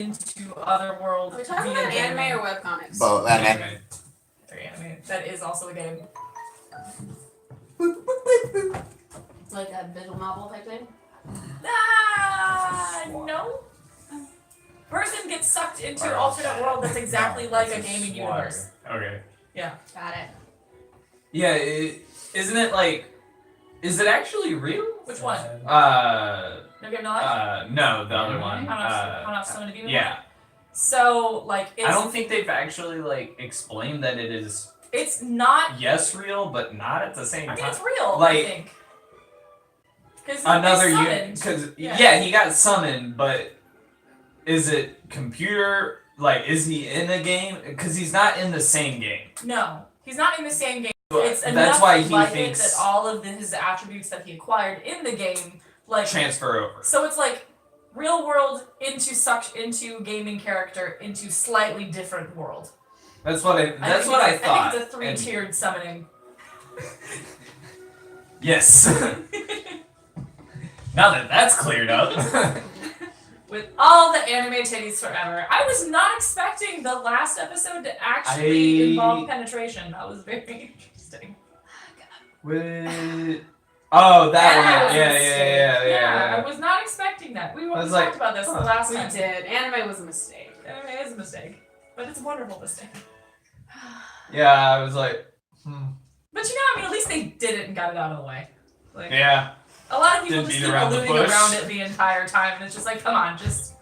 into other world. Are we talking about anime or webcomics? Both. Anime. Very anime. That is also a game. Like a visual novel type thing? No. Person gets sucked into an alternate world that's exactly like a gaming universe. Okay. Yeah. Got it. Yeah, isn't it like... Is it actually real? Which one? No Game No Life? No, the other one. How not someone to be Yeah. So, like, it's... I don't think they've actually, like, explained that it is... It's not... Yes, real, but not at the same time. I mean, it's real, like, I think. Another unit. Because, yeah, he got summoned, but... Is it computer... Like, is he in a game? Because he's not in the same game. No. He's not in the same game. It's That's enough why he like thinks... it that all of his attributes that he acquired in the game, like... Transfer over. So it's like... Real world into gaming character into slightly different world. That's what I thought. I think it's a three-tiered summoning. Yes. Now that that's cleared up. With all the anime titties forever. I was not expecting the last episode to actually involve penetration. That was very interesting. With... Oh, that one. Yeah. I was not expecting that. We talked like, about this the last We time. did. Anime was a mistake. Anime is a mistake. But it's a wonderful mistake. Yeah, I was like, But you know, I mean, at least they did it and got it out of the way. Like, yeah. A lot of people Didn't just beat keep around the alluding bush. around it the entire time, and it's just like, come on, just...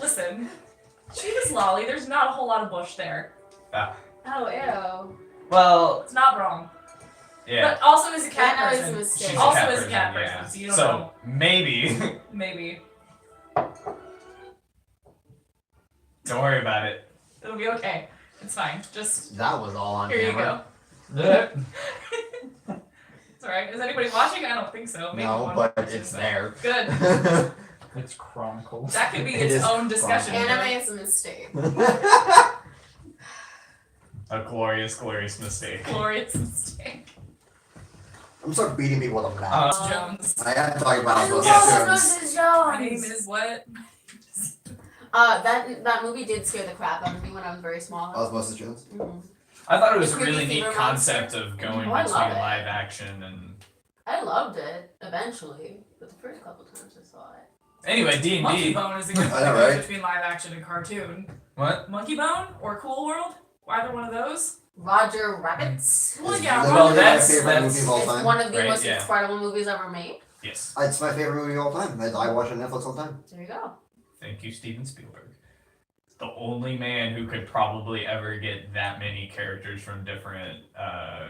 Listen. She was lolly, there's not a whole lot of bush there. Oh, ew. Well, It's not wrong. yeah. But also is a cat That was person. a mistake. She's Also cat is a cat person, person, so you don't so know. maybe. Maybe. Don't worry about it. It'll be okay. It's fine. Just, That was all on here you camera. go. It's alright. Is anybody watching? I don't think so. Maybe No, one but person, it's so. there. Good. It's chronicles. That could be It its is own discussion. Anime is a mistake. A glorious, glorious mistake. Glorious mistake. I'm start beating people with a bat. Jones. I have to talk about I Osmosis love Jones. My name Jones. is what? That movie did scare the crap out of me when I was very small. Osmosis Jones. Mhm. I thought it was a Creepy really neat fever concept monster. of going Oh, I between love it. live action and... I loved it eventually, but the first couple times I saw it. Anyway, Monkey D&D. Bone is a good I know, right? between live action and cartoon. What? Monkey Bone or Cool World? Either one of those? Roger Rabbits. Well, It's yeah, literally well, my that's- favorite movie of all It's time. one of the Right, most yeah. incredible movies ever made. Yes. It's my favorite movie of all time. I watch it on Netflix all the time. There you go. Thank you, Steven Spielberg. The only man who could probably ever get that many characters from different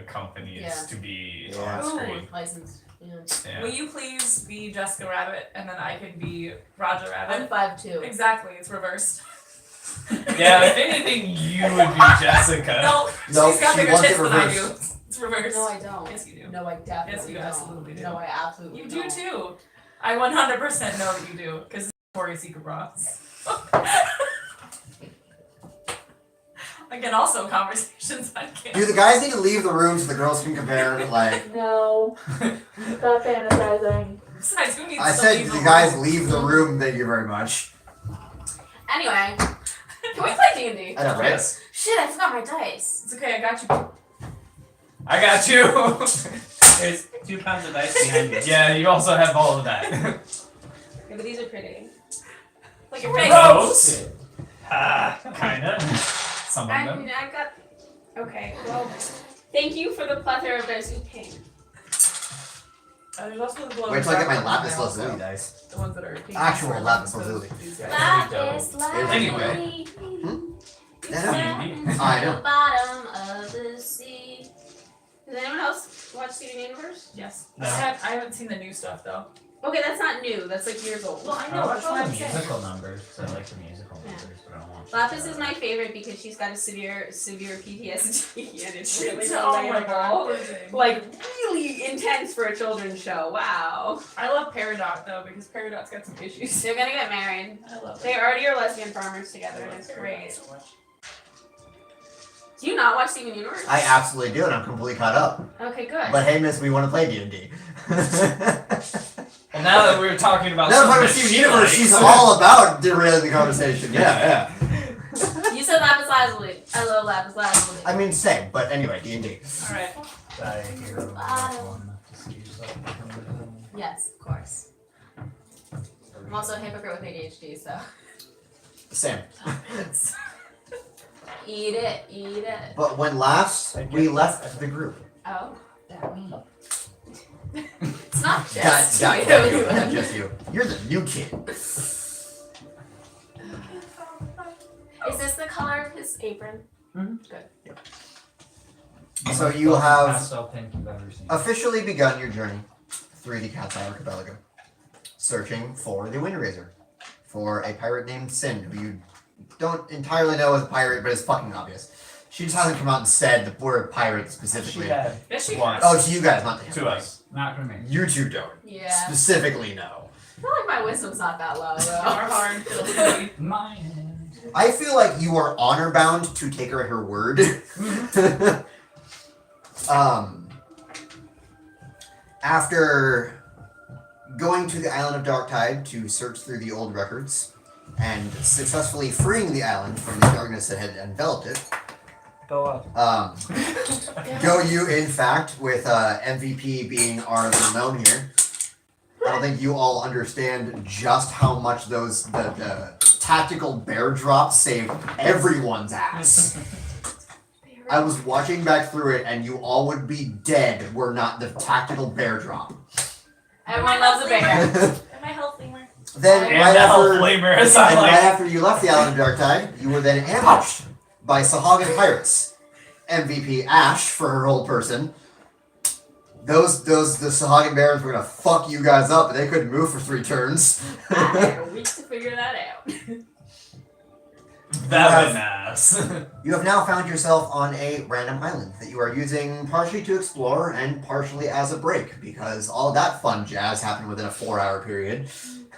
companies Yeah. to be Yeah. on Ooh. screen. Licensed. Yeah. Yeah. Will you please be Jessica Rabbit and then I can be Roger I'm Rabbit? 5'2". Exactly, it's reversed. Yeah, if anything, you would be Jessica. No, No, she's got she bigger wants tits it than I do. reversed. It's reversed. No, I don't. Yes, you do. No, I definitely Yes, you don't. absolutely do. No, I absolutely You don't. do too. I 100% know that you do, because it's Victoria's Secret bras. Again, also conversations on camera. Do the guys need to leave the room so the girls can compare? Like, No. Stop fantasizing. Besides, who needs I to said, leave the the guys room? leave the room. Thank you very much. Anyway, can we play D&D? I know, right? Yes. Shit, I forgot my dice. It's okay, I got you. I got you. There's 2 pounds of dice behind you. Yeah, you also have all of that. Yeah, but these are pretty. Like your face. Gross. Kinda. Some of I them. mean, I got. Okay, well, thank you for the plethora of dice you paid. There's also the glow. Wait till I get my lapis now, lazuli so dice. The ones that are pink. Actual lapis So lazuli. these guys. Lapis, Anyway. Yeah. I At know. the bottom of the sea. Does anyone else watch Steven Universe? Yes. No. I haven't seen the new stuff though. Okay, that's not new. That's like years old. Well, I I know. watch That's all what the I'm saying. musical numbers, so I like the musical Yeah. numbers, but I don't watch Lapis is my favorite because she's got a severe PTSD and it's really Oh my relatable. god. Like really intense for a children's show. Wow. I love Peridot though because Peridot's got some issues. They're gonna get married. I love They it. already are lesbian farmers together and it's Peridot great. so much. Do you not watch Steven Universe? I absolutely do, and I'm completely caught up. Okay, good. But hey, miss, we want to play D&D. Well, Now that we're talking about Now something that that Steven she Universe, likes. she's all about derailing the conversation. Yeah, You said lapis lazuli. I love lapis lazuli. I mean, same, but anyway, D&D. Alright. Die a hero long enough to see yourself become the villain. Yes, of course. I'm also a hypocrite with ADHD, so. Same. Eat it, eat it. But when last we left the group, Oh, that me. It's not just Got you. you, not just you. You're the new kid. Is this the color of his apron? Good. So you Most have pastel pink you've ever seen. officially begun your journey through the Cat's Eye Archipelago, searching for the Windraiser, for a pirate named Sin, who you don't entirely know is a pirate, but it's fucking obvious. She just hasn't come out and said the word pirate specifically. She had Yes, she Once. Oh, to you guys, not to him. To us. not for me. You two don't. Yeah. Specifically, no. I feel like my wisdom's not that low, Are though. hard. Mine. I feel like you are honor bound to take her at her word. After going to the island of Dark Tide to search through the old records and successfully freeing the island from the darkness that had enveloped it, Go up. go you, in fact, with MVP being our known here. I don't think you all understand just how much the tactical bear drops saved everyone's ass. I was watching back through it, and you all would be dead were not the tactical bear drop. Everyone loves a bear. Am I health lemur? Then And right the health after, flamer, as I and right like. after you left the island of Dark Tide, you were then ambushed by Sahagan pirates. MVP Ash for her whole person. The Sahagan Barons were gonna fuck you guys up, but they couldn't move for 3 turns. I had a week to figure that out. That was ass. You have now found yourself on a random island that you are using partially to explore and partially as a break, because all that fun jazz happened within a 4-hour period.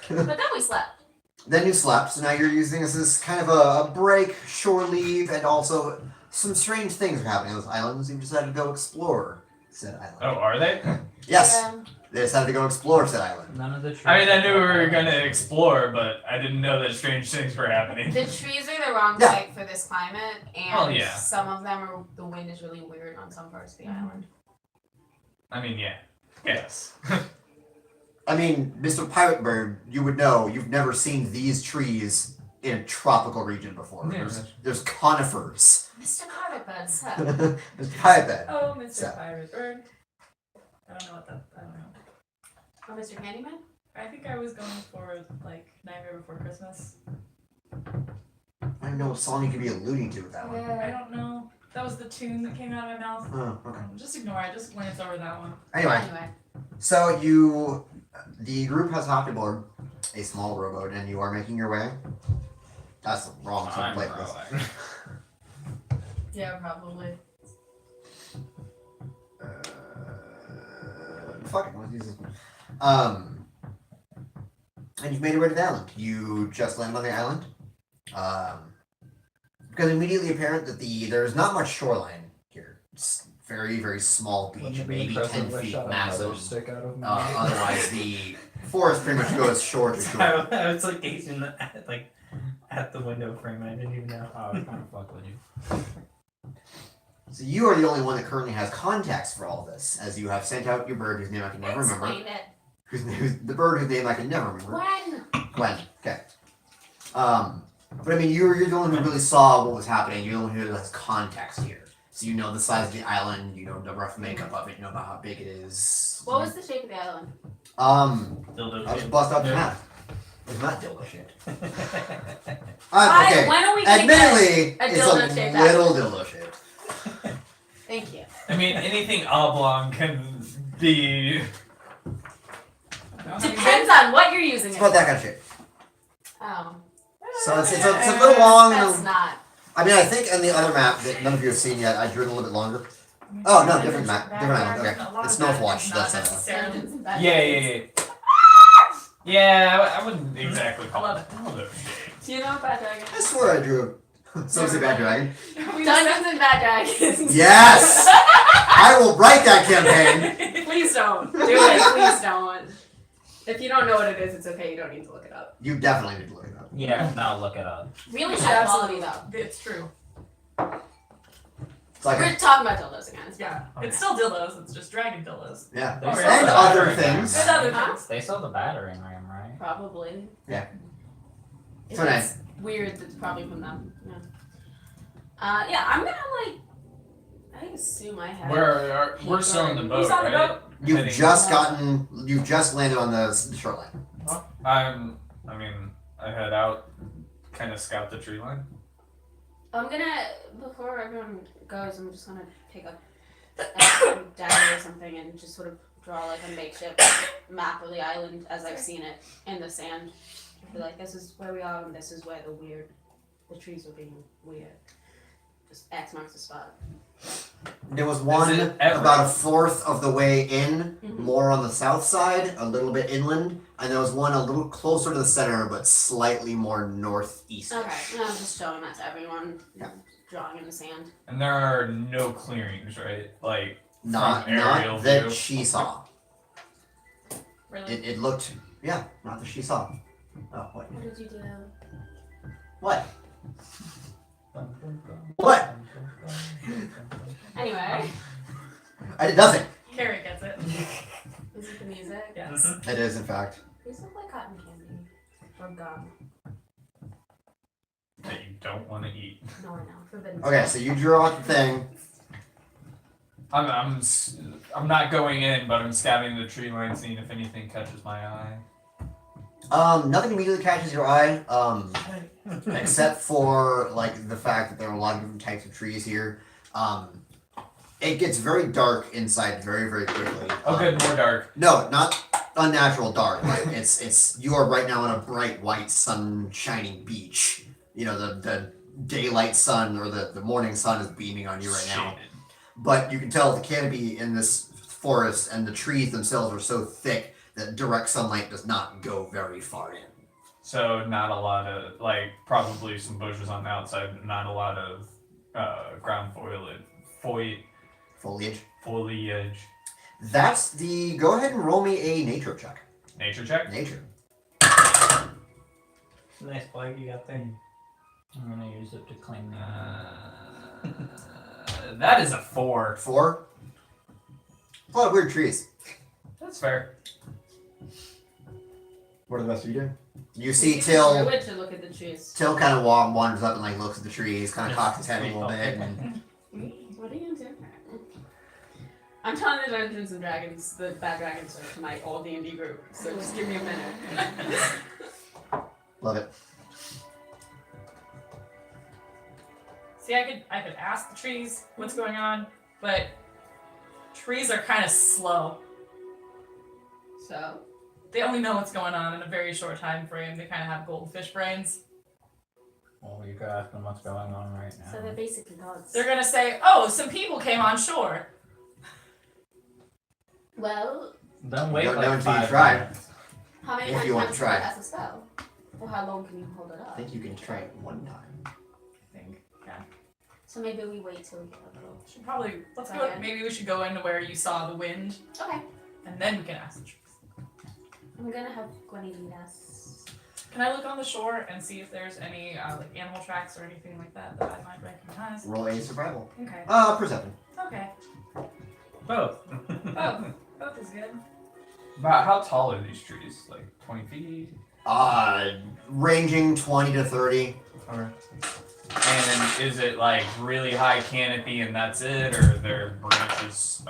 But then we slept. Then you slept, so now you're using this as kind of a break, shore leave, and also some strange things are happening on this island, so you decided to go explore said island. Oh, are they? Yes, Yeah. they decided to go explore said island. None of the trees. I mean, I knew we were gonna explore, but I didn't know that strange things were happening. The trees are the wrong Yeah. type for this climate, and Well, yeah. some of them are. The wind is really weird on some parts of the island. I mean, yeah. Yes. I mean, Mr. Pirate Bird, you would know, you've never seen these trees in a tropical region before. Yeah. There's conifers. Mr. Pirate Bud, so. Mr. Pirate Bird. Oh, Mr. So- Pirate Bird. I don't know what that. I don't know. Oh, Mr. Candyman? I think I was going for like Nightmare Before Christmas. I don't know what song you could be alluding to with that one. I don't know. That was the tune that came out of my mouth. Oh, okay. Just ignore it. Just glance over that one. Anyway, so the group has hopped aboard a small rowboat and you are making your way. That's the wrong song to play for this. Yeah, probably. Fuck it, let's use this one. And you've made your way to the island. You just landed on the island. Because immediately apparent that there's not much shoreline here. It's very, very small beach, maybe 10 feet massive. Stick out of my Otherwise, the forest pretty much goes shore to shore. I was like gazing at the window frame. I didn't even know. I was trying to fuck with you. So you are the only one that currently has context for all this, as you have sent out your bird whose name I can never remember. Explain it. Who's the bird whose name I can never remember. When? Gwen. Okay. But I mean, you're the one who really saw what was happening. You're the one who has context here. So you know the size of the island. You know the rough makeup of it. You know about how big it is. What was the shape of the island? Dildo I was shit. bust up in Yeah. half. It's not dildo shit. Why- Okay. When are we gonna get Admittedly, a it's dildo-shaped a little dildo shit. Thank you. I mean, anything oblong can be. Depends on what you're using It's it about for. that kind of shit. Oh. So it's a little long. That's not. I mean, I think in the other map that none of you have seen yet, I drew it a little bit longer. Oh, no, different map. Different island. Okay. It's Northwatch. That's necessarily. Dungeons and Dragons. Yeah. Yeah, I wouldn't exactly call Love it dildo shit. Do you know Bad Dragon? I swear I drew some say Bad Dragon. Dungeons and Bad Dragons. Yes! I will write that campaign. Please don't. Do it. Please don't. If you don't know what it is, it's okay. You don't need to look it up. You definitely need to look it up. Yeah, now look it up. Really should high quality absolutely. though. It's true. It's like We're talking about dildos again. It's Yeah. Okay. It's still dildos. It's just dragon dildos. yeah, They Oh, sell yeah. and the other battering things. And ram, other right? things. They sell the battering ram, right? Probably. So nice. Weird. It's probably from them. Yeah. Yeah. I'm gonna like. I assume I have. We're still on the boat, Who's on the right? boat? You've Heading- you've just landed on the shoreline. I head out, kind of scout the tree line. I'm gonna before everyone goes. I'm just gonna pick up a dagger or something and just sort of draw like a makeshift map of the island as I've seen it in the sand. Be like, this is where we are, and this is where the trees are being weird. Just X marks the spot. There was one it ever- about a fourth of the way in, Mhm. more on the south side, a little bit inland, and there was one a little closer to the center, but slightly more northeast. Okay, and I'm just showing that to everyone. Yeah. Drawing in the sand. And there are no clearings, right? Like, Not from aerial not that view. she saw. Really? It looked, yeah, not that she saw. Oh, wait. What did you do? What? What? Anyway, I did nothing. Carrie gets it. is it the music? Yes. It is, in fact. These look like cotton candy. Or gum. that you don't want to eat. No, I know. Forbidden. Okay, so you drew out the thing. I'm not going in, but I'm scouting the tree line, seeing if anything catches my eye. Nothing immediately catches your eye, except for like the fact that there are a lot of different types of trees here. It gets very dark inside very, very quickly. Oh, good, more dark. No, not unnatural dark. Like it's you are right now on a bright white sun shining beach. You know the daylight sun or the morning sun is beaming on you right now. Shaded. But you can tell the canopy in this forest and the trees themselves are so thick that direct sunlight does not go very far in. So not a lot of, like, probably some bushes on the outside, but not a lot of ground Foliage. foliage. That's the. Go ahead and roll me a nature check. Nature check? Nature. Nice flag you got there. I'm gonna use it to claim the. That is a 4. 4. A lot of weird trees. That's fair. What are the rest of you doing? You You see can Till. through it to look at the trees. Till kind of wanders up and like looks at the trees, kind of cocks his head a little bit. And What are you doing? I'm telling the Dungeons and Dragons, the Bad Dragons are to my old D&D group, so just give me a minute. love it. See, I could ask the trees what's going on, but trees are kind of slow. So, They only know what's going on in a very short time frame. They kind of have goldfish brains. Well, you could ask them what's going on right now. so they're basically gods. They're gonna say, "Oh, some people came on shore." Well, Don't wait Don't know like until you 5 try. minutes. how many If times you want can to try. you cast a spell? Or how long can you hold it I up? think you can try it one time. I think. Yeah. So maybe we wait till we get a little. Should probably let's go. Okay. Maybe we should go into where you saw the wind, Okay. and then we can ask the trees. I'm gonna have Gwenny lead us. Can I look on the shore and see if there's any like animal tracks or anything like that that I might recognize? Roll a survival. Okay. Perception. Okay. Both. Both is good. About how tall are these trees? Like 20 feet? Ranging 20 to 30. Okay. And is it like really high canopy and that's it, or are there branches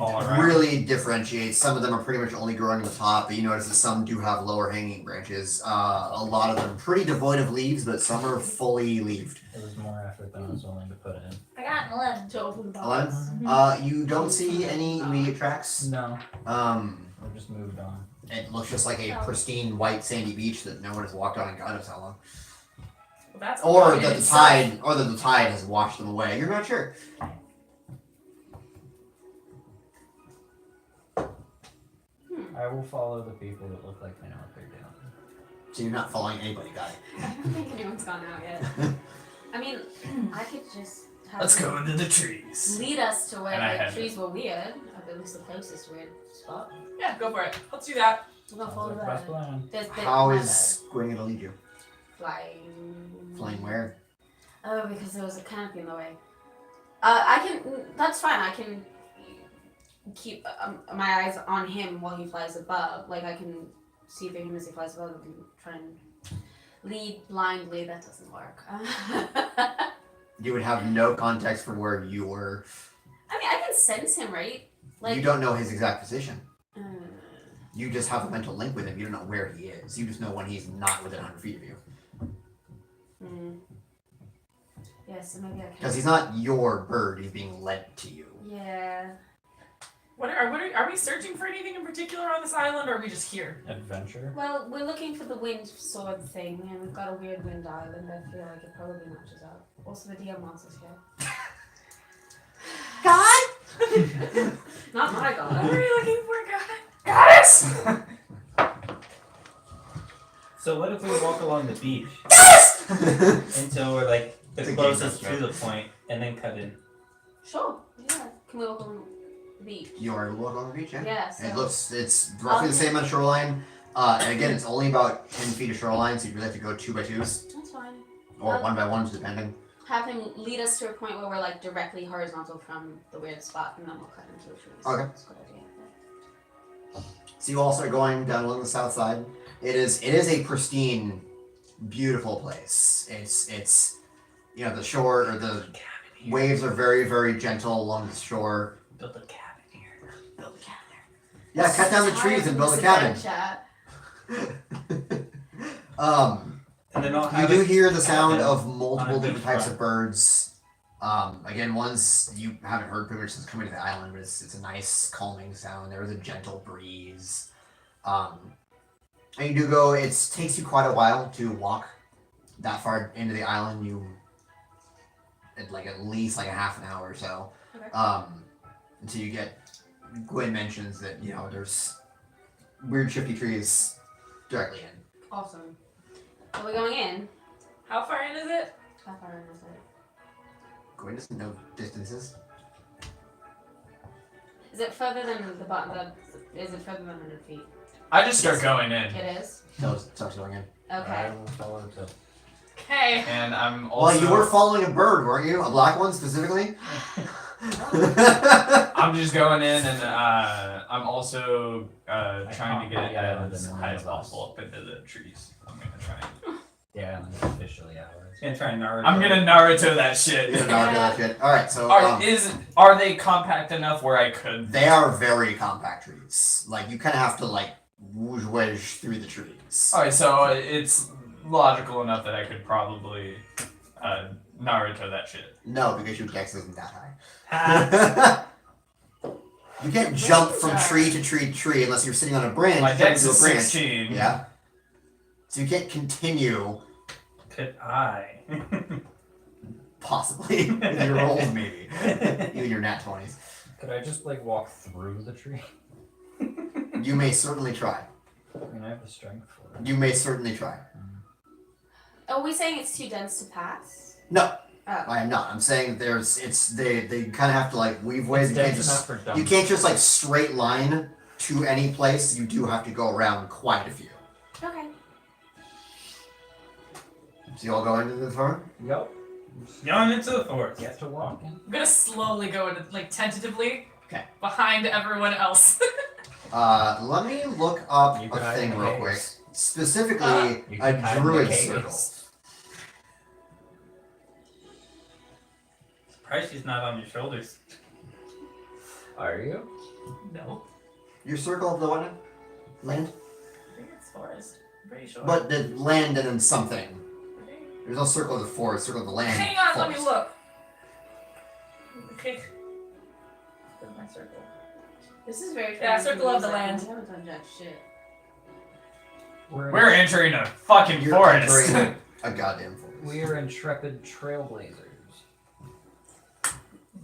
all It around? really differentiates. Some of them are pretty much only growing on the top, but you notice that some do have lower hanging branches. A lot of them pretty devoid of leaves, but some are fully leaved. It was more effort than I was willing to put in. I got an 11 to open the box. 11? You don't see any immediate tracks. No, It we just moved on. looks just like a pristine white sandy beach that no one has walked on in God knows how long. Well, that's Or in that the itself. tide has washed them away. You're not sure. I will follow the people that look like they know what they're doing. So you're not following anybody, got it. I don't think anyone's gone out yet. I mean, I could just have Let's them go into the trees. lead us to where And I the had trees were weird, or at least the closest weird spot. Yeah, go for it. Let's do that. I'm gonna Sounds follow like the best the. plan. How is Gwyn gonna lead you? Flying? Flying where? Oh, because there was a canopy in the way. I can. That's fine. I can keep my eyes on him while he flies above. Like I can see through him as he flies above and try and lead blindly. That doesn't work. You would have no context for where you were. I mean, I can sense him, right? Like You don't know his exact position. uh, You just have a mental link with him. You don't know where he is. You just know when he's not within 100 feet of you. Yeah, so maybe I can. Because he's not your bird. He's being led to you. Yeah. What are we searching for anything in particular on this island, or are we just here? Adventure. Well, we're looking for the wind sword thing, and we've got a weird wind island. I feel like it probably matches up. Also, the DM monster's here. God! Not my What god. are you looking for, Goddess? So what if we walk along the beach until we're like the It's a game closest master. to the point, and then cut in? Sure. Yeah. Can we walk on the beach? You are walk on the beach, yeah? Yeah. So. It's roughly the same on the shoreline. And again, it's only about 10 feet of shoreline, so you really have to go 2 by 2s. That's fine. Or 1 by 1s, depending. Have him lead us to a point where we're like directly horizontal from the weird spot, and then we'll cut into the trees. Okay. That's a good idea. So you all start going down along the south side. It is a pristine, beautiful place. It's you know, the shore or the waves are very, very gentle along the shore. Build a cabin here. Build a cabin. Yeah, cut down the trees and build a cabin. Chat. And then I'll You have do it hear the sound cabin of on multiple a different types beachfront. of birds. Again, ones you haven't heard pretty much since coming to the island, but it's a nice calming sound. There is a gentle breeze. And you do go, it takes you quite a while to walk that far into the island. At least like a half an hour or so. Okay. Until you get, Gwyn mentions that, you know, there's weird shifty trees directly in. Awesome. Are we going in? How far in is it? How far in is it? Gwyn doesn't know distances. Is it further than the bottom? Is it further than 100 feet? I just start going in, It is. Starts going in. Okay. I will follow too. Okay. and I'm also. Well, you were following a bird, weren't you? A black one specifically? I'm just going in, and I'm also trying to can't get be out of as the high as Naruto. possible up into the trees. I'm gonna try. Yeah, I'm officially ours. Gonna try Naruto. I'm gonna Naruto that shit. You don't know that shit. Alright, so Are they compact enough where I could? they are very compact trees. Like, you kind of have to, like, wedge through the trees. All right, so it's logical enough that I could probably Naruto that shit. No, because your dex isn't that Ha! high. You can't jump from tree to tree to tree unless you're sitting on a branch. My jump dex to a is branch. 16. Yeah. So you can't continue, Could I? possibly, with your rolls, maybe. You and your nat 20s. Could I just like walk through the tree? You may certainly try. I mean, I have the strength for it. You may certainly try. Are we saying it's too dense to pass? No, Oh. I am not. I'm saying they kind of have to, like, weave ways. It's You can't dense just enough for dumb. You can't just like straight line to any place. You do have to go around quite a few. Okay. So you all go into the farm? Yep. Going into the forest. Yeah. Get to walking. I'm gonna slowly go into, like, tentatively. Okay. Behind everyone else. Let me look up You a can hide thing in the real quick. caves. Specifically, You a can hide in the druid caves. circle. Surprised she's not on your shoulders. Are you? No. Your circle of the what? Land? I think it's forest. I'm pretty sure. But the land and then something. I think- There's no circle of the forest, circle of the land. Hang on, let me forest. look. Okay. Where's my circle? This is very Yeah, fun. circle of the land. We haven't done jack shit. We're entering a fucking You're forest. entering a goddamn forest. We are intrepid trailblazers.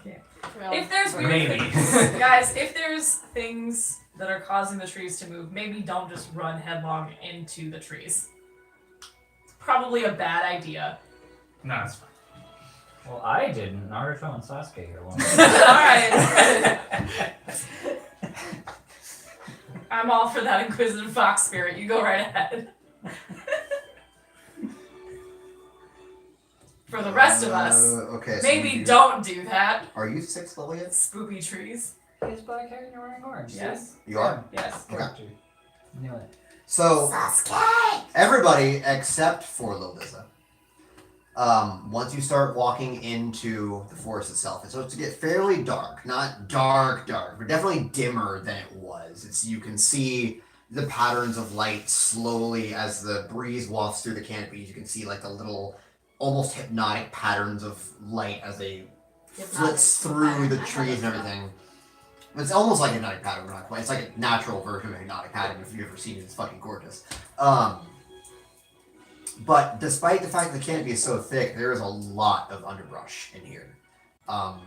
Okay. Trail- If there's weird Maybe. things, guys, if there's things that are causing the trees to move, maybe don't just run headlong into the trees. It's probably a bad idea. No, it's fine. Well, I didn't. Naruto and Sasuke are one. Alright. I'm all for that inquisitive fox spirit. You go right ahead. For the rest of us, okay. So maybe you don't do that. Are you 6th level yet? Spoopy trees. He's black hair and you're wearing orange. Yes. You are. Yes. Okay. Character. Knew it. So everybody except for Lilvisa. Once you start walking into the forest itself, it starts to get fairly dark. Not dark, but definitely dimmer than it was. You can see the patterns of light slowly as the breeze wafts through the canopies. You can see like the little, almost hypnotic patterns of light as they flits through the trees and everything. It's almost like a hypnotic pattern, but not quite. It's like a natural version of a hypnotic pattern if you've ever seen it. It's fucking gorgeous. But despite the fact that the canopy is so thick, there is a lot of underbrush in here.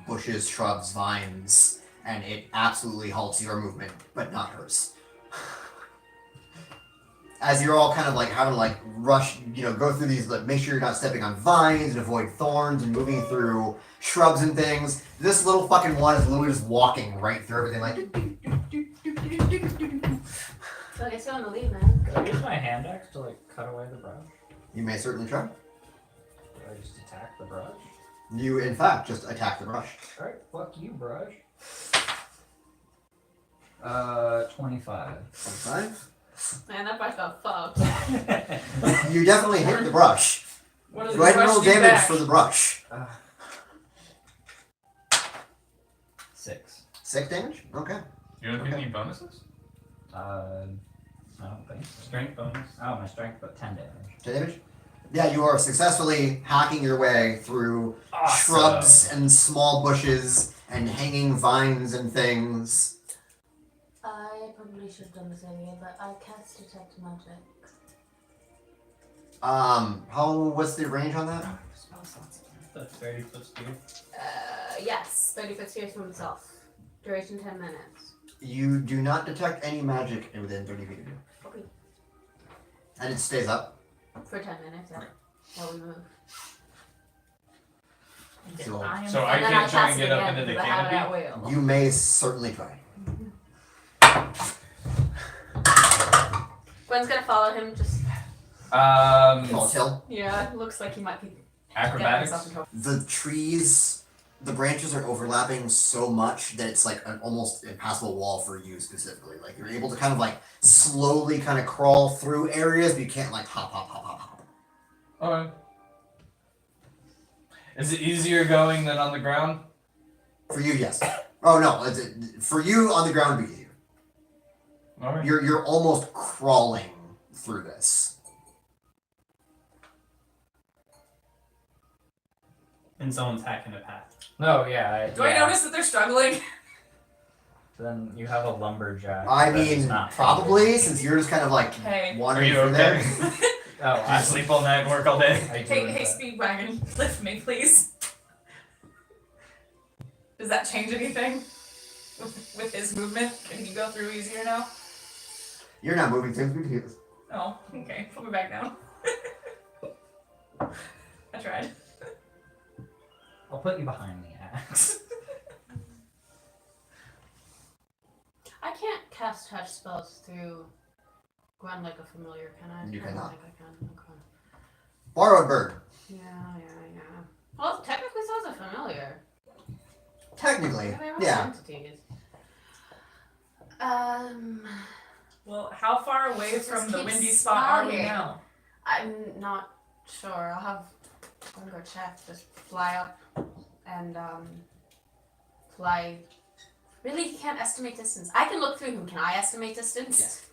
Bushes, shrubs, vines, and it absolutely halts your movement, but not hers. As you're all kind of like having to like rush, go through these, like make sure you're not stepping on vines and avoid thorns and moving through shrubs and things. This little fucking one is literally just walking right through everything like. So I guess you want to leave, man. Could I use my hand axe to like cut away the brush? You may certainly try. Do I just attack the brush? You, in fact, just attack the brush. Alright, fuck you, brush. 25. 25. Man, that brush got fucked. You definitely hit the brush. What does Go ahead and brush roll do damage back? for the brush. 6. 6 damage? Okay. You don't get any bonuses? I don't think so. Strength bonus. Oh, my strength, but 10 damage. 10 damage? Yeah, you are successfully hacking your way through Awesome. shrubs and small bushes and hanging vines and things. I probably should have done this earlier, but I cast detect magic. What's the range on that? That's 30 foot speed. Yes, 30 foot sphere from itself. Duration 10 minutes. You do not detect any magic within 30 feet of you. Okay. And it stays up. For 10 minutes, yeah. That will move. So, I am So I And then can't try cast and it get up again into the because I have it at canopy? will. you may certainly try. Gwen's gonna follow him, just. Fall hill. Yeah, looks like he might be. Acrobatics? getting himself in The trouble. trees, the branches are overlapping so much that it's like an almost impassable wall for you specifically. Like you're able to kind of like slowly kind of crawl through areas, but you can't like hop. Alright. Is it easier going than on the ground? For you, yes. Oh no, for you on the ground would be easier. Alright. You're almost crawling through this. And someone's hacking a path. No, yeah. Do I notice that they're struggling? Then you have a lumberjack. I that is mean, not probably painted. since you're just kind of like Hey. wandering Are you through there. okay? Oh, Do you sleep all night and work all day? I do Hey, in hey, fact. Speedwagon, lift me, please. Does that change anything with his movement? Can he go through easier now? You're not moving things confused. Oh, okay. Put me back down. I tried. I'll put you behind the axe. I can't cast touch spells through Gwen like a familiar, can I? You I don't cannot. think I can. Okay. Borrowed bird. Yeah. Well, technically, so is a familiar. Technically, They're all yeah. entities. Well, how far away This from the keeps windy spot are we spawning. now? I'm not sure. I'll have one go check. Just fly up and fly. Really, you can't estimate distance. I can look through him. Can I estimate distance? Yes.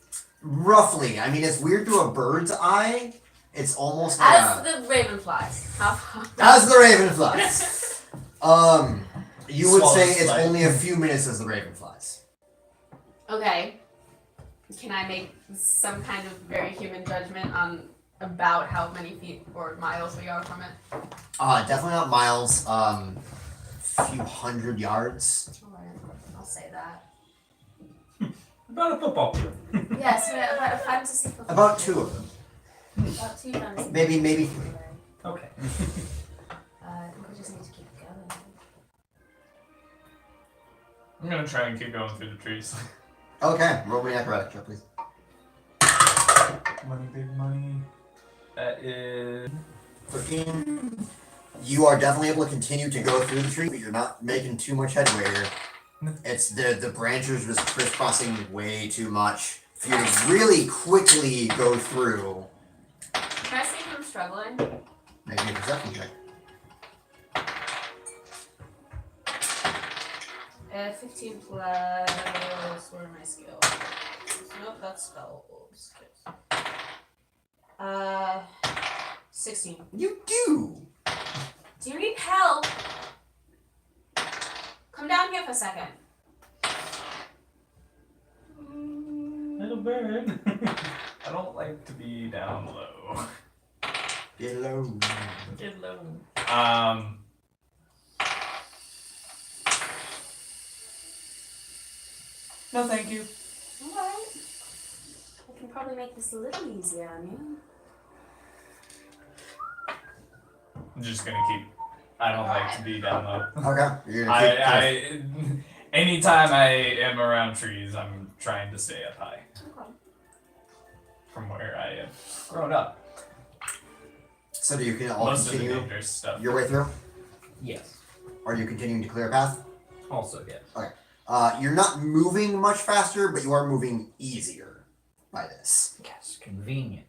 Roughly. I mean, it's weird through a bird's eye. It's almost like As the raven flies. How far? as the raven flies. You would Swallow say it's flight. only a few minutes as the raven flies. Okay. Can I make some kind of very human judgment on about how many feet or miles we are from it? Definitely not miles. Few hundred yards. Alright, I'll say that. About a football field. Yes, about a fantasy football. About 2 of them. About 2 fantasy. Maybe 3. Okay. I think we just need to keep going. I'm gonna try and keep going through the trees. Okay, roll me an acrobatic check, please. Money, big money. That is 13. You are definitely able to continue to go through the tree, but you're not making too much headway here. It's the branches just crisscrossing way too much for you to really quickly go through. Can I see if I'm struggling? Maybe a perception check. 15 plus. What are my skills? Nope, that's spells. 16. You do. Do you need help? Come down here for a second. Little bird. I don't like to be down low. Get low. Get low. No, thank you. Alright. I can probably make this a little easier on you. I'm just gonna keep. I don't like to be down low. Okay. You're gonna keep I anytime I am around trees, I'm trying to stay up high Okay. from where I am grown up. So do you can all Most of the continue dangerous stuff. your way through? Yes. Are you continuing to clear a path? Also, yes. You're not moving much faster, but you are moving easier by this. Yes. Convenient.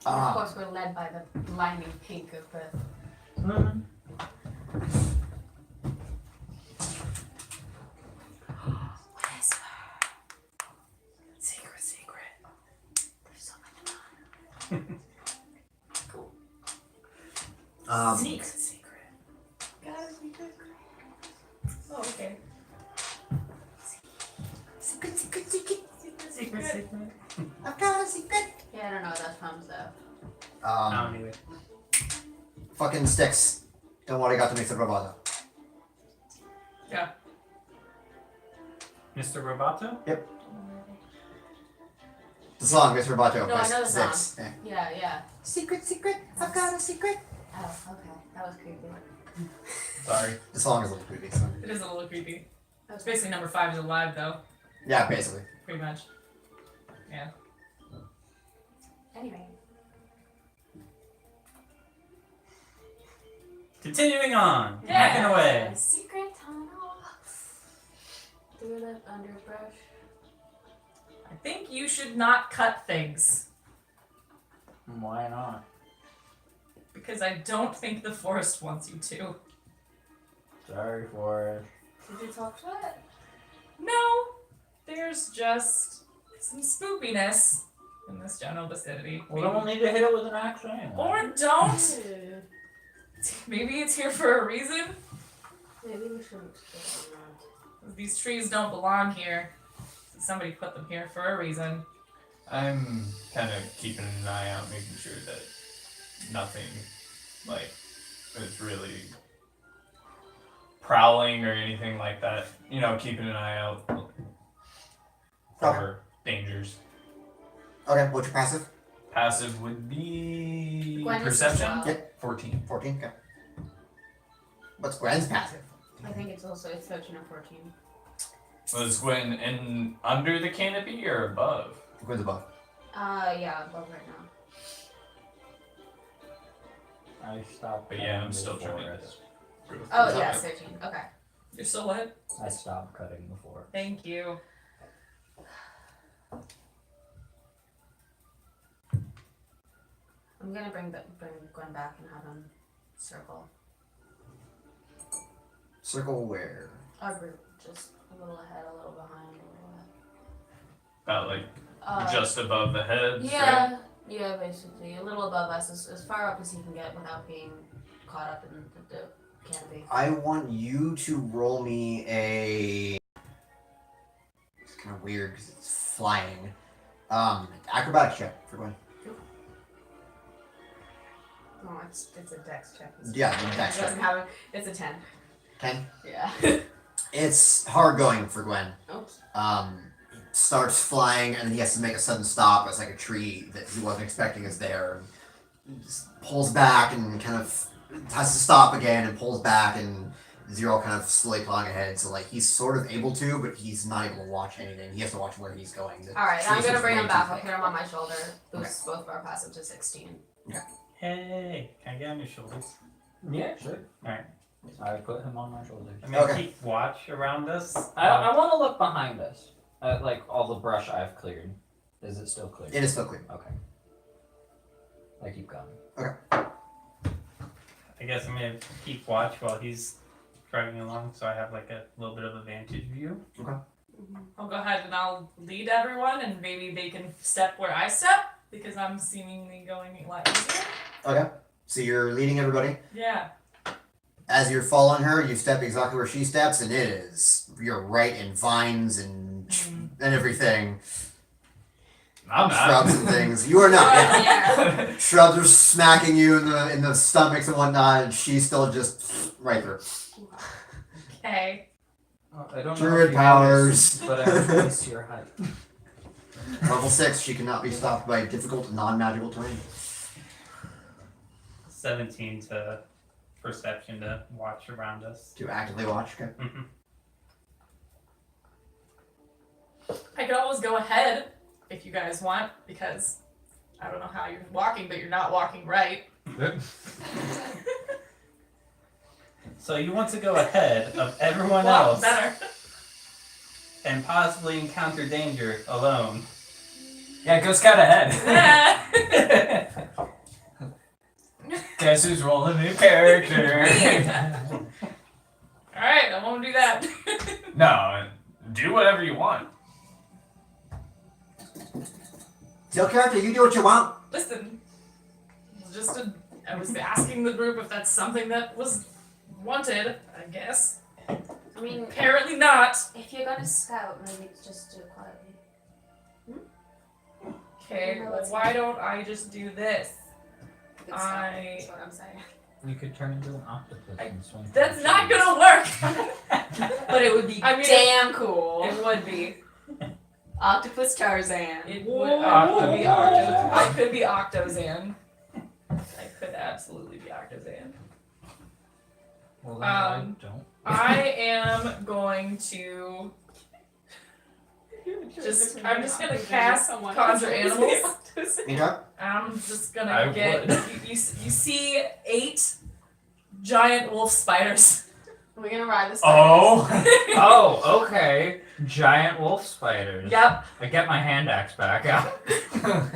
And of course, we're led by the blinding pink of the. Mm-hmm. What is her? Secret. There's so much fun. Cool. Um, Secret. Gotta be good. Oh, okay. Secret. I've got a secret. Yeah, I don't know what that's from, so. I don't either. Fucking sticks. Don't worry, got to make the roboto. Yeah. Mr. Roboto? The song, Mr. Roboto. No, I by know the song. Styx. Yeah. Yeah. Secret, I've got a secret. Oh, okay. That was creepy. Sorry. The song is a little creepy. So. It is a little creepy. It's Okay. basically number 5 is alive though. Yeah, basically. Pretty much. Yeah. Anyway. Continuing on. Hacking away. A secret tunnel. Through the underbrush. I think you should not cut things. Why not? Because I don't think the forest wants you to. Sorry for it. Did you talk to it? No! There's just some spoopiness in this general vicinity. We don't need to hit it with an axe anyway. Or don't! Maybe it's here for a reason. Maybe we shouldn't stay around. These trees don't belong here. Somebody put them here for a reason. I'm kind of keeping an eye out, making sure that nothing, like, is really prowling or anything like that. You know, keeping an eye out for dangers. Okay, what's your passive? Passive would be Gwen is perception. as well. Yep. 14. 14, okay. What's Gwen's passive? I think it's 13 or 14. Was Gwen in under the canopy or above? Gwen's above. Yeah, above right now. I stopped. But yeah, I'm cutting still the trying to forest. go through Oh, that. yeah, 13. Okay. You're still what? I stopped cutting the forest. Thank you. I'm gonna bring Gwen back and have him circle. Circle where? Our group, just a little ahead, a little behind, a little ahead. About like Uh, just above the heads, right? yeah, basically. A little above us, as far up as he can get without being caught up in the canopy. I want you to roll me a. It's kind of weird because it's flying. Acrobatics check for Gwen. Oh, it's a dex check. Yeah, the It dex doesn't check. have it's a 10. 10. Yeah. It's hard going for Gwen. Oops. He starts flying and he has to make a sudden stop as like a tree that he wasn't expecting is there. And just pulls back and kind of has to stop again and pulls back and Zero kind of slowly clawing ahead, so like he's sort of able to, but he's not able to watch anything. He has to watch where he's going. The Alright, I'm trees gonna are bring way him too back. I'll thick. put him on my shoulder. Boost both of our passive to 16. Hey, can I get on your shoulders? Yeah, sure. Alright. I put him on my shoulders. I'm gonna Okay. keep watch around us. I want to look behind us. Like all the brush I've cleared. Is it still clear? It is still clear. Okay. I keep going. I guess I'm gonna keep watch while he's driving along, so I have like a little bit of a vantage view. I'll go ahead and I'll lead everyone, and maybe they can step where I step because I'm seemingly going a lot easier. Okay. So you're leading everybody. Yeah. As you're following her, you step exactly where she steps, and it is you're right in vines and everything. I'm Shrubs not. and things. You are not. Yeah. Yeah. Shrubs are smacking you in the stomachs and whatnot, and she's still just right through. Okay. I don't Druid know if you powers. noticed, but I increased your height. Level 6, she cannot be stopped by difficult non-magical terrain. 17 to perception to watch around us. To actively watch, okay? Mhm. I could always go ahead if you guys want, because I don't know how you're walking, but you're not walking right. So you want to go ahead of everyone Walk else better. and possibly encounter danger alone. Yeah, go scout ahead. Guess who's rolling new character? Alright, I won't do that. No, do whatever you want. Tell character, you do what you want. Listen, I was asking the group if that's something that was wanted, I guess. I mean, Apparently not. if you're gonna scout, maybe just do it quietly. Okay, No, well, it's why don't I just do this? Good stuff, that's what I'm saying. You could turn into an octopus and swing. from That's the not trees. gonna work! But it would be I mean, damn cool. It would be. Octopus Tarzan. It would. I could be Octo. I could be Octozan. I could absolutely be Octozan. Well, then I Um, don't. I am going to I'm just gonna cast Conjure Animals. Okay? I'm just gonna I get would. you see 8 giant wolf spiders. We're gonna ride this. Oh, Oh, okay. Giant wolf spiders. Yep, I get my hand axe back out.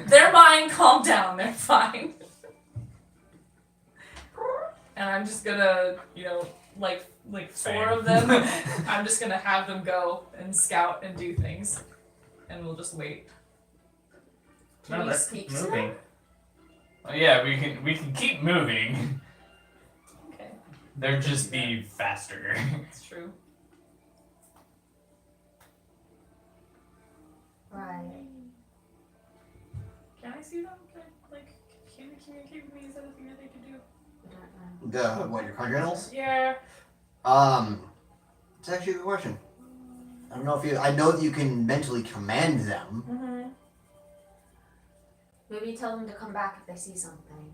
they're mine. Calm down, they're fine. And I'm just gonna, like 4 of them. I'm just gonna have them go and scout and do things, and we'll just wait. Can No, you let's speak keep to moving. yeah, we can keep moving. Okay, They'll just be faster. that's true. Right. Can I see them? Can they communicate with me? Is that a thing that they can do? I don't know. What, your conjure animals? Yeah. It's actually a good question. I don't know if I know that you can mentally command them. Mm-hmm. Maybe tell them to come back if they see something.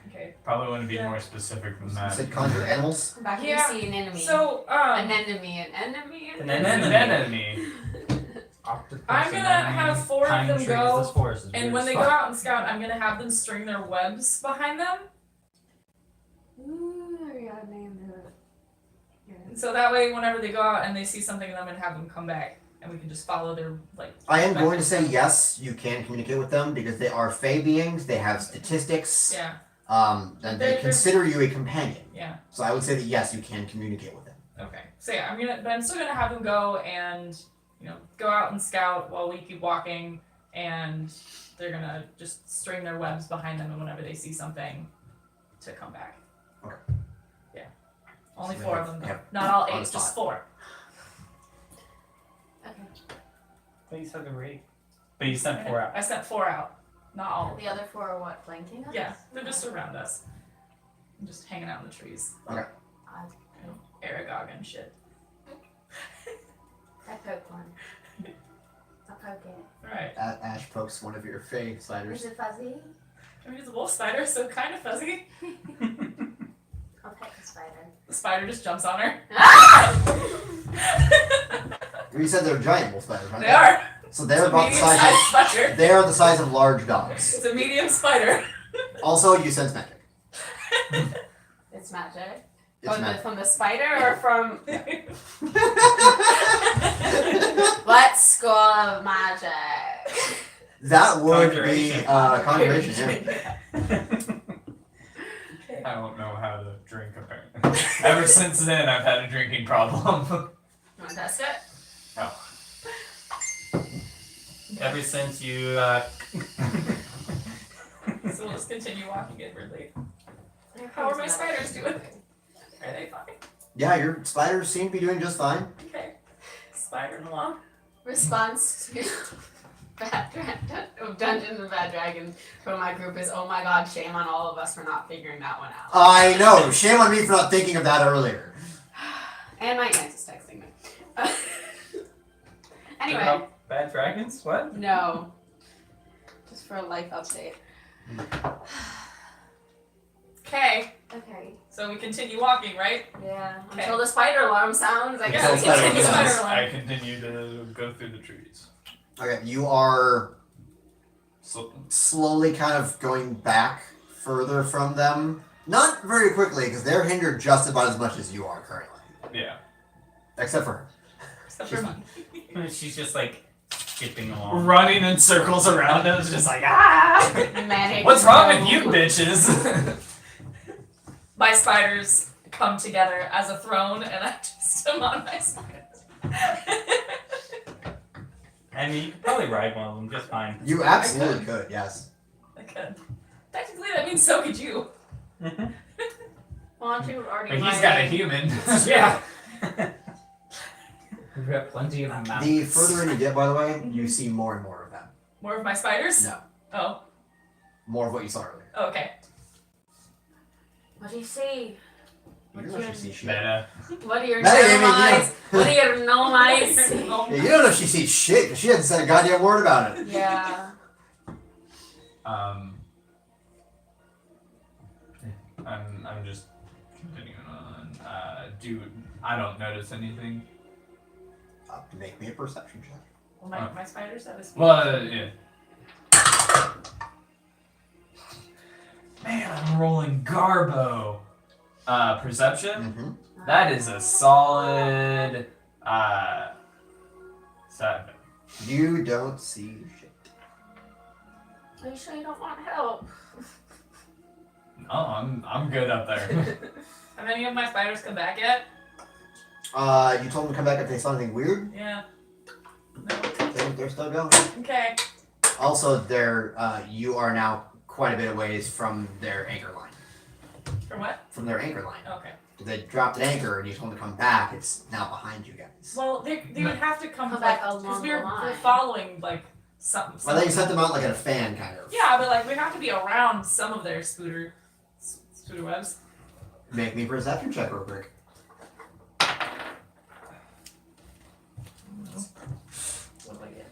Okay. Probably want to be Yeah. more specific than You that. said conjure animals? Come back if Yeah, you see an enemy. So, an enemy, an enemy, an An enemy. enemy. Octopus I'm and gonna enemy, have 4 of pine them trees, go, this forest is and weird when as they go fuck. out and scout, I'm gonna have them string their webs behind them. Ooh, I got a name to it. Yeah. So that way, whenever they go out and they see something, I'm gonna have them come back, and we can just follow their I am going to say yes, you can communicate with them because they are fey beings, they have statistics, Yeah, and they They're- consider you a companion. yeah. So I would say that yes, you can communicate with them. Okay. So yeah, I'm still gonna have them go and go out and scout while we keep walking, and they're gonna just string their webs behind them, and whenever they see something, to come back. Okay. Yeah. Only So 4 they of them. Though. have- Not all on 8, the just spot. 4. Okay. But you said the rate. But you sent 4 out. I sent 4 out. Not all. The other 4 are what, flanking us? Yeah, they're just around us. Just hanging out in the trees. Okay. Aragog and shit. I poke one. I'll poke it. Alright. Ash pokes one of your fey Is sliders. it fuzzy? I mean, it's a wolf spider, so kind of fuzzy. I'll pet pet the spider. The spider just jumps on her. You said they're giant wolf spiders, right? They are. So It's they're a about the medium-sized size. spider. They are the size of large dogs. It's a medium spider. Also, you sense magic. It's magic. It's From, magic. from the spider or from what school of magic? That would be Conjuration. conjuration. Yeah. I don't know how to drink apparently. Ever since then, I've had a drinking problem. You wanna test it? Ever since you So we'll just continue walking inwardly. How are my spiders doing? Are they fine? Yeah, your spiders seem to be doing just fine. Okay. Spidering along. Response to Dungeons and Bad Dragons from my group is, oh my god, shame on all of us for not figuring that one out. I know. Shame on me for not thinking of that earlier. And my aunt is texting me. Anyway, about bad dragons? What? no. Just for a life update. Okay. Okay. So we continue walking, right? Yeah. Okay. Until the spider alarm sounds, I guess Until we spider continue alarm spider sounds. alarm. I continue to go through the trees. Okay, you are So, slowly kind of going back further from them. Not very quickly, because they're hindered just about as much as you are currently. yeah. Except for her. Except She's for fine. me. She's just like skipping along. Running in circles around us, just like, ah! Manic. What's wrong with you bitches? My spiders come together as a throne, and I just am on my spiders. I mean, you could probably ride one of them just fine. You absolutely could, yes. I could. Technically, that means so could you. Mhm. Why don't you already But he's ride got a it? human. Yeah. We've got plenty of mounts. The further in you get, by the way, you see more and more of them. More of my spiders? No. Oh. More of what you saw earlier. Okay. What do you see? You don't actually see shit. Meta. What are your Metagaming, gnome yeah. eyes? What are your gnome eyes? Yeah, you don't know if she sees shit, because she hasn't said a goddamn word about it. Yeah. I'm just continuing on. I don't notice anything. Make me a perception check. Well, my spiders have a speed. Well, yeah. Man, I'm rolling Garbo. Perception? Mm-hmm. That is a solid 7. You don't see shit. Are you sure you don't want help? No, I'm good up there. Have any of my spiders come back yet? You told them to come back if they saw anything weird. Yeah. No. They're still going. Okay. Also, you are now quite a bit of ways from their anchor line. For what? From their anchor line. Okay. They dropped an anchor and you told them to come back. It's now behind you guys. Well, they would have to come Come like, back along because the we're line. following like something. Well, then you sent them out like in a fan, kind of. Yeah, but like we have to be around some of their spooder webs. Make me a perception check real quick. What do I get?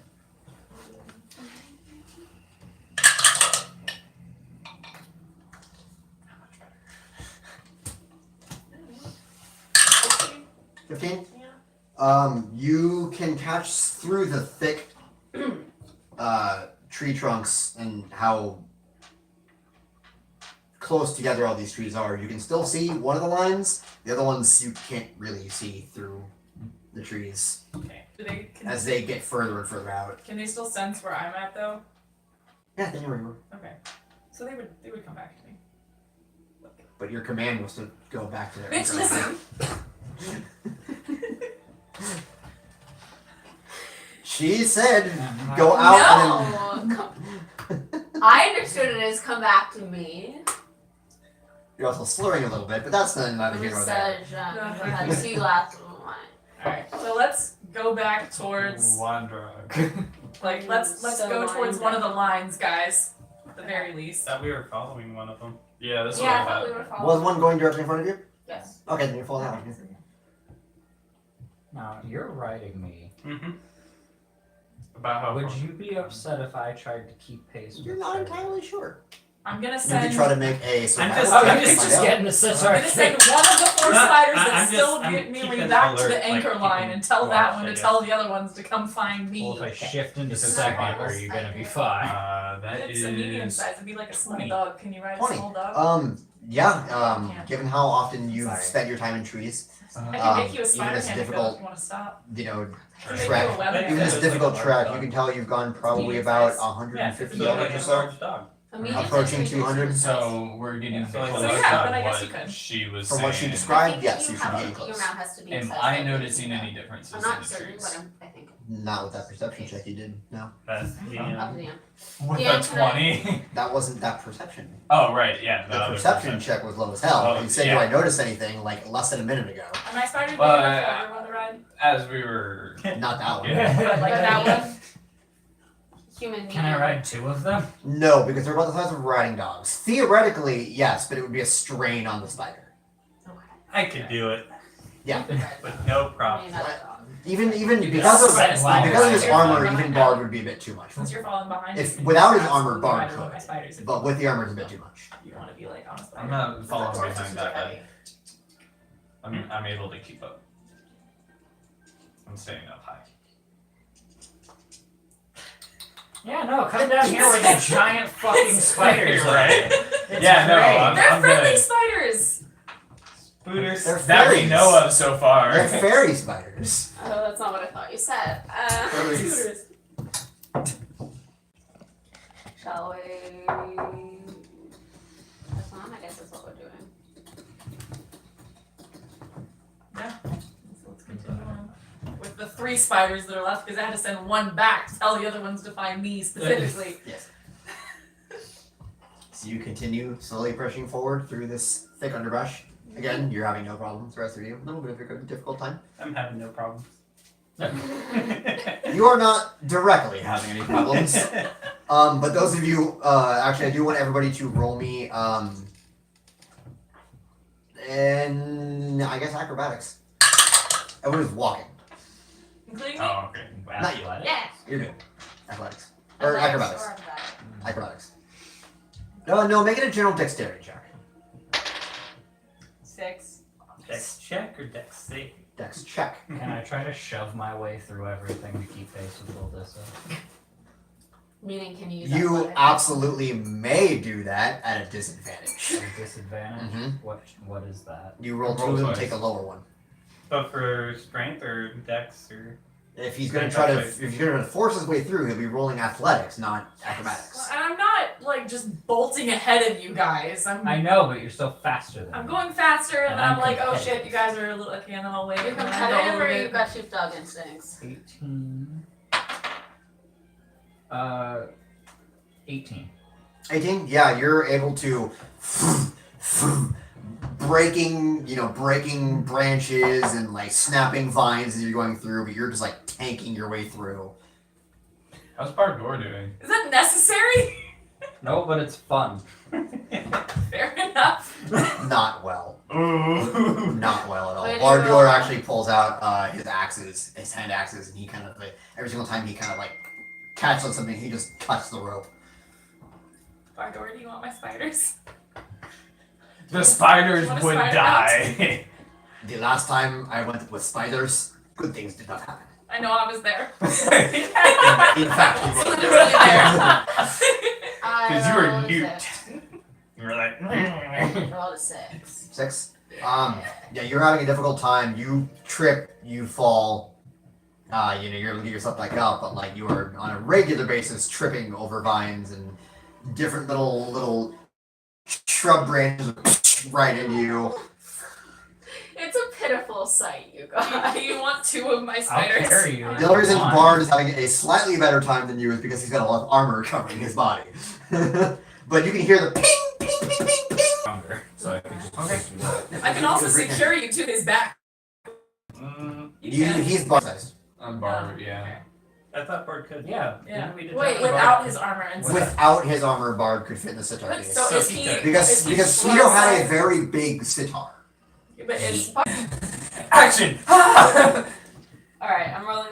How much better? 15? Yeah. You can catch through the thick tree trunks and how close together all these trees are. You can still see one of the lines. The other ones you can't really see through the trees Okay. Can as they get further and further out. they still sense where I'm at though? Yeah, then you remember. Okay. So they would come back to me. But your command was to go back to their Bitch, anchor line. listen. She said, go out and then... No. I understood it as come back to me. You're also slurring a little bit, but that's neither here nor there. Alright, so let's go back towards One drug. like let's So go towards lined one of up. the lines, guys. At the very least. Thought we were following one of them. Yeah, that's Yeah, I what I thought we thought. were Was following. one going directly in front of you? Yes. Okay, then you follow that one. Now, you're riding me. Mm-hmm. About how Would far- you be upset if I tried to keep pace with You're not her? entirely sure. I'm gonna You send. can try to make a survival just- Oh, check you're to just find out. getting the sitar. I'm gonna send one of the 4 spiders I'm that's just- still I'm nearly keeping back to alert, the anchor like, line keeping and tell that watch, one I to guess. tell the other ones to come find me. Well, if I shift into This is second, survival. are you gonna be fine? That It's a medium is. size. It'd be like a small 20. dog. Can you ride a 20. small dog? Yeah. Can't. Given how often you've Sorry. spent your time in trees, I can make you a even spider this hand if difficult- you want to stop. you know, I can make trek. you a web Even Even hand. this it's difficult like a trek, large you can tell you've gone probably medium about size. 150 So yards like or a so. large dog. A medium Approaching size creature 200. is So we're getting So like a close large to dog. But I guess you what could. she was From saying. what she I described, think yes, you you should have be a, getting your close. mount has to be Am size I that noticing you any can differences I'm in not the certain, trees? but I think. Not with that perception check you did. No, That's Up to yeah. the end. With Yeah, a can I- 20? that wasn't that perception. Oh, right, yeah. The other perception check was low as hell. Oh, You said, yeah. "Do I notice anything?" Like less than a minute ago. Are my spiders big Well, enough for everyone to ride? As we were. Not that one. But like that one? Human Can I medium. ride 2 of them? No, because they're about the size of riding dogs. Theoretically, yes, but it would be a strain on the spider. Okay. I could do it Yeah. with no I mean, problem. not a dog. Even You because of could slide because of his You're armor, falling even behind Bard now. would be a bit too much. Since you're falling behind. If you can without his absolutely armor, Bard ride over could, my spiders if but with the armor, it's a bit too much. you want to be like on a spider. I'm not following Tortoises behind are that heavy. bed. I'm able to keep up. I'm staying up high. Yeah, no, come down here with your giant fucking spiders, Right? It's Yeah, no, great. I'm- They're friendly good. spiders. Spooters. They're That we fairies. know of so far. They're fairy spiders. Oh, that's not what I thought you said. Fairies. Shall we? That's on. I guess that's what we're doing. Yeah. So let's continue on. With the 3 spiders that are left, because I had to send one back to tell the other ones to find me specifically. Yes. So you continue slowly pushing forward through this thick underbrush. Again, you're having no problems. The rest of you, a little bit of a difficult time. I'm having no problems. You are not directly having any problems. But those of you, actually, I do want everybody to roll me, in, I guess, acrobatics. Everyone's walking. Including me. Oh, okay. Wow. Not you. Yeah. You're good. Athletics. Or Athletics acrobatics. or acrobatics. Acrobatics. No, make it a general dexterity check. 6. Dex check or dex save? Dex check. Can I try to shove my way through everything to keep pace with Oldissa? Meaning, can you use You athletics? absolutely may do that at a disadvantage. At a disadvantage? Mhm. What is that? You roll two Roll and twice. take a lower one. But for strength or dex or If he's gonna try to, if he's gonna force his way through, he'll be rolling athletics, not acrobatics. And I'm not like just bolting ahead of you guys. I know, but you're still faster than I'm me. going faster, and And then I'm I'm like, oh competitive. shit, you guys are a little okay, and then I'll wait. You're and then I go a competitive little or bit. you've got sheepdog instincts? 18. 18. 18? Yeah, you're able to breaking branches and like snapping vines as you're going through, but you're just like tanking your way through. How's Bardor doing? Is that necessary? No, but it's fun. Fair enough. Not well. Ooh. Not well at all. Where do you Bardor roll? actually pulls out his axes, his hand axes, and he kind of like every single time he kind of like catches on something, he just cuts the rope. Bardor, do you want my spiders? The spiders Want a would spider die. The last time I went with spiders, good things did not happen. I know I was there. In fact, I was you were literally there. because you were rolled a nuked. six. You were like I rolled a 6. 6. Yeah, you're having a difficult time. You trip, you fall. You're able to get yourself back up, but like you are on a regular basis tripping over vines and different little shrub branches right into you. It's a pitiful sight, you Do guys. you want 2 of my I'll spiders? carry you. The only reason Come on. Bard is having a slightly better time than you is because he's got a lot of armor covering his body. But you can hear the ping, ping, ping, ping, ping. Stronger, so I can just Okay. do that. I can also secure you to his back. You can. He's Bard sized. I'm Bard, yeah. I thought Bard could. Yeah. Yeah. didn't we Wait, determine without Bard- his armor and stuff. Without his armor, Bard could fit in the sitar But case. so So is he he? could. Because is he Tito had a plus very big sitar. size? But is Action! Alright, I'm rolling.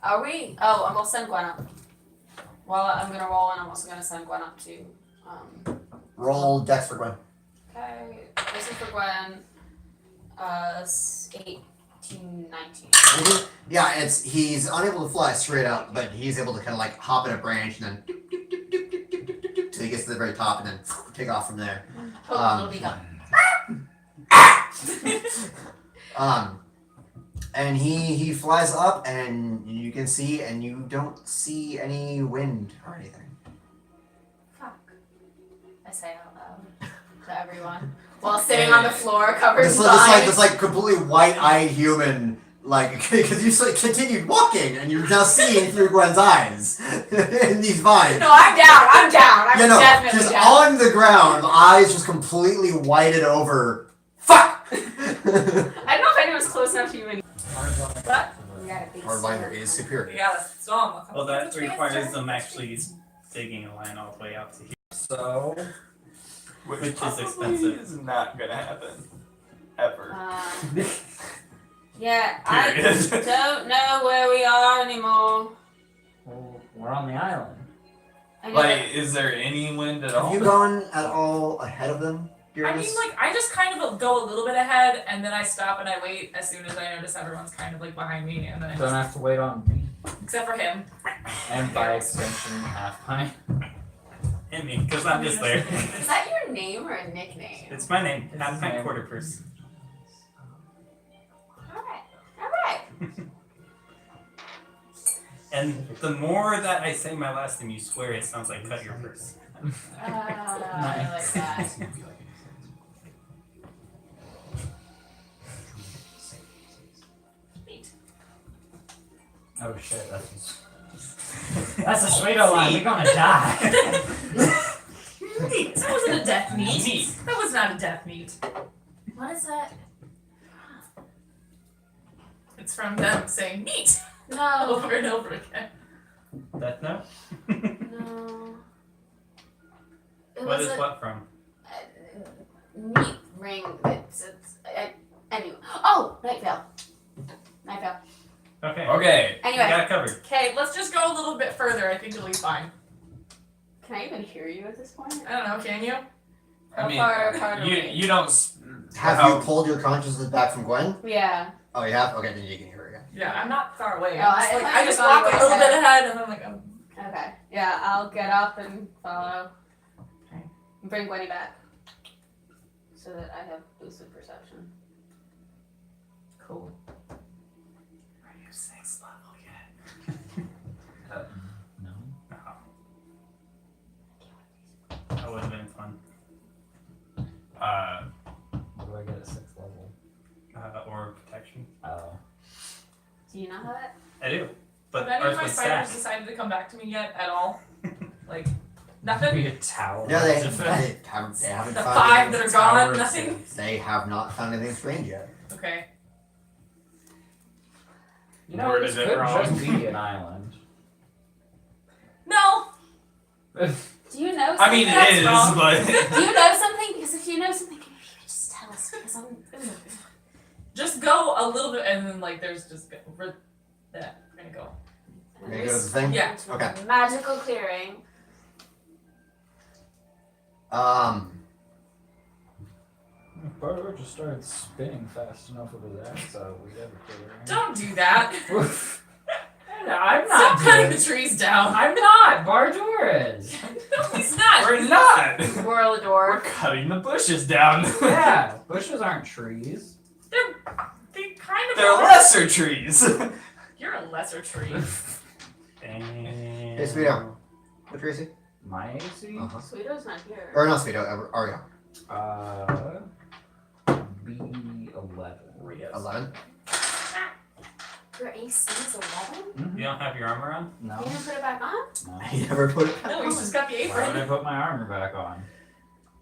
Are we? Oh, I'm gonna send Gwen up. Well, I'm gonna roll and I'm also gonna send Gwen up to Roll Dex for Gwen. Okay, this is for Gwen. 18, 19. Yeah, he's unable to fly straight up, but he's able to kind of like hop in a branch and then doop, doop, doop, doop, doop, doop, doop, doop, doop, till he gets to the very top and then take off from there. Poke a little beak up. And he flies up and you can see and you don't see any wind or anything. Fuck. I say out loud to everyone while sitting on the floor covered in vines. This like completely white-eyed human, like, because you like continued walking and you're now seeing through Gwen's eyes in these vines. No, I'm down. I'm definitely just down. on the ground, eyes just completely whited over. Fuck! I don't know if anyone's close enough to you anymore. But we got a big Hardliner sword. is superior. Yeah, that's strong. Well, that requires them actually digging a line all the way out to here. So, Which is probably expensive. is not gonna happen. Ever. Yeah, I Period. don't know where we are anymore. well, we're on the island. I know Like, is there any wind at all? Have you gone at all ahead of them during I mean, this? like, I just kind of go a little bit ahead, and then I stop and I wait as soon as I notice everyone's kind of like behind me, and then I Don't just, have to wait on me. except for him. And by extension, half pint. Hit me, because I'm just there. Is that your name or a nickname? It's my name, It's half his pint name. quarter purse. Alright. And the more that I say my last name, you swear it sounds like cut your purse. I like that. Neat. Oh shit, that's a sweet old line. We're gonna die. Neat. That wasn't a death meat. Neat. That was not a death meat. What is that? It's from them saying meat No. over and over again. Death Note? No. It What was is a what from? neat ring. Anyway. Oh, Night Vale. Night Vale. Okay. Okay. You Anyway, got it covered. Okay, let's just go a little bit further. I think you'll be fine. can I even hear you at this point? I don't know, can you? How I mean, far apart are you we? you don't. Have how- you pulled your consciousness back from Gwen? Yeah. Oh, you have? Okay, then you can hear her again. Yeah, I'm not far away. No, I'm just I like, thought I you just were walk a going little ahead. bit ahead, and I'm like, oh. Okay. Yeah, I'll get up and follow. Okay. Bring Gwenny back. So that I have lucid perception. Cool. Are you 6th level yet? No. No. That would have been fun. What do I get at 6th level? Or protection. Oh. Do you not have it? I do. But Have any of ours my was spiders stacked. decided to come back to me yet at all? Like, Be nothing? a tower. No, they Defense. haven't The found 5 anything. that are Tower gone? of Nothing? Six. They have not found anything strange yet. Okay. You know, Worded this it could wrong. just be an island. No! Do you know something? I mean, That's it is, wrong. but. Do you know something? Because if you know something, can you just tell us? Because I'm. Just go a little bit, and then, like, there's just. We're gonna go. We're gonna go to the thing? Yeah. Into a Okay. Magical clearing. Barber just started spinning fast enough over there, so we gotta figure it out. Don't do that. I'm Stop not cutting doing the trees down. I'm not! Bardor is! No, it's not. We're not! Twirl a We're door. cutting the bushes down. Yeah, bushes aren't trees. They kind of They're are. lesser trees. You're a lesser tree. And... Hey, Speedo. What Tracy? My AC? Sweeto's not here. Or not Speedo, Ario. B11. 11. Your AC is 11? You don't have your armor on? No. You didn't put it back on? No. He never put it back No, he's on. just got the Why would I apron. put my armor back on?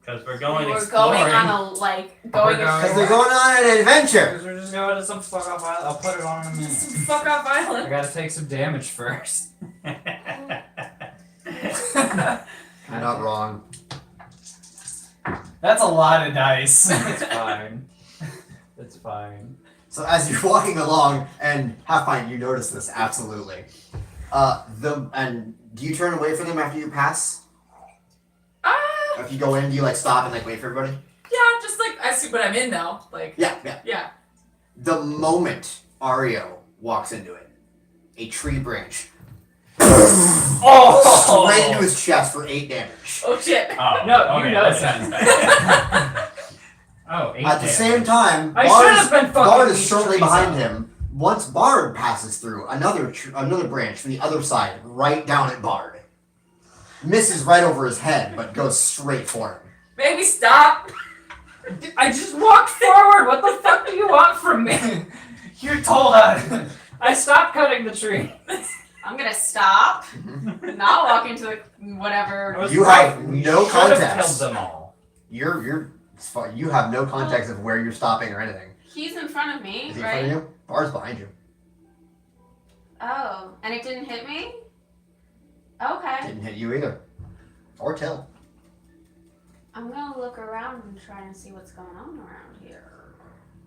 Because we're going We're exploring. going on a, like, going Because they're going on an adventure! Because we're just going to some fuck off island. I'll put it on in a minute. Fuck off I island. gotta take some damage first. You're not wrong. That's a lot of dice. It's fine. It's fine. So as you're walking along, and half pint, you notice this absolutely. And do you turn away from them after you pass? If you go in, do you like stop and like wait for everybody? Yeah, just like I see what I'm in now. Like Yeah. yeah. The moment Ario walks into it, a tree branch Oh! straight into his chest for 8 damage. Oh shit. Oh, No, okay, you know that that. sounds bad. Oh, 8 At the same time, I should have been fucking Bard is these shortly trees behind up. him. Once Bard passes through, another branch from the other side, right down at Bard. Misses right over his head, but goes straight for him. Maybe stop. I just walked forward. What the fuck do you want from me? You told us. I stopped cutting the tree. I'm gonna stop, not walk into the whatever. You have We no should have context. killed them all. You have no context of where you're stopping or anything. He's in front of me, Is he in right? front of you? Bard's behind you. Oh, and it didn't hit me? Okay. Didn't hit you either. Or Till. I'm gonna look around and try and see what's going on around here.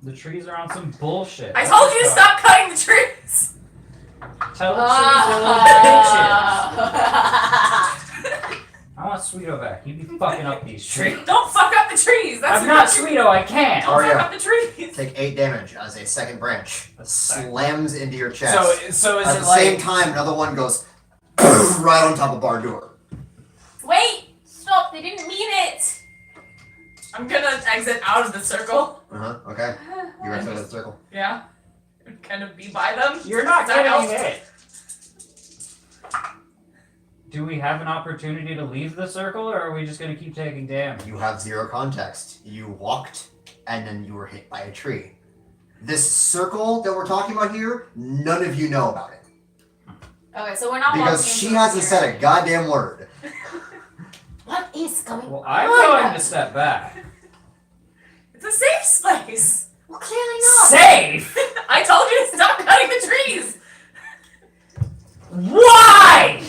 The trees are on some bullshit. I told you to stop cutting the trees. Tell the trees they're little bitches. Oh. I want Sweeto back. He'd be fucking up these trees. Don't fuck up the trees. That's I'm what not you- Sweeto. I can't. Don't Aria. fuck up the trees. Take 8 damage as a second branch A second. slams into your chest. So is At it the like same time, another one goes right on top of Bardur. Wait! Stop! They didn't mean it! I'm gonna exit out of the circle. Okay. You're outside of the circle. Yeah. And kind of be by them. You're not Does that getting help? it. Do we have an opportunity to leave the circle, or are we just gonna keep taking damage? You have 0 context. You walked, and then you were hit by a tree. This circle that we're talking about here, none of you know about it. Okay, so we're not Because walking she into hasn't here. said a goddamn word. What is going on? Well, I'm going to step back. It's a safe space. Well, clearly not. Safe? I told you to stop cutting the trees. Why?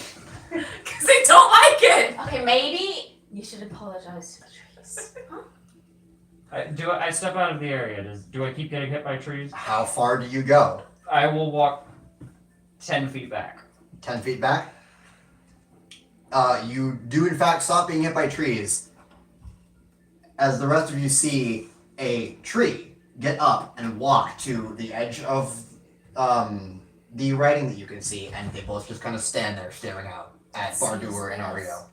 Because they don't like it. Okay, maybe you should apologize to the trees. Huh? I step out of the area? Do I keep getting hit by trees? How far do you go? I will walk 10 feet back. 10 feet back? You do in fact stop being hit by trees as the rest of you see a tree get up and walk to the edge of the writing that you can see, and they both just kind of stand there staring out at Bardur and Ario.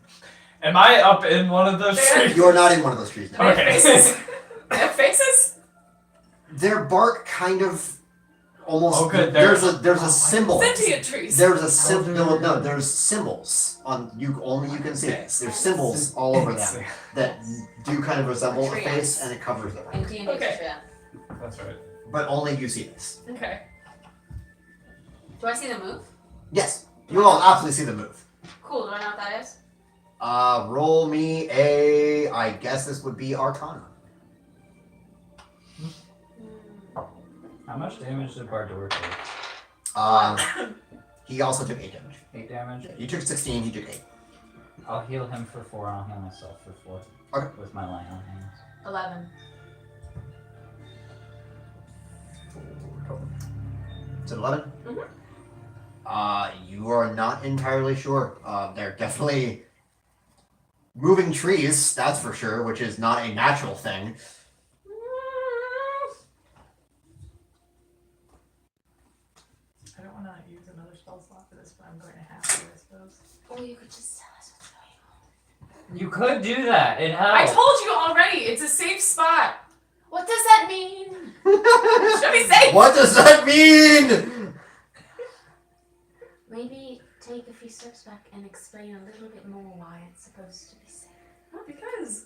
am I up in one of those trees? You're not in one of those trees now. They have Okay. faces. They have faces. Their bark kind of almost Oh, good, there's a symbol. Sentient trees. There's a symbol. No, there's symbols on you. Only you can see this. There's symbols all over them that do kind of resemble a Trees. face, and it covers them. In D&D, Okay. yeah. That's right. But only you see this. Okay. Do I see the move? Yes, you all absolutely see the move. Cool, do I know what that is? Roll me a. I guess this would be Arcana. How much damage did Bardur take? He also took 8 damage. 8 damage? You took 16. He took 8. I'll heal him for 4 and I'll heal myself for 4. Okay. With my lay on hands. 11. Is it 11? Mhm. You are not entirely sure. They're definitely moving trees, that's for sure, which is not a natural thing. I don't want to use another spell slot for this, but I'm going to have to, I suppose. Or you could just tell us what's going on. You could do that. It I helps. told you already. It's a safe spot. What does that mean? Should be safe. What does that mean? Maybe take a few steps back and explain a little bit more why it's supposed to be safe. Well, because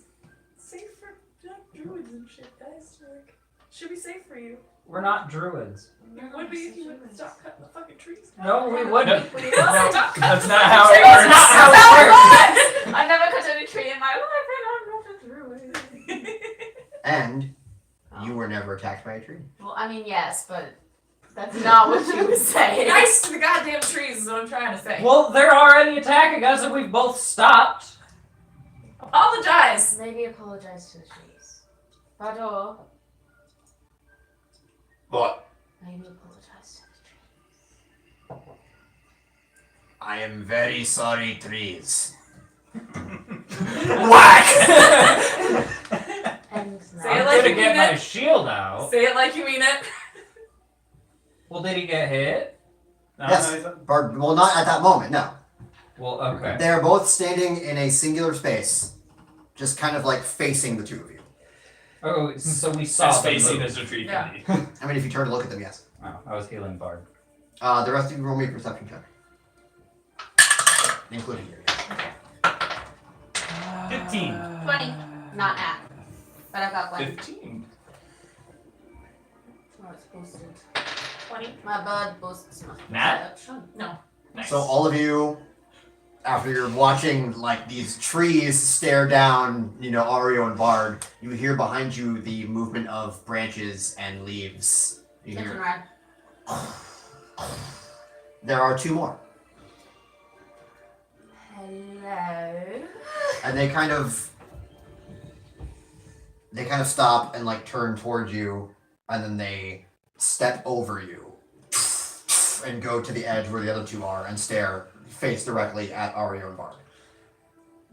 it's safe for like, druids and shit, guys. Like, should be safe for you. We're not druids. You would be if you would stop cutting the fucking trees. No, we wouldn't. When you don't stop cutting That's not how it trees, works. That's how it works. I've never cut any tree in my life and I'm not a druid. And you were never attacked by a tree. Well, I mean, yes, but that's not what you would say. Nice to the goddamn trees is what I'm trying to say. Well, they're already attacking us and we've both stopped. Apologize. Maybe apologize to the trees. Bador, What? maybe apologize to the trees. I am very sorry, trees. Whack! And Say I'm it like gonna you get mean my it. shield out. Say it like you mean it. Well, did he get hit? No, Yes. no, he's Bard, well, not at that moment, no. well, okay. They're both standing in a singular space, just kind of like facing the two of you. Oh, so we saw As them facing move. as a tree Yeah. can be. I mean, if you turn to look at them, yes. Oh, I was healing Bard. The rest of you roll me a perception check. Including you. 15. 20. Not at. But I got one. 15. Oh, it's boosted. 20. My bud boosts my Nat? perception. No. Nice. So all of you, after you're watching like these trees stare down, Ario and Bard, you hear behind you the movement of branches and leaves. You Kitchen hear. ride. There are two more, Hello. and they kind of stop and like turn towards you, and then they step over you and go to the edge where the other two are and stare face directly at Ario and Bard.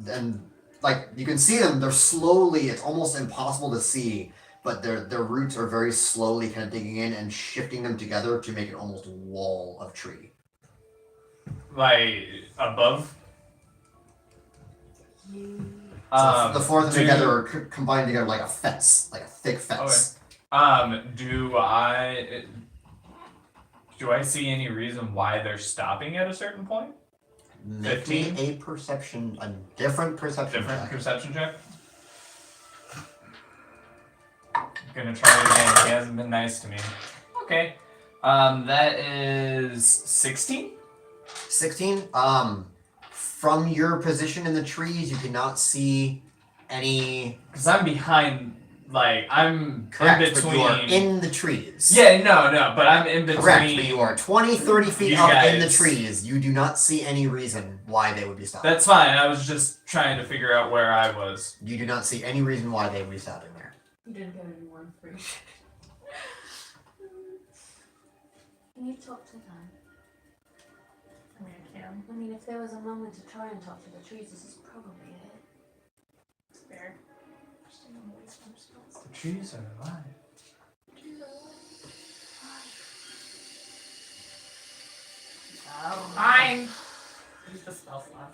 And like you can see them, they're slowly, it's almost impossible to see, but their roots are very slowly kind of digging in and shifting them together to make it almost a wall of tree. Like, above? So the four of them do- together are combined together like a fence, like a thick fence. Do I see any reason why they're stopping at a certain point? Make me 15? a different perception Different check. perception check? Gonna try it again. He hasn't been nice to me. Okay. That is 16? 16. From your position in the trees, you cannot see any. Because I'm behind, like, I'm Correct, in but between. you are in the trees. Yeah, no, but I'm in between. Correct, but you are 20, 30 feet You up in the guys. trees. You do not see any reason why they would be stopping. That's fine. I was just trying to figure out where I was. You do not see any reason why they would be stopping there. You didn't get any more information. Can you talk to them? I mean, I can. I mean, if there was a moment to try and talk to the trees, this is probably it. It's fair. Just don't wanna waste my spells. The trees are alive. Oh. Fine. Use the spell slot.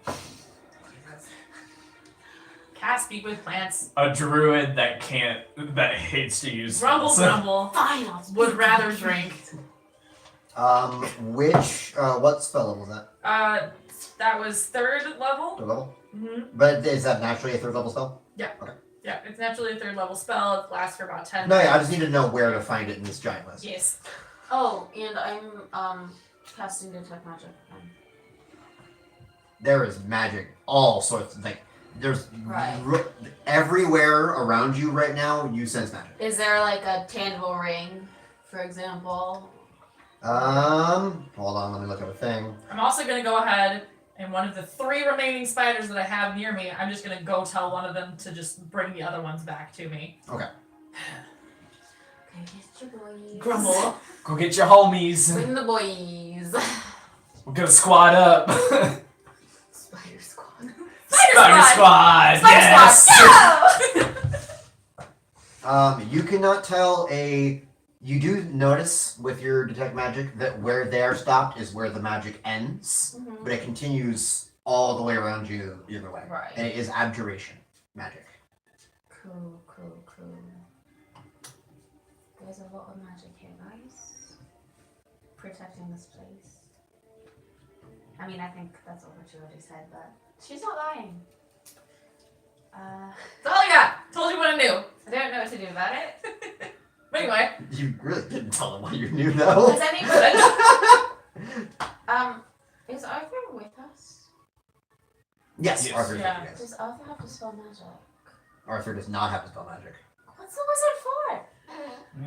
Jesus. Cast speak with plants. A druid that hates to use Grumble, spells. grumble. Fine, I'll speak Would to rather them. drink. What spell level is that? That was third level. Third level? Mm-hmm. But is that naturally a third level spell? Yeah, it's naturally a third level spell. It lasts for about 10 No, yeah, I minutes. just need to know where to find it in this giant list. Yes. Oh, and I'm casting detect magic. There is magic, all sorts of like. There's Right. Everywhere around you right now. You sense magic. Is there like a tangible ring, for example? Hold on, let me look at a thing. I'm also going to go ahead and one of the 3 remaining spiders that I have near me, I'm just going to go tell one of them to just bring the other ones back to me. Okay. Okay, get your boys. Grumble. Go get your homies. Bring the boys. We're gonna squad up. Spider squad. Spider squad. Spider Yes. squad. Go! You cannot tell You do notice with your detect magic that where they're stopped is where the magic ends, Mhm. but it continues all the way around you either way. Right. And it is abjuration magic. Cool. There's a lot of magic here, guys. Protecting this place. I mean, I think that's all what you already said, but she's not lying. That's all I got. Told you what I knew. I don't know what to do about it. But anyway. You really didn't tell them what you knew, though. Does anybody? Is Arthur with us? Yes, Yes. Arthur's Yeah. with you guys. Does Arthur have to spell magic? Arthur does not have to spell magic. What's the wizard for?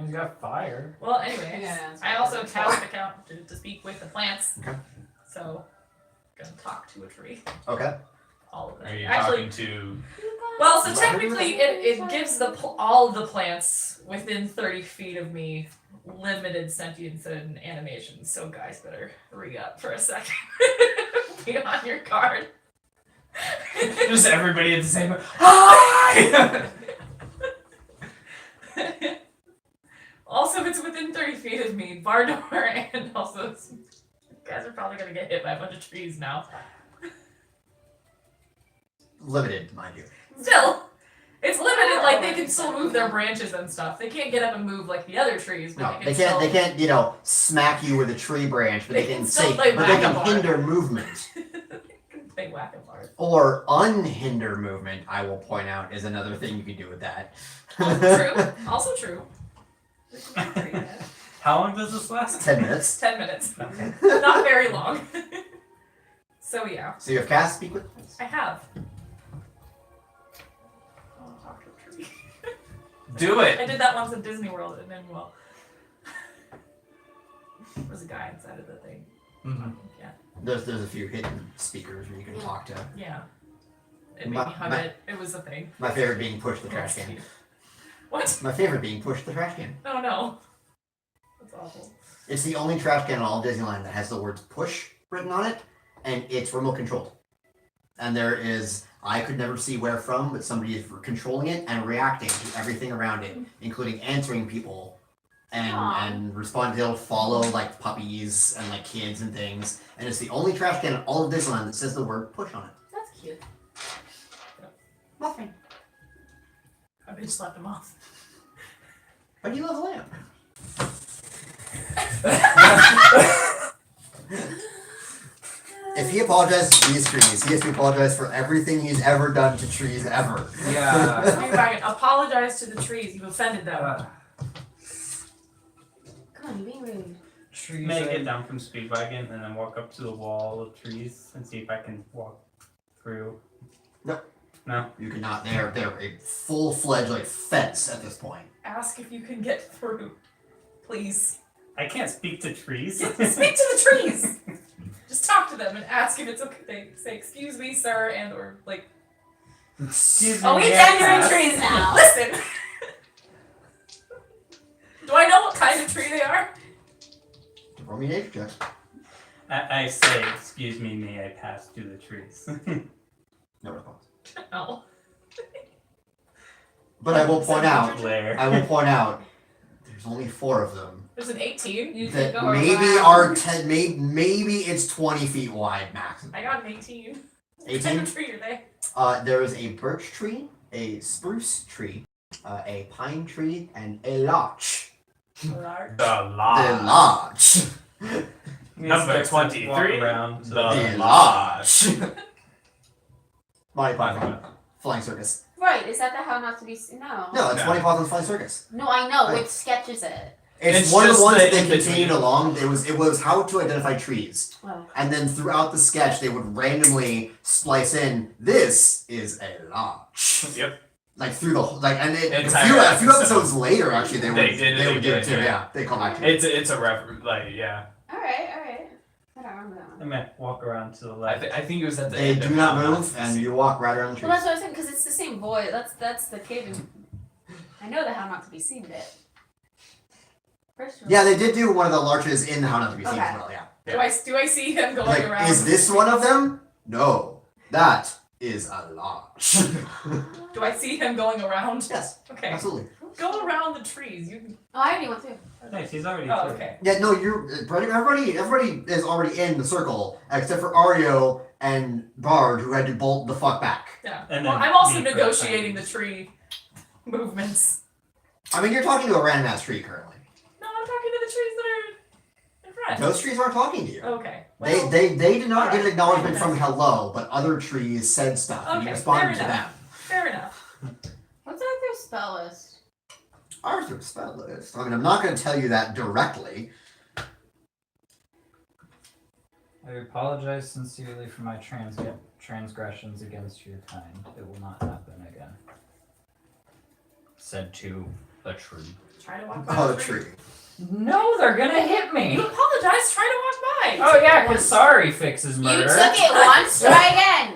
He's got fire. Well, anyways, Yeah, that's I what also I was cast account to speak with the plants. Okay. So, gonna talk to a tree. Okay. All of them. Are you Actually, talking to? well, so technically, it gives all of the plants within 30 feet of me limited sentience and animation. So, guys, better re up for a second. Be on your guard. Just everybody at the same time. Hi! Also, if it's within 30 feet of me, bar door, and also, you guys are probably gonna get hit by a bunch of trees now. Limited, mind you. Still, it's limited. Like they can still move their branches and stuff. They can't get up and move like the other trees. But No, they they can can't. They can't. You know, smack you with a tree branch, but They they can can still say, play but they can whack-a-mole. hinder movement. Still, they can play whack-a-mole. Or unhinder movement, I will point out, is another thing you can do with that. True. Also true. How long does this last? 10 minutes. 10 minutes. Okay. Not very long. So yeah, So you have cast speak with. I have. I want to talk to a tree. Do it. I did that once at Disney World, and then well, there was a guy inside of the thing. Mm-hmm. Yeah, There's a few hidden speakers where you can talk to. yeah. It made My- me hug my- it. It was a thing. My favorite being push the trash Yes. can. What? My favorite being push the trash can. Oh no. That's awful. It's the only trash can in all of Disneyland that has the words push written on it, and it's remote controlled. And there is, I could never see where from, but somebody is controlling it and reacting to everything around it, including answering people and responding. They'll follow like puppies and like kids and things. And it's the only trash can in all of Disneyland that says the word push on it. That's cute. Nothing. I bitch slapped him off. But you love the lamp. If he apologizes to these trees, he has to apologize for everything he's ever done to trees ever. Yeah. If I can apologize to the trees, you've offended them. Come on, you're being rude. Trees. May get down from Speedwagon and then walk up to the wall of trees and see if I can walk through. Nope. No. You cannot. They're a full-fledged like fence at this point. Ask if you can get through. Please. I can't speak to trees. Speak to the trees! Just talk to them and ask if it's okay. Say, excuse me, sir, and or like, Excuse me, Oh, we may I gendering pass? trees now. listen! Do I know what kind of tree they are? Roll me a nature check. I say, excuse me, may I pass to the trees? No response. No. But I will point out. Blair. I will point out. There's only 4 of them. There's an 18. You That can go maybe around. are 10. Maybe it's 20 feet wide maximum. I got an 18. What 18. kind of tree are they? There is a birch tree, a spruce tree, a pine tree, and a larch. Large. The The lodge. larch. Number 23. Around to The The lodge. larch. Monty Python. Flying Circus. Right, is that the How Not to Be Seen? No. No, it's No. Monty Python's Flying Circus. No, I know. Right. Which sketch is it? It's It's one of the just ones the that they in-between. continued along. It was how to identify trees. Well, And then throughout the sketch, they would randomly splice in, this is a larch. Yep. Like through the whole, like, and it, a Entire few episode. episodes later, actually, they would They did it would do it again, too. yeah. Yeah, they call back to it. It's a reference. Like yeah. alright. I don't remember that I one. might walk around to the I, left. I think it was at the They end do of not How move, to and See. you walk right around the Well, trees. that's what I was saying, because it's the same voice. That's the kid. I know the How Not to Be Seen bit. First one. Yeah, they did do one of the larches in How Not to Be Seen Okay. as well. Yeah. Do I see him going Like, around? is this one of them? No, that is a larch. Do I see him going around? Yes, Okay. absolutely. Go around the trees. You. Oh, I already went through. Nice, he's already Oh, through. okay. Yeah, no, everybody is already in the circle except for Ario and Bard, who had to bolt the fuck back. Yeah. And Well, then I'm also me for negotiating the time. tree movements. I mean, you're talking to a random ass tree currently. No, I'm talking to the trees that are in front. Those trees aren't talking to you. Okay. They Well, they did not get alright. an acknowledgement from hello, but other trees said stuff and you Okay, responded to fair them. enough. Fair enough. What's Arthur's spell list? Arthur's spell list. I mean, I'm not going to tell you that directly. I apologize sincerely for my transgressions against your kind. It will not happen again. Said to a tree. Try to walk by Oh, the the tree. No, they're gonna hit me! You apologize. Try to walk by. Oh yeah, cause sorry fixes You murder. took it once. Try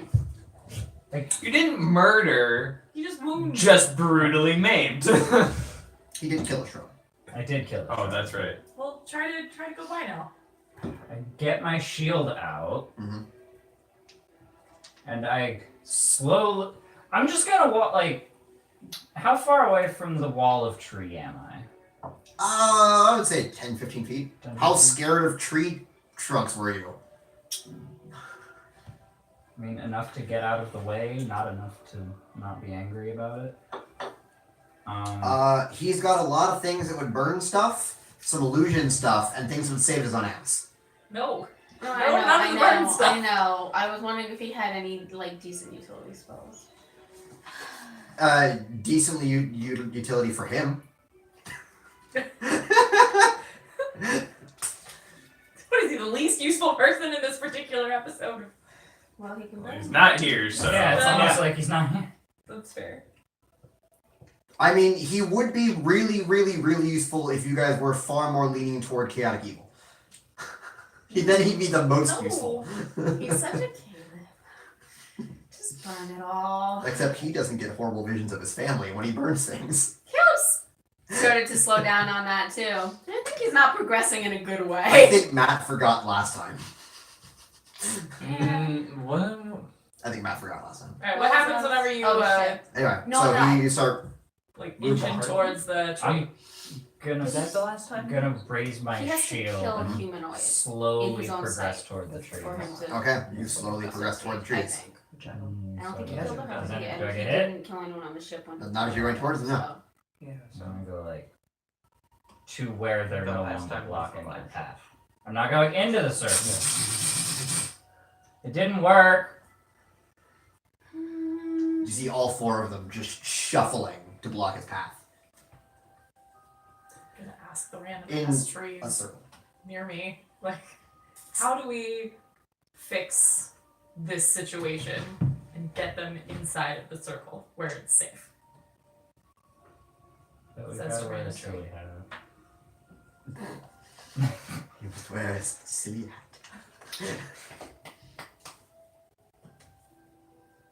again. You didn't murder. You just moved. Just brutally maimed. He didn't kill a shrub. I did kill it. Oh, that's right. Well, try to go by now. I get my shield out. Mhm. And I slowly. I'm just gonna walk. Like, how far away from the wall of tree am I? I would say 10, 15 feet. 10, How 15? scared of tree trunks were you? I mean, enough to get out of the way, not enough to not be angry about it. He's got a lot of things that would burn stuff, some illusion stuff, and things that would save his own ass. No. No, No, I know, none of the burn stuff. I know. I was wondering if he had any like decent utility spells. Decently utility for him. What is he, the least useful person in this particular episode? Well, he can. Well, burn. he's not here, so Yeah, it's Yeah. almost like he's not here. That's fair. I mean, he would be really, really, really useful if you guys were far more leaning toward chaotic evil. Then he'd be the most useful. He's such a Caleb. Just burn it all. Except he doesn't get horrible visions of his family when he burns things. Caleb's started to slow down on that too. I think he's not progressing in a good I way. think Matt forgot last time. what? I think Matt forgot last time. Alright, what happens whenever you, Oh, shit. Anyway, No, so no. you start. like, Move inching behind. towards the tree? I'm gonna, Was that the last time? gonna raise my He has to shield kill a and humanoid in slowly his own progress sight toward the tree. for him to. Okay, you slowly progress toward the I trees. think. Which I I don't think he So killed him. does And that- he do I get hit? didn't kill anyone on the ship when. Not if you went towards them, no. So. Yeah. So I'm gonna go like to where they're The no last longer time was blocking the my last. path. I'm not going into the circle. It didn't work. You see all four of them just shuffling to block his path. I'm gonna ask the random In ass A trees circle. near me, like, how do we fix this situation and get them inside of the circle where it's safe? But we Says gotta to wear the random tree. silly hat. You must wear a silly hat.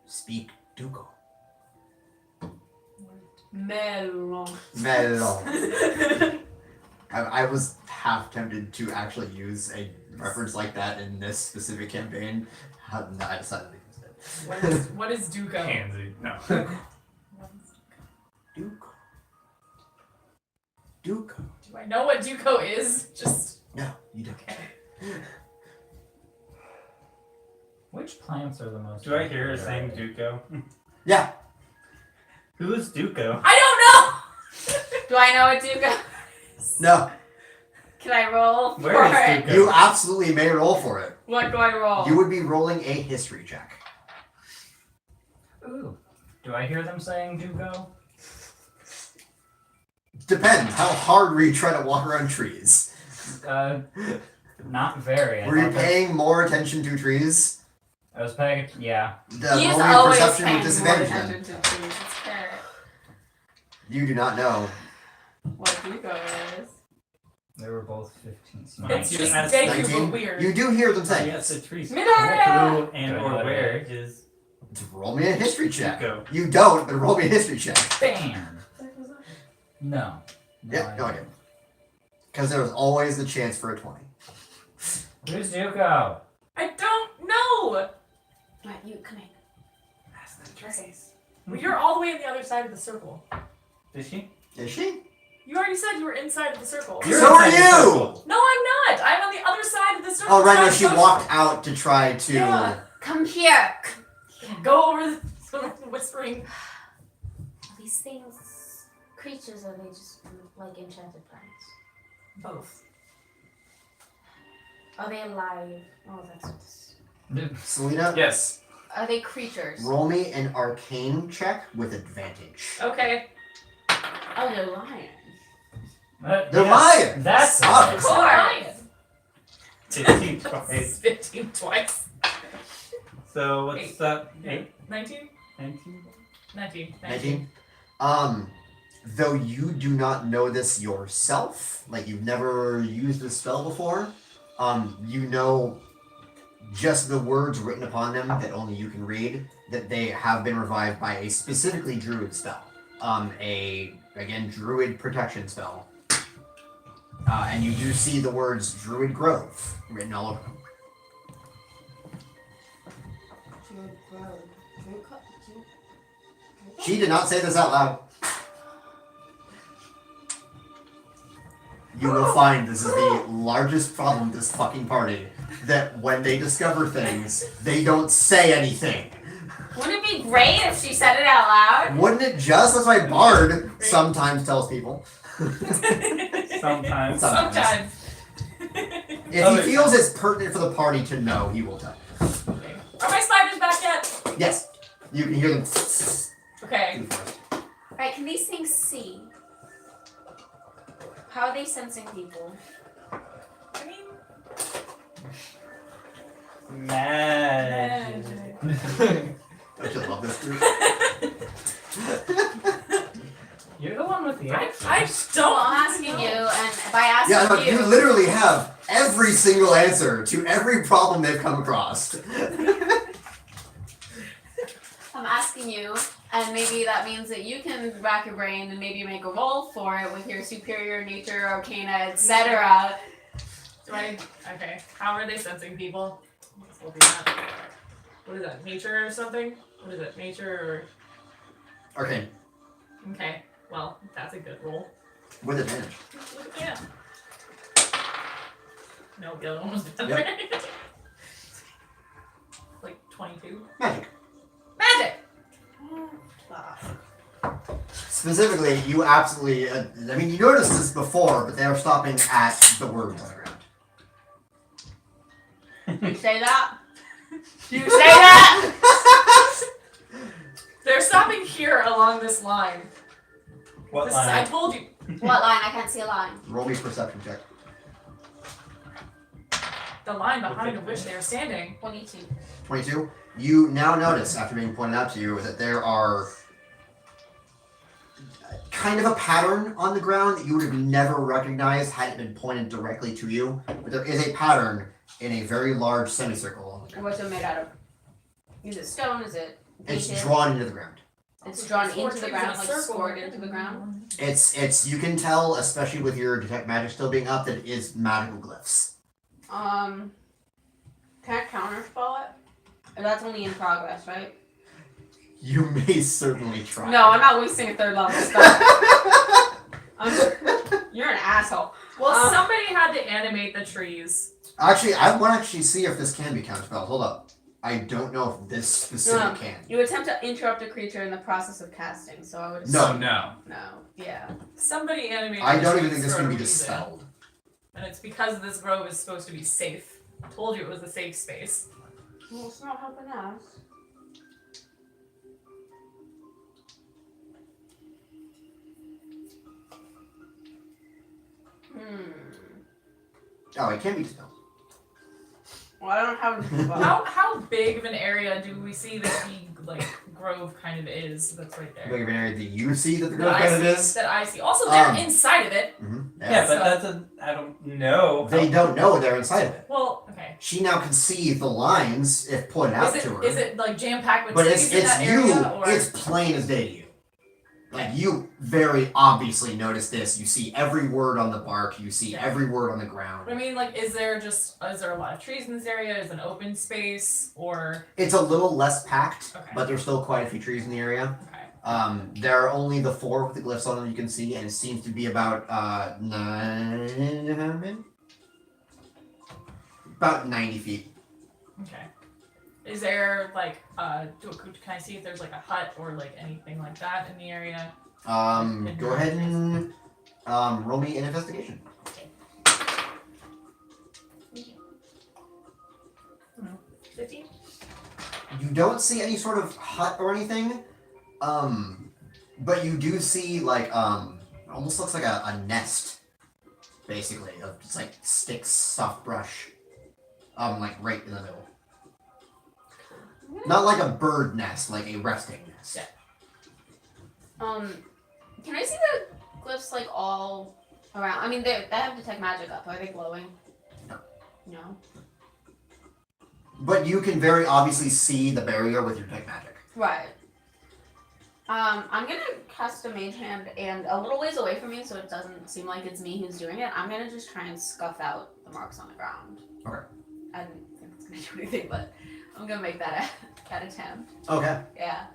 Speak Duco. Melon. Melon. I was half tempted to actually use a reference like that in this specific campaign. No, I decided to use it. What is Duco? Pansy. No. Duco. Duco. Do I know what Duco is? Just No, you don't. okay. Which plants are the most? Do I hear her popular? saying Duco? Yeah. Who is Duco? I don't know. Do I know what Duco? No. Can I roll for Where is it? Duco? You absolutely may roll for it. What do I roll? You would be rolling a history check. Ooh. Do I hear them saying Duco? Depends. How hard were you trying to walk around trees? Not very. Were you thought that- paying more attention to trees? I was paying. Yeah. The He is rolling always perception paying with more disadvantage attention then. to trees. It's fair. You do not know. What Duco is. They were both 15. So It's You just asked Deku, 19? but weird. You do hear them say. Yes, the trees. Midoriya! Who and Good or idea. where is Roll me a history check. Duco? You don't, but roll me a history check. Bam. No. Yeah, go ahead. Because there was always a chance for a 20. Who's Duco? I don't know. Right, you come in. Ask the trees. Well, you're all the way on the other side of the circle. Is she? Is she? You already said you were inside of the circle. You're So are inside the you! circle. No, I'm not. I'm on the other side of the circle. Oh, right, no, Not she supposed- walked out to try to. Yeah. Come here. Go over the whispering. Are these things creatures or are they just like enchanted plants? Both. Are they alive? Oh, that's. Selena, Yes. Are they creatures? roll me an arcane check with advantage. Okay. Oh, they're lions. They're lions! That's Sucks. it. Cool. Lion. 15 twice. 15 twice. So what's Eight. that? 8? 19? 19? 19. 19. Though you do not know this yourself, like you've never used this spell before, you know just the words written upon them that only you can read, that they have been revived by a specifically druid spell. Again, druid protection spell. And you do see the words Druid Grove written all over them. Druid Grove. She did not say this out loud. You will find this is the largest problem with this fucking party. That when they discover things, they don't say anything. Wouldn't it be great if she said it out loud? Wouldn't it just? That's why Bard sometimes tells people. Sometimes. Sometimes. If he feels it's pertinent for the party to know, he will tell. Okay. Are my spiders back yet? Yes. You can hear them. Okay. Right, can these things see? How are they sensing people? I mean, Magic. I just love this group. You're the one with the I answer. don't. Well, I'm asking you, and by asking Yeah, no, you, you literally have every single answer to every problem they've come across. I'm asking you, and maybe that means that you can rack your brain and maybe make a roll for it with your superior nature, arcana, etc. Do I? Okay. How are they sensing people? I guess we'll do that. What is that? Nature or something? What is it? Nature Okay, or? Okay. Well, that's a good roll. with advantage. Yeah. No, the other one was better. Yep. Like 22. Magic. Magic. Specifically, you absolutely. I mean, you noticed this before, but they are stopping at the words on the ground. You say that? Do you say that? They're stopping here along this line. What This is, I line? told you. What line? I can't see a line. Roll me a perception check. The line behind which they are standing. 22. 22. You now notice, after being pointed out to you, that there are kind of a pattern on the ground that you would have never recognized had it been pointed directly to you. But there is a pattern in a very large semicircle on the ground. What's it made out of? Is it stone? Is it It's painted? drawn into the ground. It's drawn Four into the trees in ground, a like circle. scored into the ground. It's you can tell, especially with your detect magic still being up, that it is magical glyphs. Can I counterspell it? Or that's only in progress, right? You may certainly try. No, I'm not wasting a third level spell. You're an asshole. Well, somebody had to animate the trees. Actually, I want to actually see if this can be counterspelled. Hold up. I don't know if this specific No. can. You attempt to interrupt a creature in the process of casting, so I would No. assume No. no. Yeah. Somebody animated I the don't even trees think this for can a be reason. dispelled. And it's because this grove is supposed to be safe. I told you it was a safe space. Well, it's not helping us. Oh, it can be dispelled. Well, I don't have. How big of an area do we see that the grove kind of is? That's right there. Like an area that you see that the That grove I kind of see. is. That I see. Also, they're Um, inside of it. Yeah, but So- that's a. I don't know. They don't know they're inside of it. Well, okay. She now can see the lines if pointed out to her. Is it like jam packed with but trees it's in that you. area? Or It's plain as day to you. Like you very obviously notice this. You see every word on the bark. You see Yeah. every word on the ground. I mean, like, is there a lot of trees in this area? Is it an open space or It's a little less packed, Okay. but there's still quite a few trees in the area. okay? There are only the 4 with the glyphs on them you can see, and it seems to be about 90 feet. Okay. Is there like can I see if there's like a hut or like anything like that in the area? Go ahead and roll me an investigation. 15? You don't see any sort of hut or anything, but you do see like it almost looks like a nest, basically of just like sticks, soft brush, like right in the middle. Not like a bird nest, like a resting nest. Yeah. Can I see the glyphs like all around? I mean, they have detect magic up. Are they glowing? No. No. But you can very obviously see the barrier with your detect magic. Right. I'm gonna cast a mage hand, and a little ways away from me, so it doesn't seem like it's me who's doing it. I'm gonna just try and scuff out the marks on the ground. Okay. I don't think it's gonna do anything, but I'm gonna make that attempt. Okay. Yeah.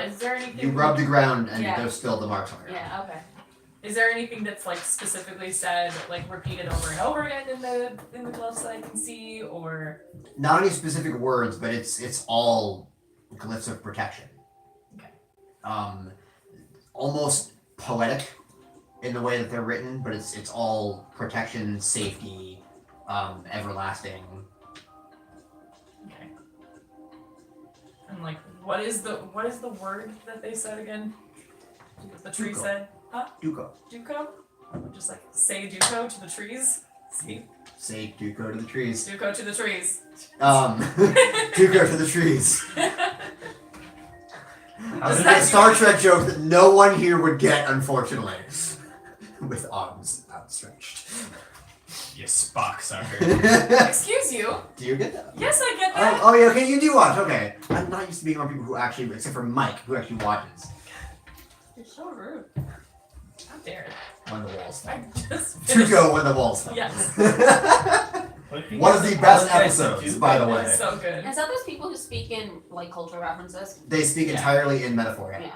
Is there anything? You rub the ground and Yeah. there's still the marks on the ground. Yeah. Okay. Is there anything that's like specifically said, like repeated over and over again in the gloves that I can see, or? Not any specific words, but it's all glyphs of protection. Okay. Almost poetic in the way that they're written, but it's all protection, safety, everlasting. Okay. And like, what is the word that they said again? The tree Duco. said, huh? Duco. Duco? Just like say Duco to the trees. See, Say Duco to the trees. Duco to the trees. Duco to the trees. How Does did that A Star Trek joke that no one here would get, unfortunately. With arms outstretched. You Spock sucker. Excuse you. Do you get that? Yes, I get that. Oh, yeah, okay, you do watch, okay. I'm not used to being around people who actually, except for Mike, who actually watches. You're so rude. How dare When the walls I fall. just finished. Tuco when the walls fall. Yes. What if you One of guys the best apologize to episodes, Duke? by the It way. was so good. Is that those people who speak in like cultural references? They speak Yeah. entirely in metaphor, yeah.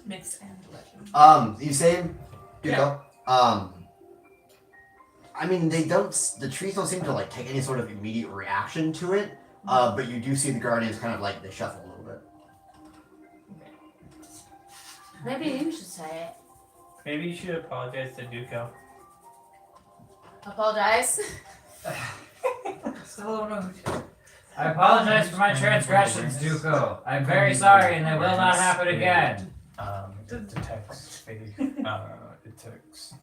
Myths and legends. You say Duco? I mean, they don't, the trees don't seem to, like, take any sort of immediate reaction to it, but you do see the Guardians kind of, like, they shuffle a little bit. Maybe you should say it. Maybe you should apologize to Duco. Apologize. So rude. I apologize for my transgressions, Duco. I'm very sorry, and they will not happen again. It detects fake. It detects.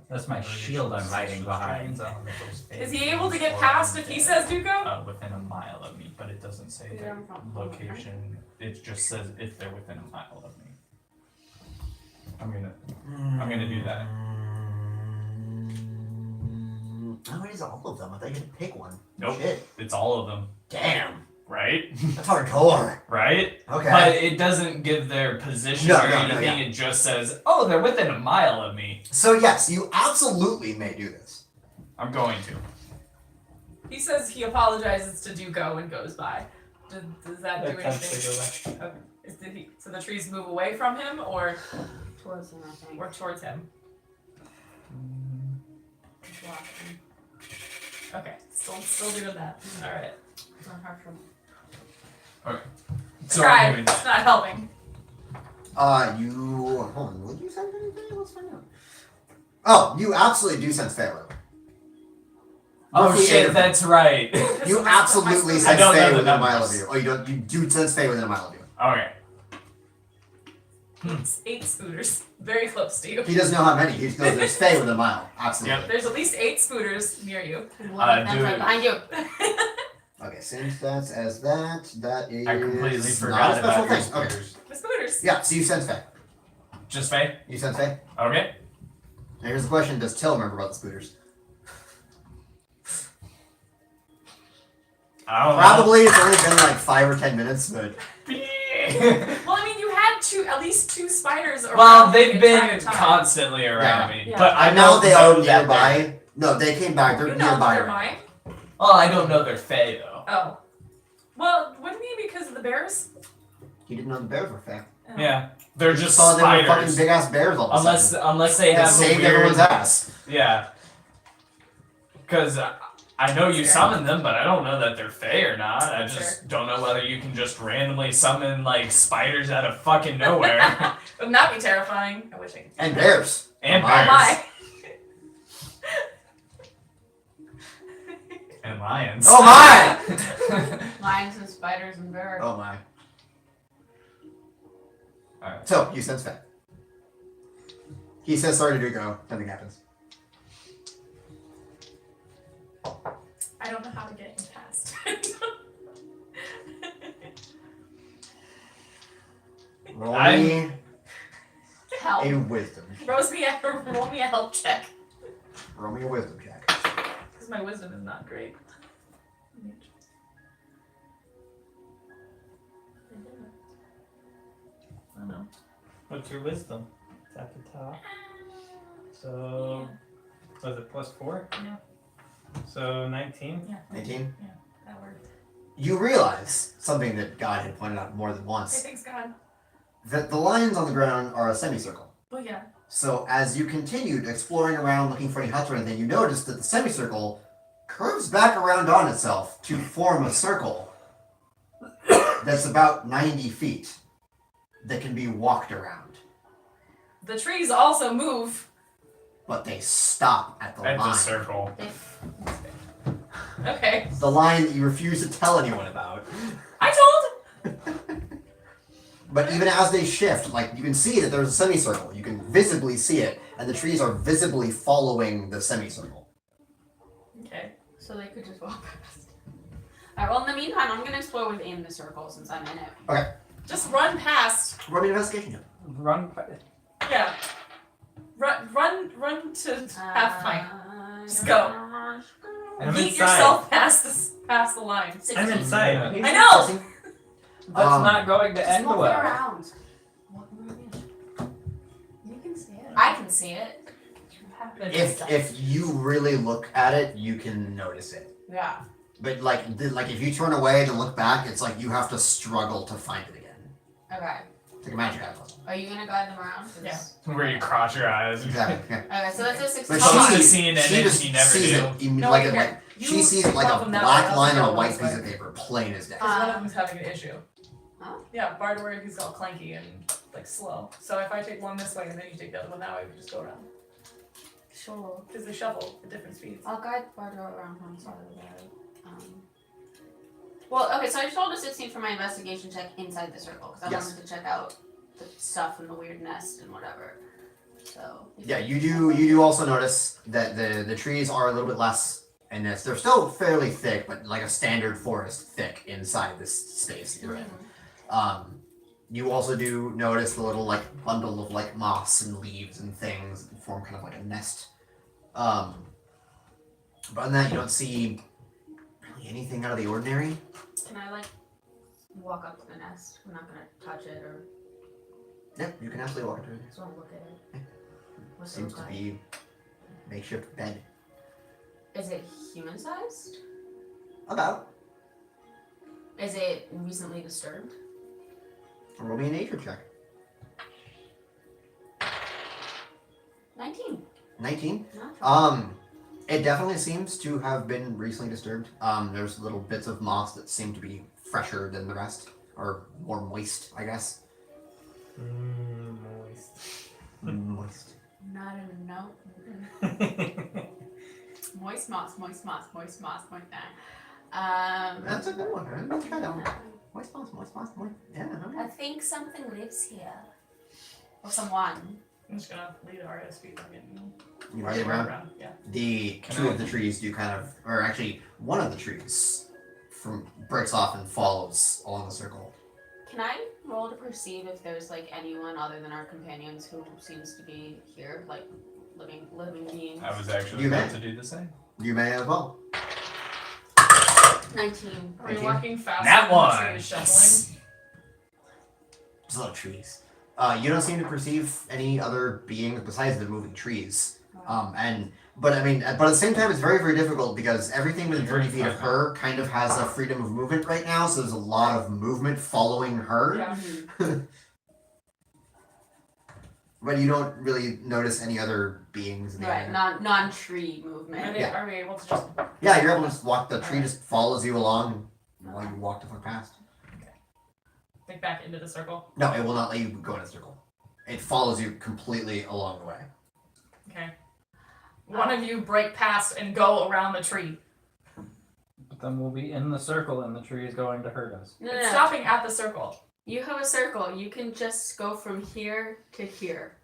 That's my shield I'm hiding behind. Is he able to get past if he says Duco? Within a mile of me, but it doesn't say Yeah, their I'm from- location. It just says if they're within a mile of me. I'm gonna do that. How many is all of them? I thought you had to pick one. Nope. Shit. It's all of them, Damn. right? That's hardcore. Right? Okay. But it doesn't give their position No, or no, anything. yeah. It just says, "Oh, they're within a mile of me." So yes, you absolutely may do this. I'm going to. He says he apologizes to Duco and goes by. Does that do Attempts anything? to go back. Okay. So the trees move away from him or Towards him, I think. towards him? He's walking. Okay, still doing that. All right. Not hard for me. So Tried. I'm doing It's not helping. Hold on, would you sense anything? Let's find out. Oh, you absolutely do sense Pharaoh. Oh Roughly 8 shit, of them. that's right. You absolutely I sense don't know Faye the within a mile of numbers. you. Oh, you do sense Faye within a mile of you. Okay. It's 8 scooters. Very close to you. He doesn't know how many. He just knows there's Faye within a mile. Absolutely. There's at least 8 scooters near you. And one of them's dude. right behind you. Okay, same stats as that. That is I completely not a forgot special about your thing. Okay. scooters. The scooters. Yeah, so you sense Faye. Just Faye? You sense Faye? Okay. Now here's the question, does Till remember about the scooters? I don't Probably, it's only been like 5 or 10 minutes, but... know. Well, I mean, you had at least 2 spiders around. Well, the they've entire been time. constantly around me, Yeah. but I And now don't they know are that nearby. No, they came back. They're You know nearby. they're right mine. Well, I don't know they're Faye though. Oh. Well, wouldn't he because of the bears? He didn't know the bears were Faye. Oh. Yeah, they're He just saw them were fucking spiders. big ass bears all of a sudden. Unless they That have a saved weird, everyone's ass. yeah. Because I know you Sure. summon them, but I don't know that they're Fae or not. I just Sure. don't know whether you can just randomly summon like spiders out of fucking nowhere. Wouldn't that be terrifying? I wish I could. And bears. And Oh Oh bears. my. And lions. Oh my! Lions and spiders and bears. Oh my. Alright. So, you sense Faye. He says sorry to go. Nothing happens. I don't know how to get you past. Roll I'm- me Help. a wisdom. Roll me a help check. Roll me a wisdom check. Because my wisdom is not great. I don't know. What's your wisdom? It's at the top. So, was it +4? Yeah. So 19. Yeah. 19? That worked. You realize something that God had pointed out more than Hey, once, thanks God. that the lines on the ground are a semicircle. But yeah. So as you continued exploring around looking for any huts or anything, you noticed that the semicircle curves back around on itself to form a circle that's about 90 feet that can be walked around. The trees also move. But they stop at the At line. the circle. Okay. The line that you refuse to tell anyone about. I told. But even as they shift, like you can see that there's a semicircle. You can visibly see it, and the trees are visibly following the semicircle. Okay. So they could just walk past. Alright, well in the meantime, I'm gonna explore within the circle since I'm in it. Just run past. Roll me an investigation. Run. Yeah. Run to half pint. Just go. And I'm Yeet inside. yourself past the line. I'm inside. Yeah. I know. That's not going to Just end walk well. around. You can see it. I can see it. If you really look at it, you can notice it. Yeah. But like if you turn away to look back, it's like you have to struggle to find it again. Okay. It's like a magic eye puzzle. Are you gonna guide them around? 'Cause- Yeah. Where you cross your eyes. Exactly. Yeah. Okay, so that's a But 16. Supposed to she, see it, and she then just she never sees do. it imme- No, like you're it, here. like You she sees it like walk a them that black way, line I'll on a go white this piece way. of paper, plain as day. Because one of them's having an issue. Huh? Yeah, Bardward, he's all clanky and like slow. So if I take one this way and then you take the other one that way, we just go around. Sure. Because they shuffle at different speeds. I'll guide Bardo around. I'm sorry about it. Well, okay, so I just rolled a 16 for my investigation check inside the circle because I Yes. wanted to check out the stuff in the weird nest and whatever. So. Yeah, you do also notice that the trees are a little bit less in this. They're still fairly thick, but like a standard forest thick inside this space that you're in. You also do notice the little like bundle of like moss and leaves and things that form kind of like a nest. But other than that, you don't see really anything out of the ordinary. Can I like walk up to the nest? I'm not gonna touch it or Yeah, you can absolutely walk into it. just wanna look at it. What's it Seems look to like? be makeshift bed. Is it human sized? About. Is it recently disturbed? Roll me a nature check. 19. 19. Not It definitely seems to have been recently disturbed. There's little bits of moss that seem to be fresher than the rest, or more moist, I guess. Moist. Moist. Not even no. Moist moss, moist moss, moist moss, moist That's a good one. Let's try that one. Moist moss, moist moss, moist. Yeah. I think something lives here. Or someone. I'm just gonna lead RSP by getting You ride it around. Yeah. The two of the trees do kind of, or actually, one of the trees breaks off and follows along the circle. Can I roll to perceive if there's like anyone other than our companions who seems to be here, like living beings? I was actually You about may. to do the same. You may as well. 19. Are we 19? walking fast? That one. Is shuffling? There's a lot of trees. You don't seem to perceive any other beings besides the moving trees. But at the same time, it's very, very difficult because everything within 30 feet of her kind of has a freedom of movement right now. So there's a lot of movement following her. Yeah. But you don't really notice any other beings in the Right, area. non-tree movement. Yeah. Are we able to just Yeah, you're able to just walk. The tree just follows you along while you walk the fuck past. think back into the circle? No, it will not let you go in a circle. It follows you completely along the way. Okay. One of you break past and go around the tree. But then we'll be in the circle and the tree is going to hurt us. No, It's stopping at the circle. You have a circle. You can just go from here to here.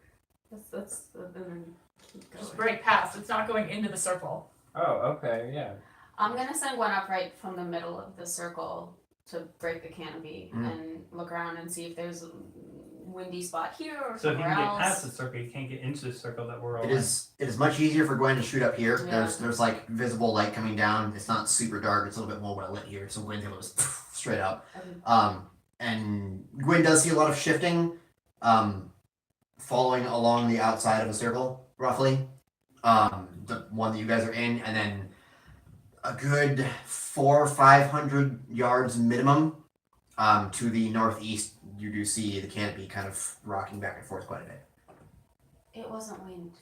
That's and then keep Just going. break past. It's not going into the circle. Oh, okay, yeah. I'm gonna send one up right from the middle of the circle to break the canopy and look around and see if there's a windy spot here or So if you somewhere can else. get past the circle, you can't get into the circle that we're all It is much easier for Gwen to shoot up here. Yeah. There's like visible light coming down. It's not super dark. It's a little bit more well lit here, so Gwen's able to just straight up. And Gwen does see a lot of shifting, following along the outside of a circle, roughly. The one that you guys are in, and then a good 400 or 500 yards minimum. To the northeast, you do see the canopy kind of rocking back and forth quite a bit. It wasn't wind.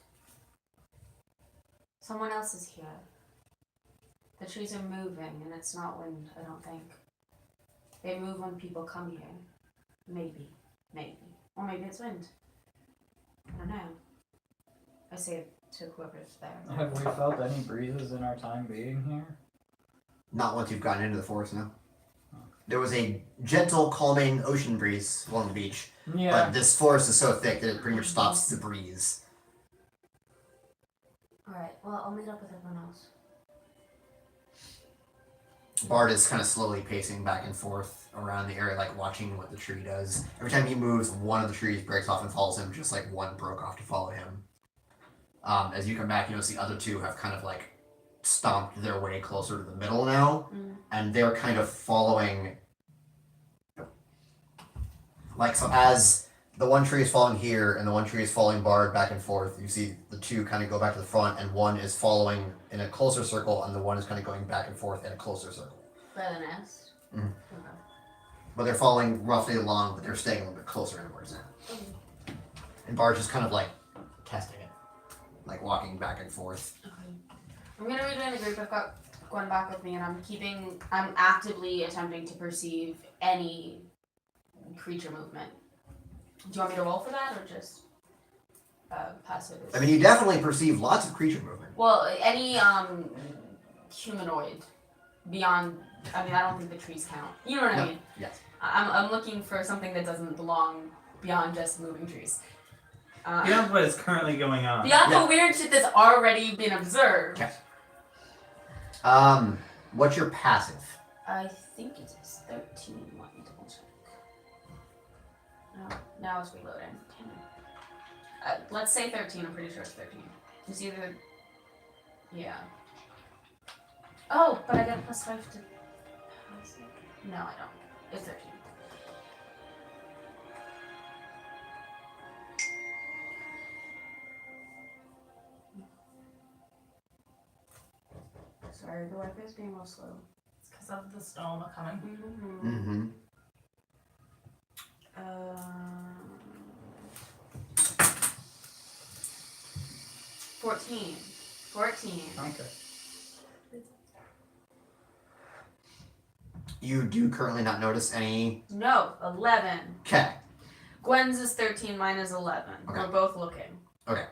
Someone else is here. The trees are moving, and it's not wind, I don't think. They move when people come here. Maybe. Or maybe it's wind. I don't know. I say it to whoever's there. Have we felt any breezes in our time being here? Not once you've gotten into the forest now. There was a gentle, calming ocean breeze along the beach, Yeah. but this forest is so thick that it pretty much stops the breeze. Alright, well, I'll meet up with everyone else. Bard is kind of slowly pacing back and forth around the area, like watching what the tree does. Every time he moves, one of the trees breaks off and follows him, just like one broke off to follow him. As you come back, you notice the other two have kind of like stomped their way closer to the middle now, and they're kind of following. Like, so as the one tree is following here and the one tree is following Bard back and forth, you see the two kind of go back to the front, and one is following in a closer circle, and the one is kind of going back and forth in a closer circle. By the nest? Mhm. Okay. But they're following roughly along, but they're staying a little bit closer inwards now. And Bard's just kind of like testing it, like walking back and forth. Okay. I'm gonna rejoin the group. I've got Gwen back with me, and I'm actively attempting to perceive any creature movement. Do you want me to roll for that, or just passive? I mean, you definitely perceive lots of creature movement. Well, any humanoid beyond. I mean, I don't think the trees count. You know what I No. mean? Yes. I'm looking for something that doesn't belong beyond just moving trees. Beyond what is currently going on. Beyond Yeah. the weird shit that's already been observed. Okay. What's your passive? I think it is 13. Let me double check. No, now it's reloading. Damn it. Let's say 13. I'm pretty sure it's 13. It's either. Yeah. Oh, but I get a +5 to. No, I don't. It's 13. Sorry, the Wi-Fi is being real slow. It's because of the storm coming. Mm-hmm. Mm-hmm. 14. 14. Okay. You do currently not notice any. No, 11. Okay. Gwen's is 13, mine is 11. Okay. We're both looking. Okay.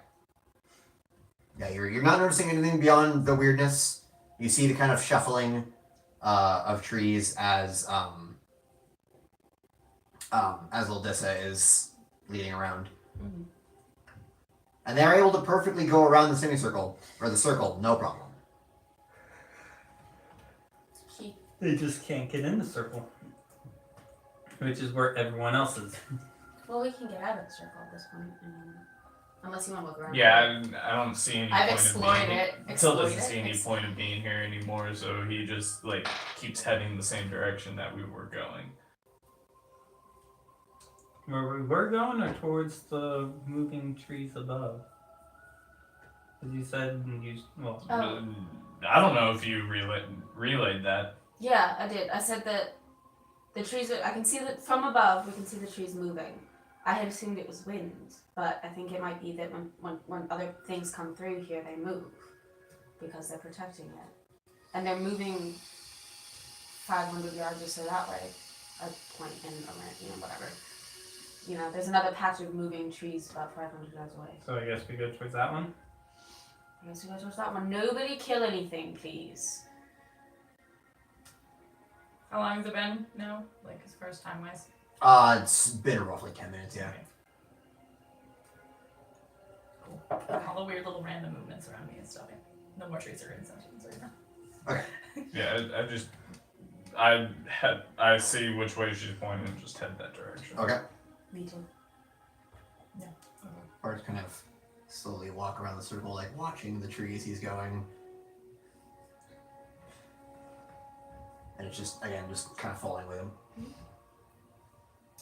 Yeah, you're not noticing anything beyond the weirdness. You see the kind of shuffling of trees as Ildissa is leading around. Mhm. And they're able to perfectly go around the semicircle, or the circle, no problem. She, They just can't get in the circle. Which is where everyone else is. well, we can get out of the circle at this point. Unless you want to look around. Yeah, I don't see any I've point explored of being it. Till doesn't Explored see it. any point of being here anymore, so he just like keeps heading the same direction that we were going. Where we were going or towards the moving trees above? As you said, well, Oh. I don't know if you relayed that. Yeah, I did. I said that the trees are, I can see that from above, we can see the trees moving. I had assumed it was wind, but I think it might be that when other things come through here, they move because they're protecting it. And they're moving 500 yards or so that way, a point in whatever. You know, there's another patch of moving trees about 500 yards away. so I guess we go towards that one. I guess we go towards that one. Nobody kill anything, please. How long has it been now? Like, as far as time wise? It's been roughly 10 minutes, yeah. Cool. All the weird little random movements around me and stuff. No more trees are in sentience right now. Yeah, I see which way she's pointing and just head that direction. Okay. Me too. Bard's kind of slowly walk around the circle, like watching the trees he's going. And it's just, again, just kind of falling with him.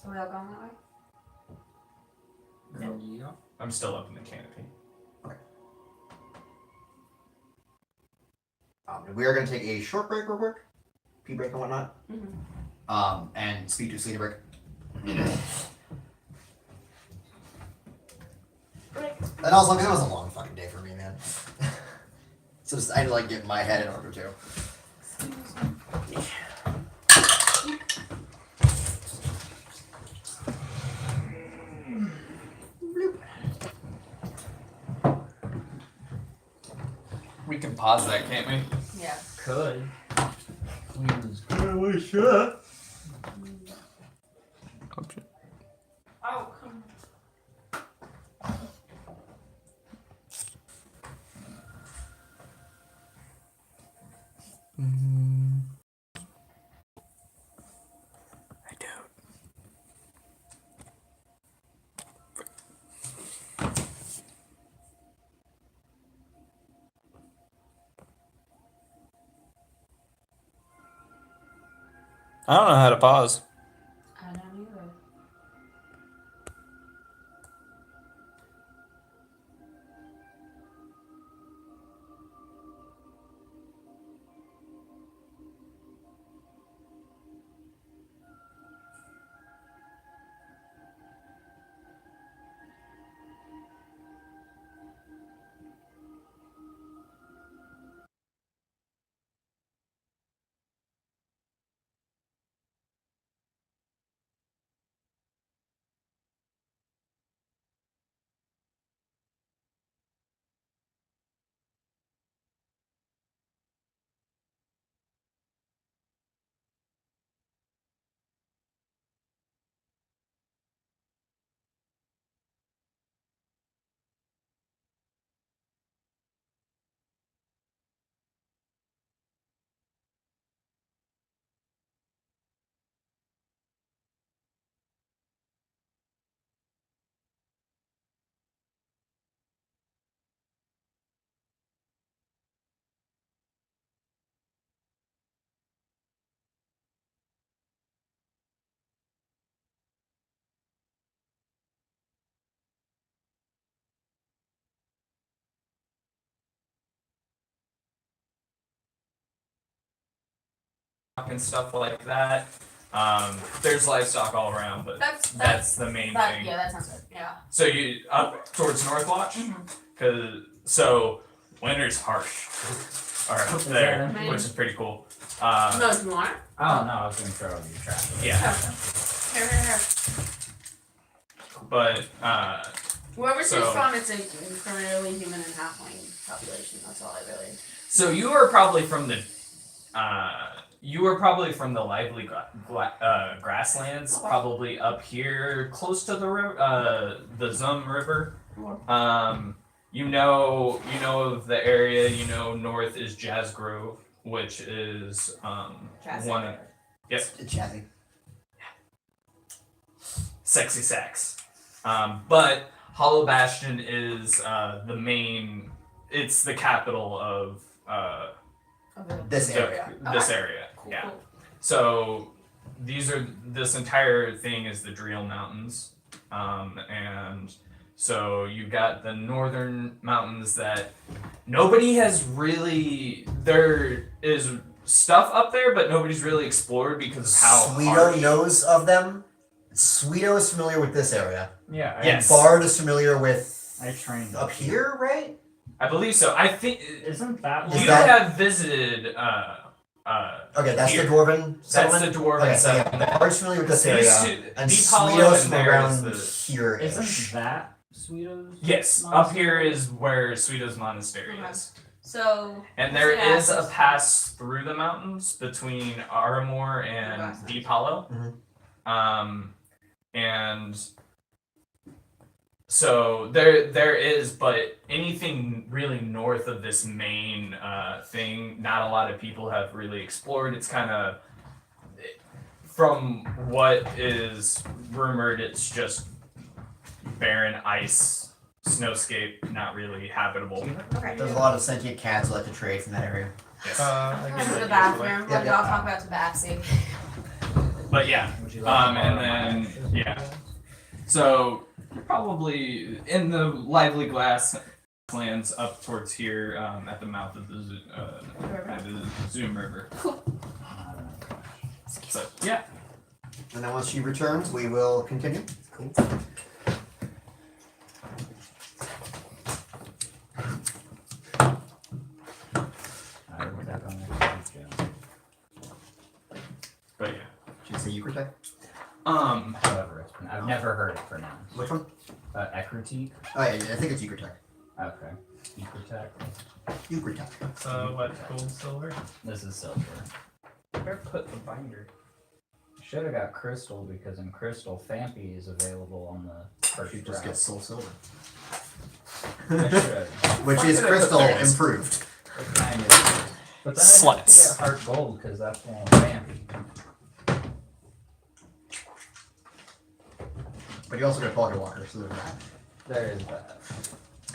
Are we all going that way? Yeah. I'm still up in the canopy. We are going to take a short break real quick. Pee break and whatnot. Mhm. And speak to Sleety Brick. And also, because it was a long fucking day for me, man. So just, I had to like get my head in order too. We can pause that, can't we? Yeah. Could. We should. Oh, come I don't. I don't know how to pause. I don't either. And stuff like that. There's livestock all around, but that's the main thing. Yeah, that sounds good. Yeah. So you up towards Northwatch, so winter's harsh, or up there, that- which is pretty cool. No, do you want it? Oh no, I was gonna throw it in your trap. Yeah, Here. but Wherever So- she's from, it's a primarily human and halfling population. That's all I really. so you are probably from the lively grasslands, probably up here, close to the river, the Zum River. You know of the area. You know north is Jazz Grove, which is one of It's jazzy. sexy sax. But Hollow Bastion is the main. It's the capital of This area. This Okay. area. Cool. Yeah. Cool. So this entire thing is the Driel Mountains, and so you've got the northern mountains that nobody has really. There is stuff up there, but nobody's really explored because of how Sweeto harsh. knows of them. Sweeto is familiar with this area. Yeah. I, Yes. Bard is familiar with I trained up here, right? I believe so. I think Isn't that Is you that- have visited. Okay, that's Here. the Dwarven That's settlement. the dwarven Okay, so yeah, settlement. Bard's familiar with this These area, two- and Deep Hollow Sweeto's and from there is around the- here. Isn't that Sweeto's? Yes, up monastery? here is where Sweeto's monastery Okay. is. So. And there Yeah, is a so- pass through the mountains between Aramore and Grasslands. Deep Hollow. Mhm. And so there is, but anything really north of this main thing, not a lot of people have really explored. It's kind of, from what is rumored, it's just barren ice, snowscape, not really habitable. Okay. There's a lot of sentient cats who like to trade from that area. Yes. I'm going to the bathroom. Yeah, What yeah. y'all talk about Tabaxi? But yeah, Would you like to and borrow my then ashes? yeah. So you're probably in the lively lands up towards here at the mouth of the Zoom River. So yeah. And then once she returns, we will continue. Cool. I wrote that on there. But yeah. Did you say Eucratech? However, it's I've never heard it pronounced. Which one? Ecritique? Oh yeah, I think it's Eucratech. Okay. Ecritech. Eucratech. So what? Gold, silver? This is silver. Where put the binder? Should have got crystal because in crystal, Fampy is available on the first You just get Soul Silver. I should. Which is crystal improved. It kind of. But then I have to Sluts. get heart gold because that's one Fampy. But you also get Pocket Walker, so there's that. There is that.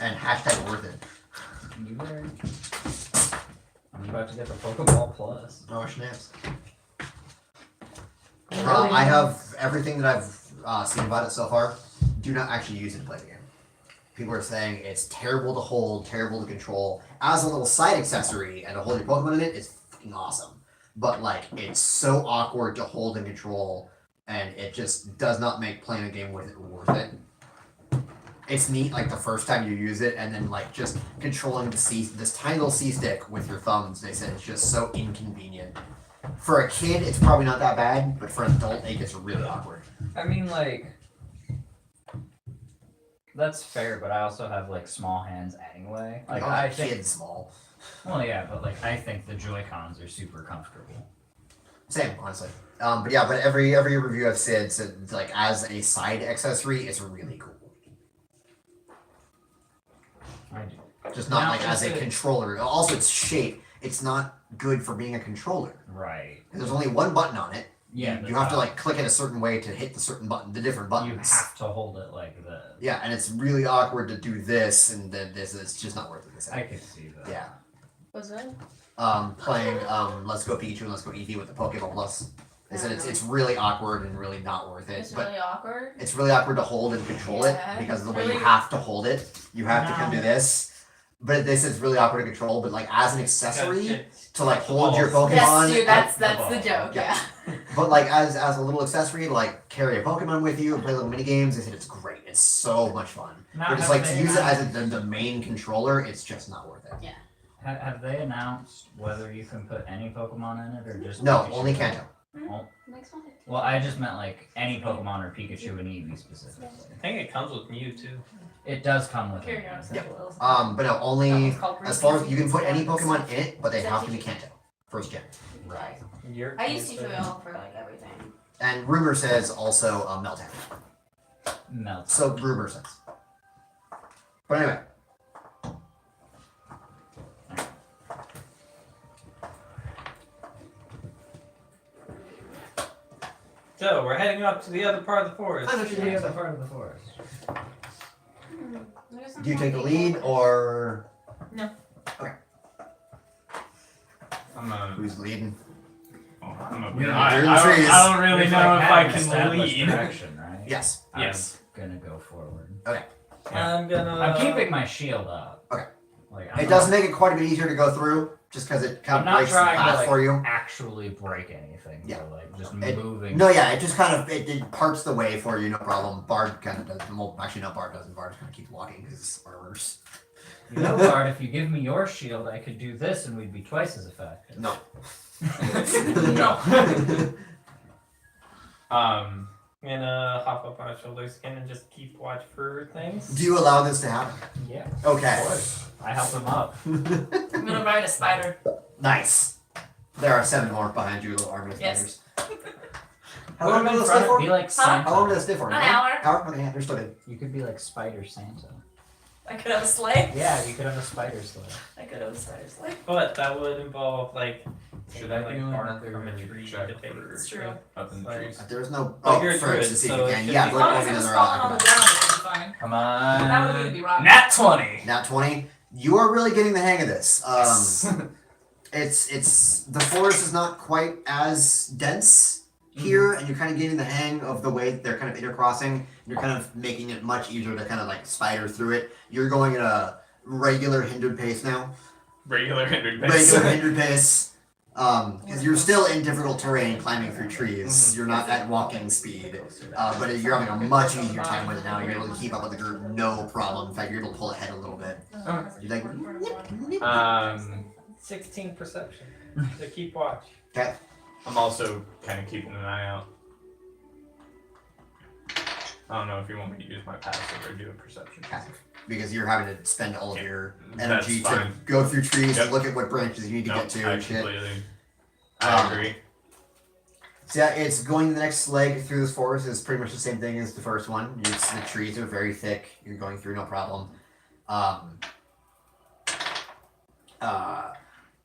And hashtag worth it. You better. I'm about to get the Pokeball Plus. Oh, snaps. I have everything that I've seen about it so far. Do not actually use it to play the game. People are saying it's terrible to hold, terrible to control. As a little side accessory and to hold your Pokemon in it is fucking awesome. But like, it's so awkward to hold and control, and it just does not make playing a game with it worth it. It's neat like the first time you use it, and then like just controlling this tiny little C stick with your thumbs. They said it's just so inconvenient. For a kid, it's probably not that bad, but for an adult, it gets really awkward. I mean, like, that's fair, but I also have like small hands anyway. Like, Oh, I think. kid's small. Well, yeah, but like, I think the Joy-Cons are super comfortable. Same, honestly. But yeah, but every review I've said like as a side accessory, it's really cool. I do. Just not Now, like as is a it- controller. Also, its shape. It's not good for being a controller. Right. There's only one button on it. Yeah. You have to like click it a certain way to hit the different buttons. You have to hold it like this. Yeah, and it's really awkward to do this and then this. It's just not worth it. This I can see that. yeah. What's that? Playing Let's Go Pikachu and Let's Go Eevee with the Pokeball Plus. They said it's really awkward and really not worth it. It's But really awkward. it's really awkward to hold and control Yeah, it because of the way really- you have to hold it. You have to come do this. But they said it's really awkward to control. But like as an accessory to like hold your Pokemon. Yes, dude, that's the the ball. joke. Yeah. Yeah. But like as a little accessory, to, like carry a Pokemon with you and play little mini games. They said it's great. It's so much fun. Now, But just have like to they use it announced- as the main controller, it's just not worth it. Have they announced whether you can put any Pokemon in it or just No, Pikachu? only Kanto. Next one. Well, I just meant like any Pokemon or Pikachu and Eevee specifically. I think it comes with Mew too. It does come with Carry it. on. Yep. But no, only as far as you can put any Pokemon in it, but they Is that have to be Pikachu? Kanto. First gen. Right. Your I use T2L for like everything. And rumor says also Meltan. Melt. So rumor says. But anyway, So we're heading up to the other part of the forest. I know To the other part of the forest. do you take the lead or I'm a. who's leading? I'm a. You're I, in the I, don't, trees. I don't really We've, know like, if had I an can established lead. direction, right? Yes. Yes. I'm gonna go forward. I'm gonna. I'm keeping my shield up. Okay. Like, It does make it quite a bit easier to go through, just because it kind I'm of not breaks the trying to path like for you. actually break anything. Yeah. So, like just It- moving. No, yeah, it just kind of it parts the way for you, no problem. Bard kind of does. Well, actually, no, Bard doesn't. Bard kind of keeps walking because it's armors. You know, Bart, if you give me your shield, I could do this, and we'd be twice as effective. No. No. I'm gonna hop up on shoulders again and just keep watch for things. Do you allow this to happen? Yeah. Okay. Of course. I help him up. I'm gonna ride a spider. Nice. There are 7 more behind you, little army Yes. spiders. How Put long him did in this front. stay for? Be like Santa. How long did this stay for? An hour. Hour? Okay, yeah, they're still good. You could be like Spider Santa. I could have a sleigh. Yeah, you could have a spider sleigh. I could have a spider sleigh. But that would involve like Should taking, I like do bark another from a tree check to take for- It's true. Up in the Like- trees. There's no. Well, Oh, you're a for druid, to see so if you it can. should Yeah, be go As long ahead as and it's they're falling on the acrobat. ground, it'll be fine. Come That would on. really be rough. Nat 20. Nat 20. You are really getting the hang of this. It's the forest is not quite as dense here, and you're kind of getting the hang of the way that they're kind of intercrossing. You're kind of making it much easier to kind of like spider through it. You're going at a regular hindered pace now. Regular hindered pace. Regular hindered pace. Because you're still in difficult terrain climbing through trees. You're not at walking speed. But you're having a much easier time with it now. You're able to keep up with the group, no problem. In fact, you're able to pull ahead a little bit. You're like, 16 perception. So keep watch. okay. I'm also kind of keeping an eye out. I don't know if you want me to use my passive or do a perception. Passive. Because you're having to spend all of Yeah, your that's energy to fine. go through trees Yep. and look at what branches you need to Nope, get to I and shit. completely. I agree. So yeah, it's going the next leg through this forest is pretty much the same thing as the first one. It's, the trees are very thick. You're going through no problem.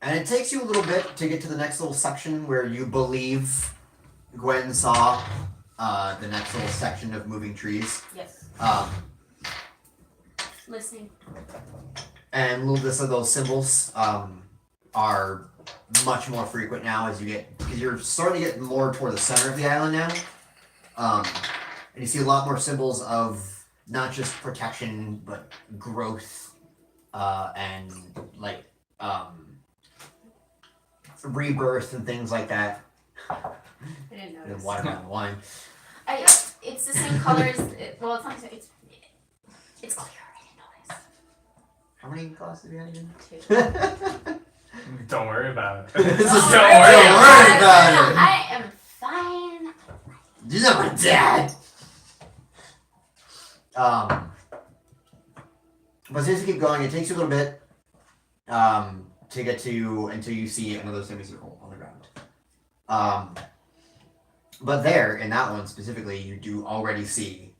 And it takes you a little bit to get to the next little section where you believe Gwen saw the next little section of moving trees. Yes. Listening. And little bits of those symbols are much more frequent now as you get, because you're starting to get more toward the center of the island now. And you see a lot more symbols of not just protection, but growth and like rebirth and things like that. I didn't And notice. watermelon wine. It's the same color as. Well, it's not. It's clear. I didn't notice. How many classes do you have again? Two. Don't worry about it. Don't Don't worry about it. I am fine. You're not my dad. But since you keep going, it takes you a little bit to get to until you see another semicircle on the ground. But there, in that one specifically, you do already see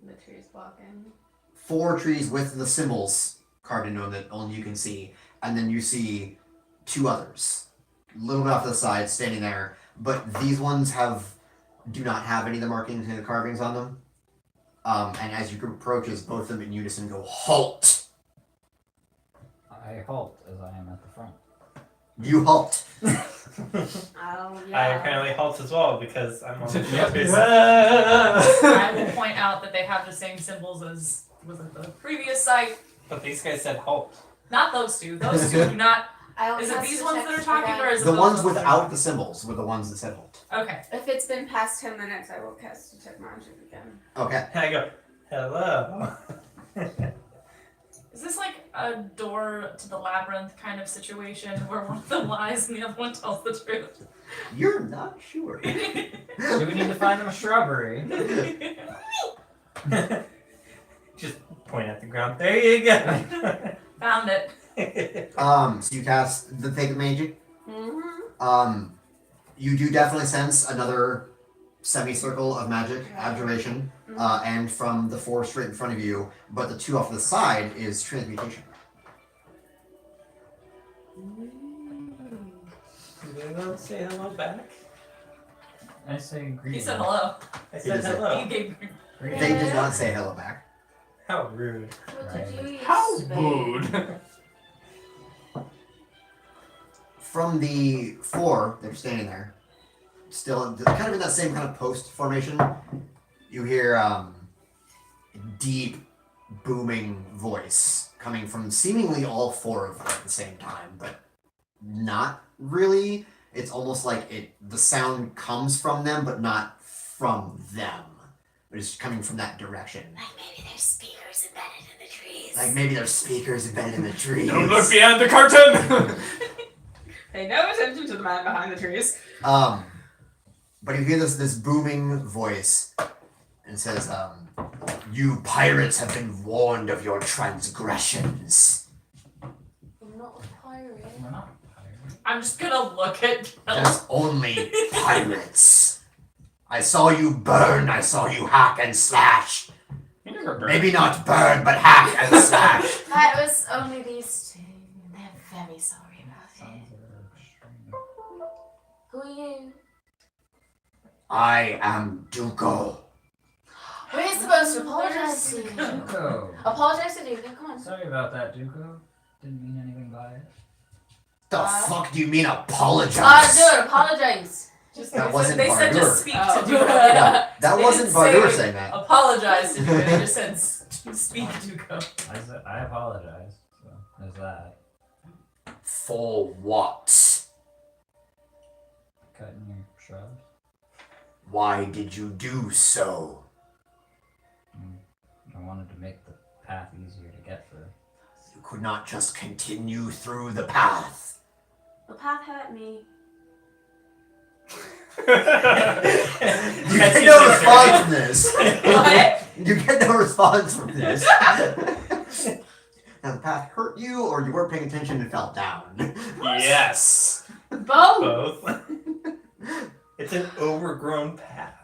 The trees walking. 4 trees with the symbols carved into them that only you can see, and then you see 2 others, a little bit off to the side, standing there. But these ones do not have any of the markings and the carvings on them. And as you approaches, both of them in unison go, "Halt!" I halt as I am at the front. You halt. Oh yeah. I apparently halt as well because I'm on the Yep. base. I will point out that they have the same symbols as was it the previous site. But these guys said halt. Not those two. Those two do not. I Is it cast these ones that detect are talking, for or is it The those ones that are- without the symbols were the ones that said halt. Okay. If it's been past 10 minutes, I will cast detect magic again. Okay. And I go, hello. Is this like a door to the labyrinth kind of situation where one of them lies and the other one tells the truth? You're not sure. Do we need to find them a shrubbery? Just point at the ground. There you go. Found it. So you cast the Fake Magic. Mm-hmm. You do definitely sense another semicircle of magic abjuration, and from the 4 straight in front of you, but the 2 off to the side is transmutation. Did anyone say hello back? I say green. He said hello. I He said just said- hello. He gave Green. They did not say hello back. How rude. What did you use? How Spade? rude. From the 4 that are standing there, still kind of in that same kind of post formation, you hear deep, booming voice coming from seemingly all 4 of them at the same time, but not really. It's almost like the sound comes from them, but not from them. It's coming from that direction. Like maybe there's speakers embedded in the trees. Like maybe there's speakers embedded in the trees. Don't look behind the curtain. Pay no attention to the man behind the trees. But you hear this booming voice, and it says, "You pirates have been warned of your transgressions. I'm not a pirate. We're not pirates. I'm just gonna look at There's only pirates. I saw you burn. I saw you hack and slash. You never burned. Maybe not burn, but hack and slash." That was only these 2. They're very sorry about it. Sounds extreme. Who are you? I am Duco. We're supposed to apologize to you. Duco. Apologize to Duke. Come on. Sorry about that, Duco. Didn't mean anything by it. The fuck do you mean apologize? Dude, apologize. Just That wasn't they said Bardur. just speak Oh. to Duco. Yeah, that They wasn't didn't say Bardur it. saying that. Apologize to Duco. They just said speak to Duco. I apologize. So There's that. For what? Cutting your shrubs. Why did you do so? I wanted to make the path easier to get through. You could not just continue through the path. The path hurt me. You get no response from this. What? You get no response from this. Now the path hurt you, or you weren't paying attention and fell down. Yes. Both. Both. It's an overgrown path.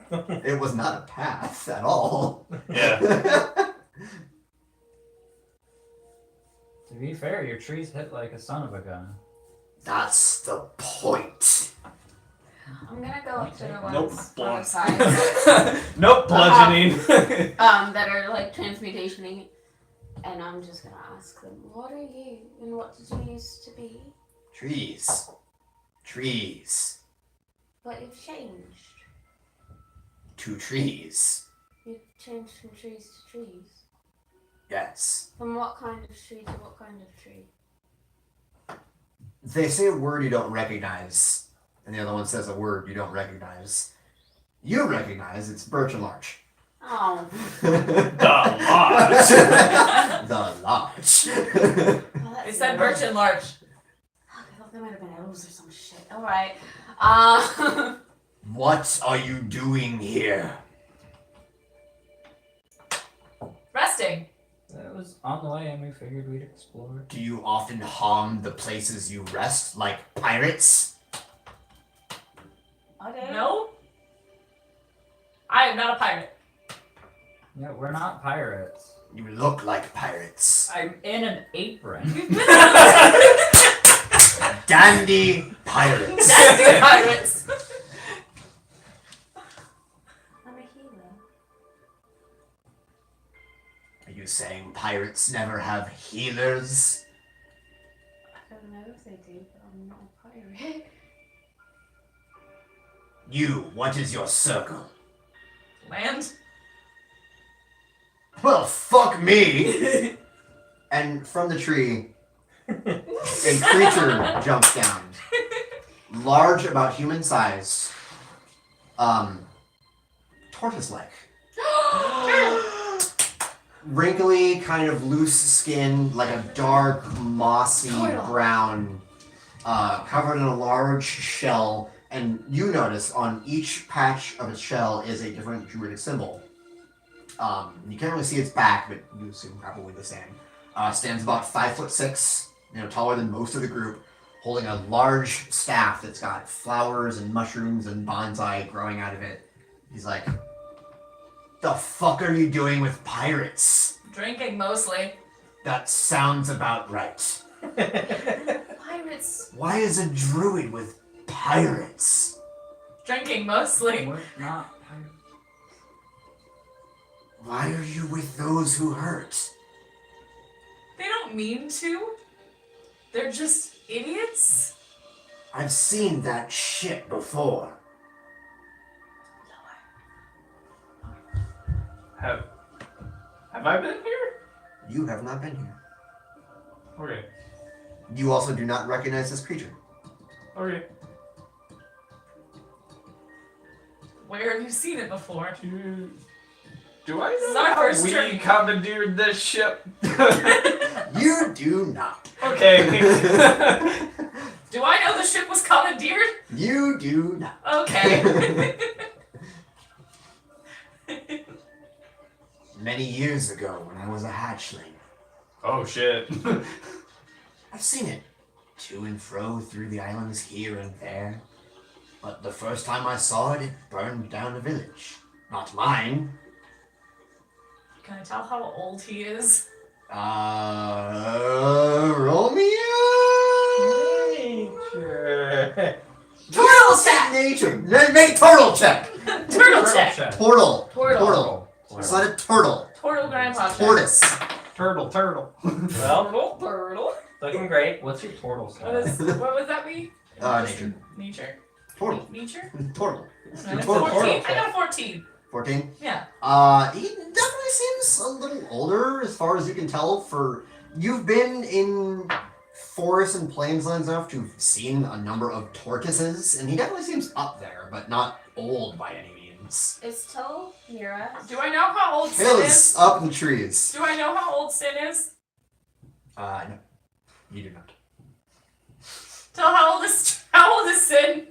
It was not a path at all. Yeah. To be fair, your trees hit like a son of a gun. That's the point. I'm gonna go up to the ones Nope, on the block. side Nope, bludgeoning. that are like transmutationing, and I'm just gonna ask them, what are you and what did you used to be? Trees. Trees. But you've changed. To trees. You've changed from trees to trees. Yes. From what kind of tree to what kind of tree? They say a word you don't recognize, and the other one says a word you don't recognize. You recognize it's birch and larch. Oh. The lodge. The larch. Well, that's It said nice. birch and larch. Fuck, I thought they might have been elves or some shit. Alright. What are you doing here? Resting. It was on the way and we figured we'd explore. Do you often harm the places you rest, like pirates? I don't No? I am not a pirate. Yeah, we're not pirates. You look like pirates. I'm in an apron. Dandy pirates. That's the pirates. I'm a healer. Are you saying pirates never have healers? I don't know if they do, but I'm not a pirate. You, what is your circle? Land. Well, fuck me! And from the tree, a creature jumps down. Large, about human size. Tortoise-like. Wrinkly, kind of loose skin, like a dark, mossy Turtle. brown, covered in a large shell. And you notice on each patch of its shell is a different druidic symbol. You can't really see its back, but you assume probably the same. Stands about 5'6", taller than most of the group, holding a large staff that's got flowers and mushrooms and bonsai growing out of it. He's like, "The fuck are you doing with pirates?" Drinking mostly. That sounds about right. Pirates. Why is a druid with pirates? Drinking mostly. We're not pirates. Why are you with those who hurt? They don't mean to. They're just idiots. I've seen that shit before. Have I been here? You have not been here. Okay. You also do not recognize this creature. Okay. Where have you seen it before? Do I This is know our how first we journey. commandeered this ship? You do not. Okay. Do I know the ship was commandeered? You do not. Okay. Many years ago, when I was a hatchling, Oh shit. I've seen it to and fro through the islands here and there. But the first time I saw it, it burned down a village. Not mine. Can I tell how old he is? Roll me Nature. Turtle check! nature. Make turtle check. Turtle check! Portal. Portal. Portal. It's not a turtle. Turtle grandpa check. Tortoise. Turtle. Well, Turtle, turtle. Looking great. what's your portal What stat? would that be? Nature. Nature. Portal. Nature? Turtle. No, Turtle. 14. I got a 14. 14. Yeah. He definitely seems a little older as far as you can tell for You've been in forests and plains enough to have seen a number of tortoises, and he definitely seems up there, but not old by any means. Is Till near us? Do I know how old Phil Sin is? is up in the trees. Do I know how old Sin is? No. You do not. Tell how old is Sin?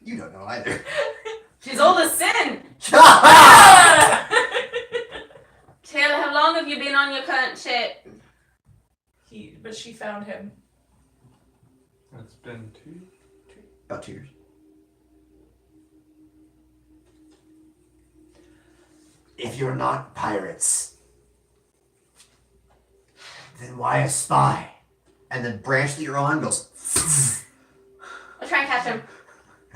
You don't know either. She's old as sin. Till, how long have you been on your current ship? But she found him. It's been two. About 2 years. If you're not pirates, then why a spy? And the branch that you're on goes. I'll try and catch him.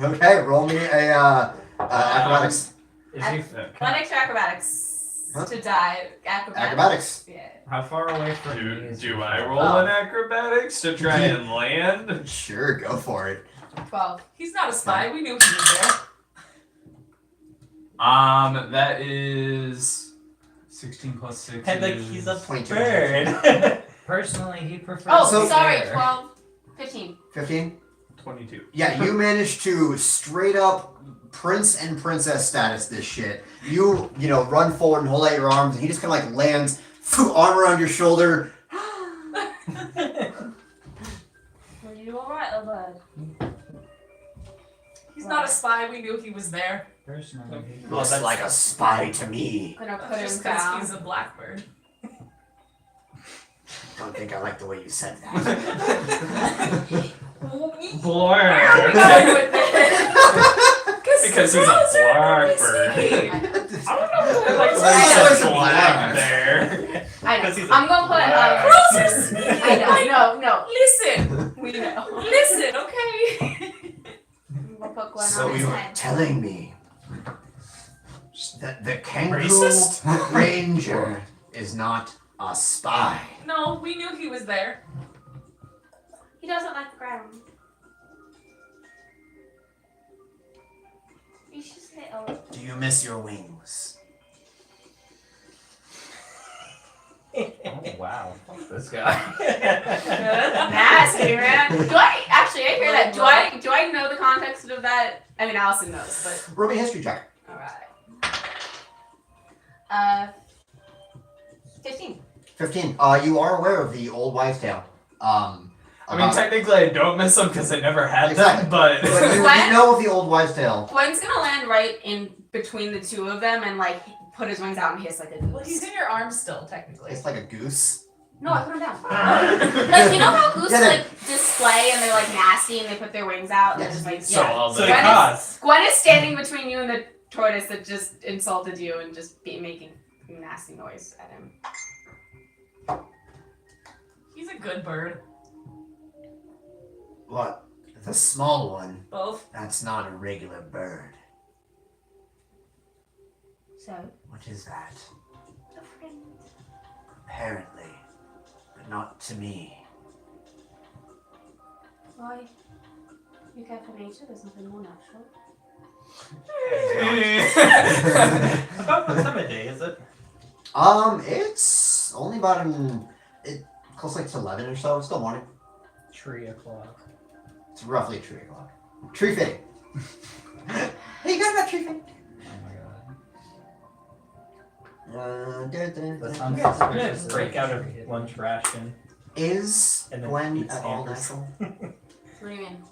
Okay, roll me a acrobatics. Is he? Athletics or acrobatics? Huh? To die. Acrobatics. Acrobatics. Yeah. How far away from me is Do your I phone? roll an acrobatics to try and land? Sure, go for it. 12. He's not a spy. We knew he was there. That is 16 plus 6 And like is... he's a 22. bird. Personally, he prefers. Oh, So- sorry. there. 12. 15. 15? 22. Yeah, you managed to straight up prince and princess status this shit. You run forward and hold out your arms, and he just kind of like lands, arm around your shoulder. Are you alright, little bird? He's not a spy. We knew he was there. Personally, he Well, Looks that's- like a spy to me. I'm gonna put That's just him because down. he's a blackbird. Don't think I like the way you said that. Where are we going with this? Because he's a blackbird. I don't know. I like the way I you know. said black there. I know. 'Cause he's a I'm gonna put black- Gross is I know. No. Listen, We know. listen, okay? We'll put Gwen So on his you're head. telling me that the kangaroo Racist? ranger is not a spy? No, we knew he was there. He doesn't like the ground. He's just little. Do you miss your wings? Oh wow, fuck this guy. Nasty, man. I hear that. Do I know the context of that? I mean, Allison knows, but Roll me a history check. all right. 15. 15. You are aware of the old wives' tale. I mean, about- technically I don't miss them because I never had Exactly. them, but... but you What? know of the old wives' tale. Gwen's gonna land right in between the two of them and like put his wings out and hiss like a Well, he's goose. in your arms still, technically. It's like a goose. No, I put him down. Like you know how goose Yeah, they- like display and they're like nasty and they put their wings out and they're just like So yeah. all So the... they cross. Gwen is standing between you and the tortoise that just insulted you and just making nasty noise at him. He's a good bird. What? The small one. Both. That's not a regular bird. So What is that? a friend. Apparently. But not to me. Why? You care for nature, there's nothing more natural. About what time of day is it? It's only about close like to 11 or so. It's still morning. 3 o'clock. It's roughly 3 o'clock. Tree fitting. Hey, you guys got tree fitting? Oh my god. The That sounds I'm gonna suspicious. break out of lunch ration. Is And then Gwen eat at all Snickers. natural? What do you mean?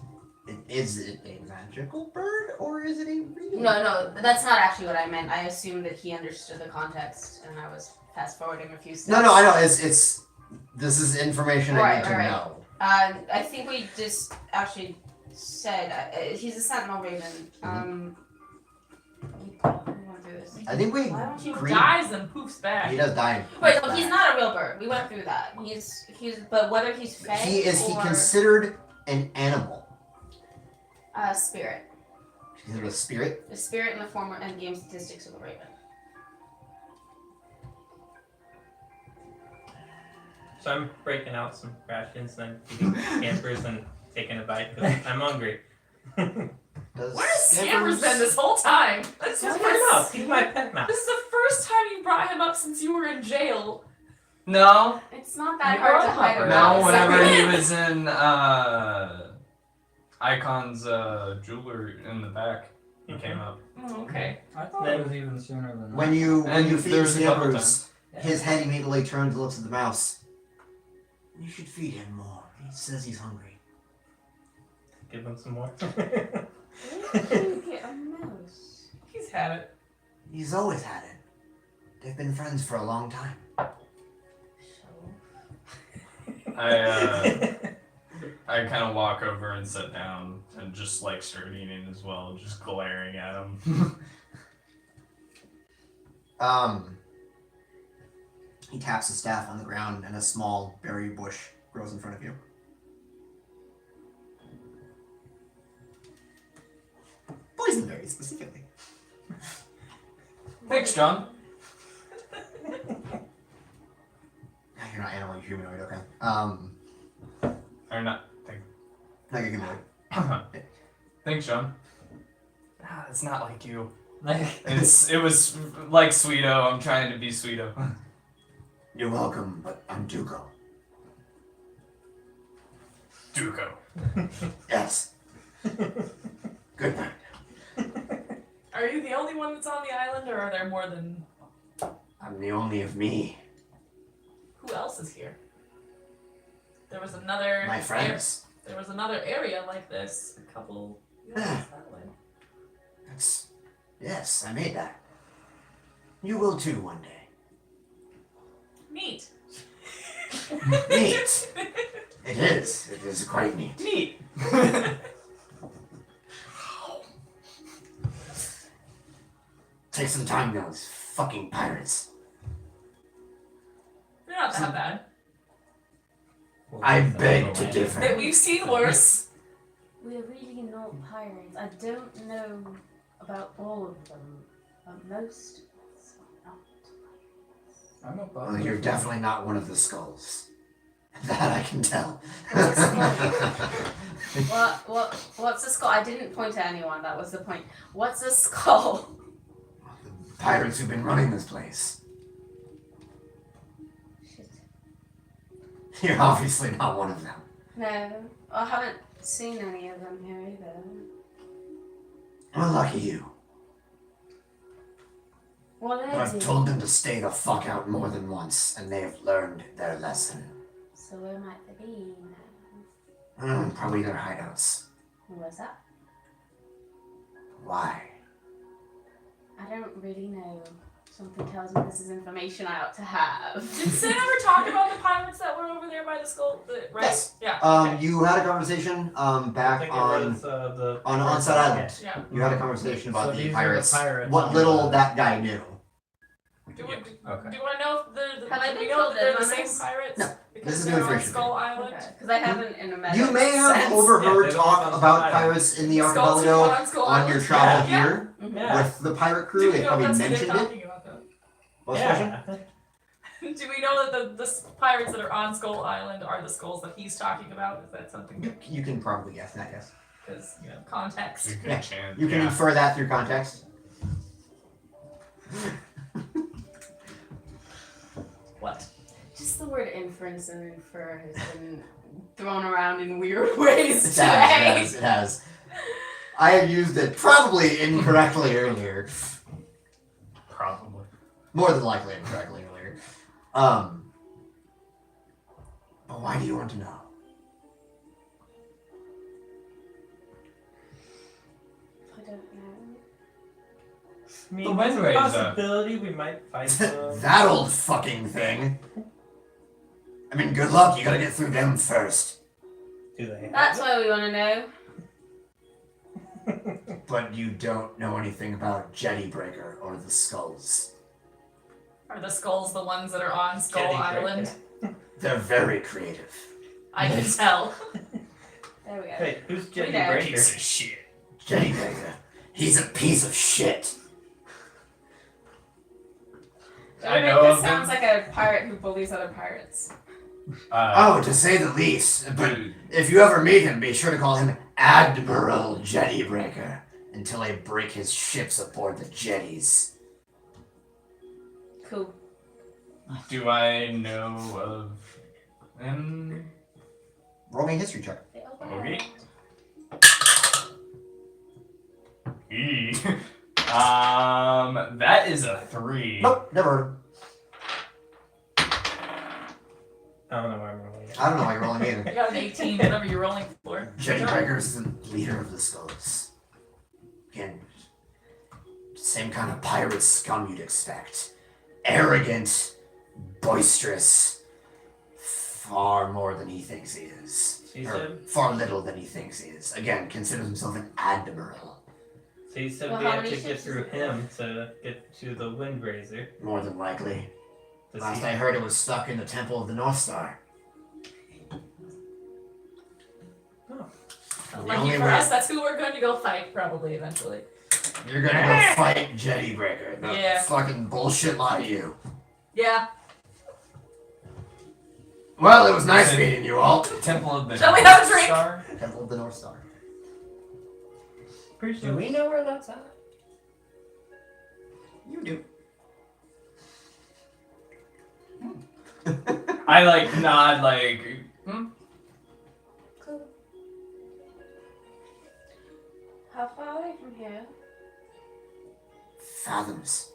Is it a magical bird or is it a real? No, that's not actually what I meant. I assumed that he understood the context and I was fast forwarding a few steps. No, I know. It's this is information I need to Right. know. I think we just actually said he's a sentinel raven. We went through this. I think we Why don't you He agreed. dies and poofs back. He does die. Wait, no, he's not a real bird. We went through that. He's but whether he's fey He is or considered an animal? spirit. He's considered a spirit. The spirit in the former endgame statistics of the raven. So I'm breaking out some rations and I'm feeding Scampers and taking a bite because I'm hungry. Does Where's Scampers been this whole time? That's He's the my first. mouse. He's my pet mouse. This is the first time you brought him up since you were in jail. No, It's not that You hard are to a hide a leopard. no. mouse. Whenever he was in Icon's jeweler in the back, he came up. Oh, okay. I thought it was even sooner than When that. you And feed there's a couple Snippers, his head immediately turns and looks at the mouse. You should feed him more. He says he's hungry. Give him some more. Where did you get a mouse? He's had it. He's always had it. They've been friends for a long time. I kind of walk over and sit down and just like start eating as well, just glaring at him. He taps his staff on the ground and a small berry bush grows in front of you. Boysenberry specifically. Thanks, John. You're not animal, you're humanoid, okay. Or not. No, you're humanoid. Thanks, John. Ah, it's not like you. Like, It was like Sweeto. I'm trying to be Sweeto. You're welcome, but I'm Duco. Duco. Yes. Good night. Are you the only one that's on the island, or are there more than? I'm the only of me. Who else is here? There was another. My friends. There was another area like this a couple years that way. Yes, I made that. You will too one day. Neat. Neat. It is. It is quite neat. Neat. Take some time, those fucking pirates. They're not that bad. I beg to differ. We've seen worse. We're really not pirates. I don't know about all of them, but most of us are not. I'm above Well, you're the- definitely not one of the skulls. That I can tell. What's a skull? I didn't point at anyone. That was the point. What's a skull? The pirates who've been running this place. Shit. You're obviously not one of them. No, I haven't seen any of them here either. Well, lucky you. Well, But I've they told them to stay the fuck out more than once, and they have learned their lesson. So where might they be now? Probably their hideouts. What's that? Why? I don't really know. Something tells me this is information I ought to have. Did Sin ever talk about the pirates that were over there by the skull? Right? Yes. Yeah. Okay. You had a conversation I back think it on was, the Onset Island. Yeah. You had a conversation about So the these are the pirates. pirates What on little the- that guy knew. Do we, Okay. do you want to know if they're the, Have I do we been know that they're the told same this? pirates? No. Because This is they're new on information. Skull Island. Because I haven't in a matter You may have sense. overheard Yeah, they don't talk know about about pirates in the Skulls archipelago are on Skull on your Island. travel Yeah. here Mhm. Yeah. with the pirate Do crew. we They know probably that's who they're mentioned it. talking about though? What's the question? Yeah. Do we know that the pirates that are on Skull Island are the skulls that he's talking about? Is that something? You can probably guess that, yes. Because context. You can Yeah. chant. You can yeah. infer that through context. What? Just the word inference and infer has been thrown around in weird ways It today. has, it has. I have used it probably incorrectly earlier. Probably. More than likely incorrectly earlier. But why do you want to know? I don't know. I mean, The there's a Windways, possibility we might fight them. That old fucking thing. I mean, good luck. You gotta get through them first. Do they have That's it? why we want to know. But you don't know anything about Jettybreaker or the skulls. Are the skulls the ones that are on Skull Jetty Island? breaker. They're very creative. I can tell. There we go. Wait, who's Jetty know. Breaker? Piece of shit. Jettybreaker. He's a piece of shit. I This know of sounds them. like a pirate who bullies other pirates. Oh, to say the least. But dude, if you ever meet him, be sure to call him Admiral Jettybreaker until I break his ships aboard the jetties. Cool. Do I know of him? Roll me a history check. Okay. That is a 3. Nope, never heard of him. I don't know why I'm rolling it. I don't know why you're rolling either. You got an 18, whatever you're rolling for. Jetty Breaker is the leader of the Skulls. Again, same kind of pirate scum you'd expect. Arrogant, boisterous, far more than he thinks he is. He Or said? far little than he thinks he is. Again, considers himself an admiral. So you said Well, we how have many to get ships through is there? him to get to the Windgrazer. More than likely. Does Last he- I heard, it was stuck in the Temple of the North Star. The Lucky only for way- us, that's who we're going to go fight, probably, eventually. You're gonna go fight Jetty Breaker. The Yeah. fucking bullshit lot of you. Yeah. Well, it was nice meeting you all. Temple of the Shall we have a drink? Star? Temple of the North Star. Pretty Do sure. we know where that's at? You do. I like nod like Cool. How far away from here? Fathoms.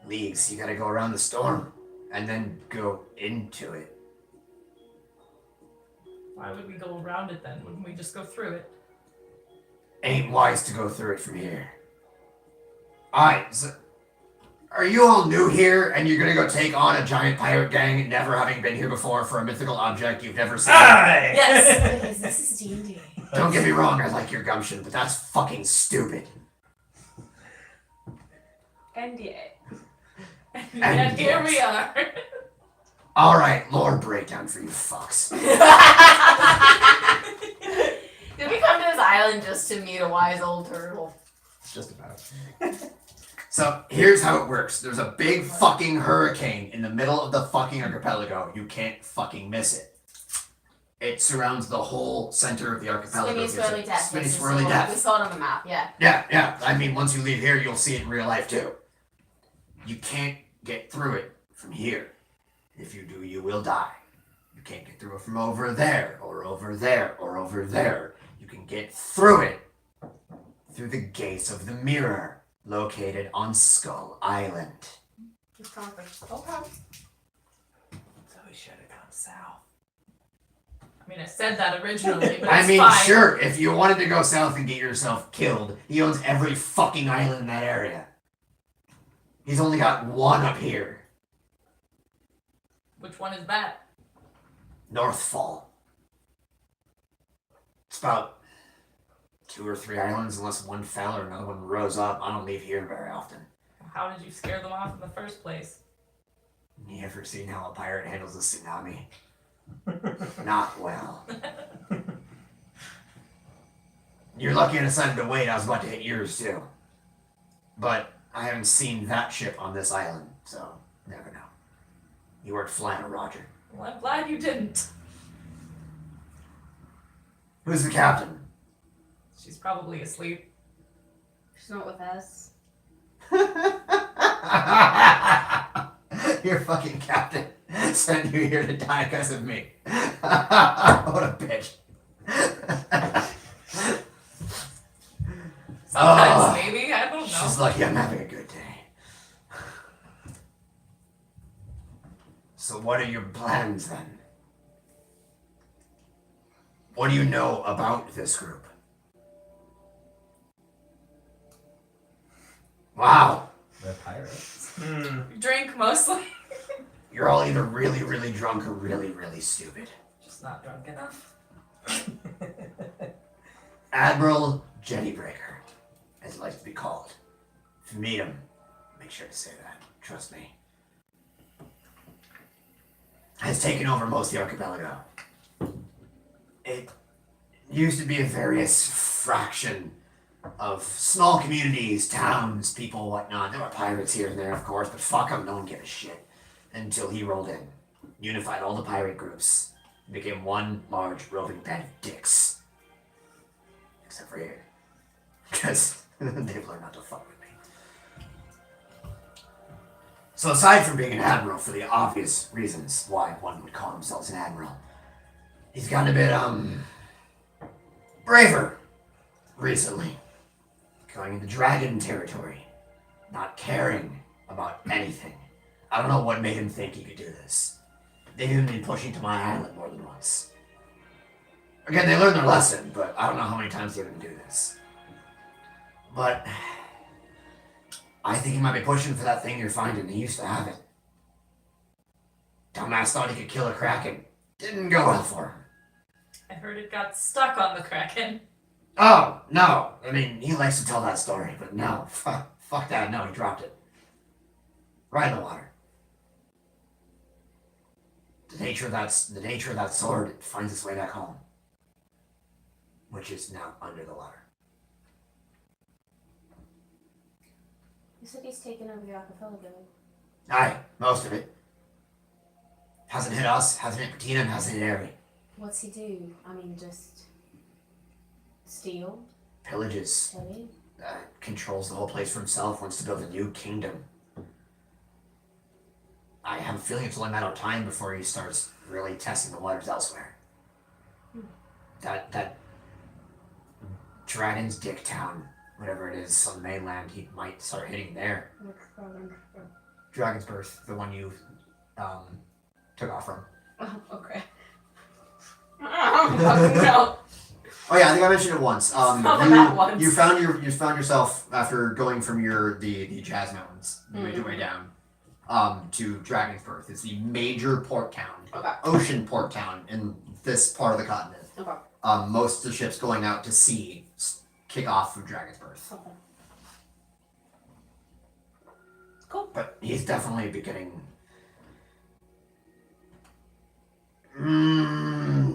Leagues. You gotta go around the storm. And then go into it. Why would we go around it then? Wouldn't we just go through it? Ain't wise to go through it from here. Alright, so are you all new here and you're gonna go take on a giant pirate gang never having been here before for a mythical object you've never seen? Yes! Because this is D&D. Don't get me wrong, I like your gumption, but that's fucking stupid. NDA. And here we are. Alright, lore breakdown for you fucks. Did we come to this island just to meet a wise old turtle? Just about. So here's how it works. There's a big fucking hurricane in the middle of the fucking archipelago. You can't fucking miss it. It surrounds the whole center of the archipelago. Spinny swirly death. Spinny yes, swirly we death. saw it on the map, yeah. Yeah. I mean, once you leave here, you'll see it in real life too. You can't get through it from here. If you do, you will die. You can't get through it from over there, or over there, or over there. You can get through it through the gates of the mirror, located on Skull Island. Just conquer. Okay. So we should have gone south. I mean, I said that originally, but I it's mean, fine. sure, if you wanted to go south and get yourself killed, he owns every fucking island in that area. He's only got one up here. Which one is that? Northfall. It's about 2 or 3 islands, unless one fell or another one rose up. I don't leave here very often. How did you scare them off in the first place? You ever seen how a pirate handles a tsunami? Not well. You're lucky I decided to wait. I was about to hit yours too. But I haven't seen that ship on this island, so never know. You weren't flying a Roger. Well, I'm glad you didn't. Who's the captain? She's probably asleep. She's not with us. Your fucking captain sent you here to die because of me. What a bitch. Sometimes, maybe. I don't know. She's lucky I'm having a good day. So what are your plans then? What do you know about this group? Wow. They're pirates. Drink mostly. You're all either really, really drunk or really, really stupid. Just not drunk enough. Admiral Jellybreaker, as he likes to be called. If you meet him, make sure to say that. Trust me. Has taken over most of the archipelago. It used to be a various fraction of small communities, towns, people, whatnot. There were pirates here and there, of course, but fuck them, no one gave a shit. Until he rolled in, unified all the pirate groups, and became one large roving band of dicks. Except for here. Because they've learned not to fuck with me. So aside from being an admiral for the obvious reasons why one would call themselves an admiral, he's gotten a bit, braver recently. Going into dragon territory. Not caring about anything. I don't know what made him think he could do this. They've even been pushing to my island more than once. Again, they learned their lesson, but I don't know how many times they're going to do this. But I think he might be pushing for that thing you're finding. He used to have it. Dumbass thought he could kill a kraken. Didn't go well for him. I heard it got stuck on the Kraken. Oh, no. I mean, he likes to tell that story, but no. Fuck that. No, he dropped it. Right in the water. The nature of that sword, it finds its way back home. Which is now under the water. You said he's taken over the archipelago. Aye, most of it. Hasn't hit us, hasn't hit Patina, and hasn't hit Airy. What's he do? I mean, just steal, Pillages. Teddy. Controls the whole place for himself, wants to build a new kingdom. I have a feeling it's only a matter of time before he starts really testing the waters elsewhere. That Dragon's Dick Town, whatever it is on the mainland, he might start hitting there. Dragon's Birth, the one you took off from. Oh, okay. No. Oh yeah, I think I mentioned it once. Not that once. You found yourself after going from the Jazz Mountains, you made your way down to Dragon's Birth. It's the major port town, Okay. ocean port town in this part of the continent. Okay. Most of the ships going out to sea kick off from Dragon's Birth. Okay. Cool. But he's definitely beginning.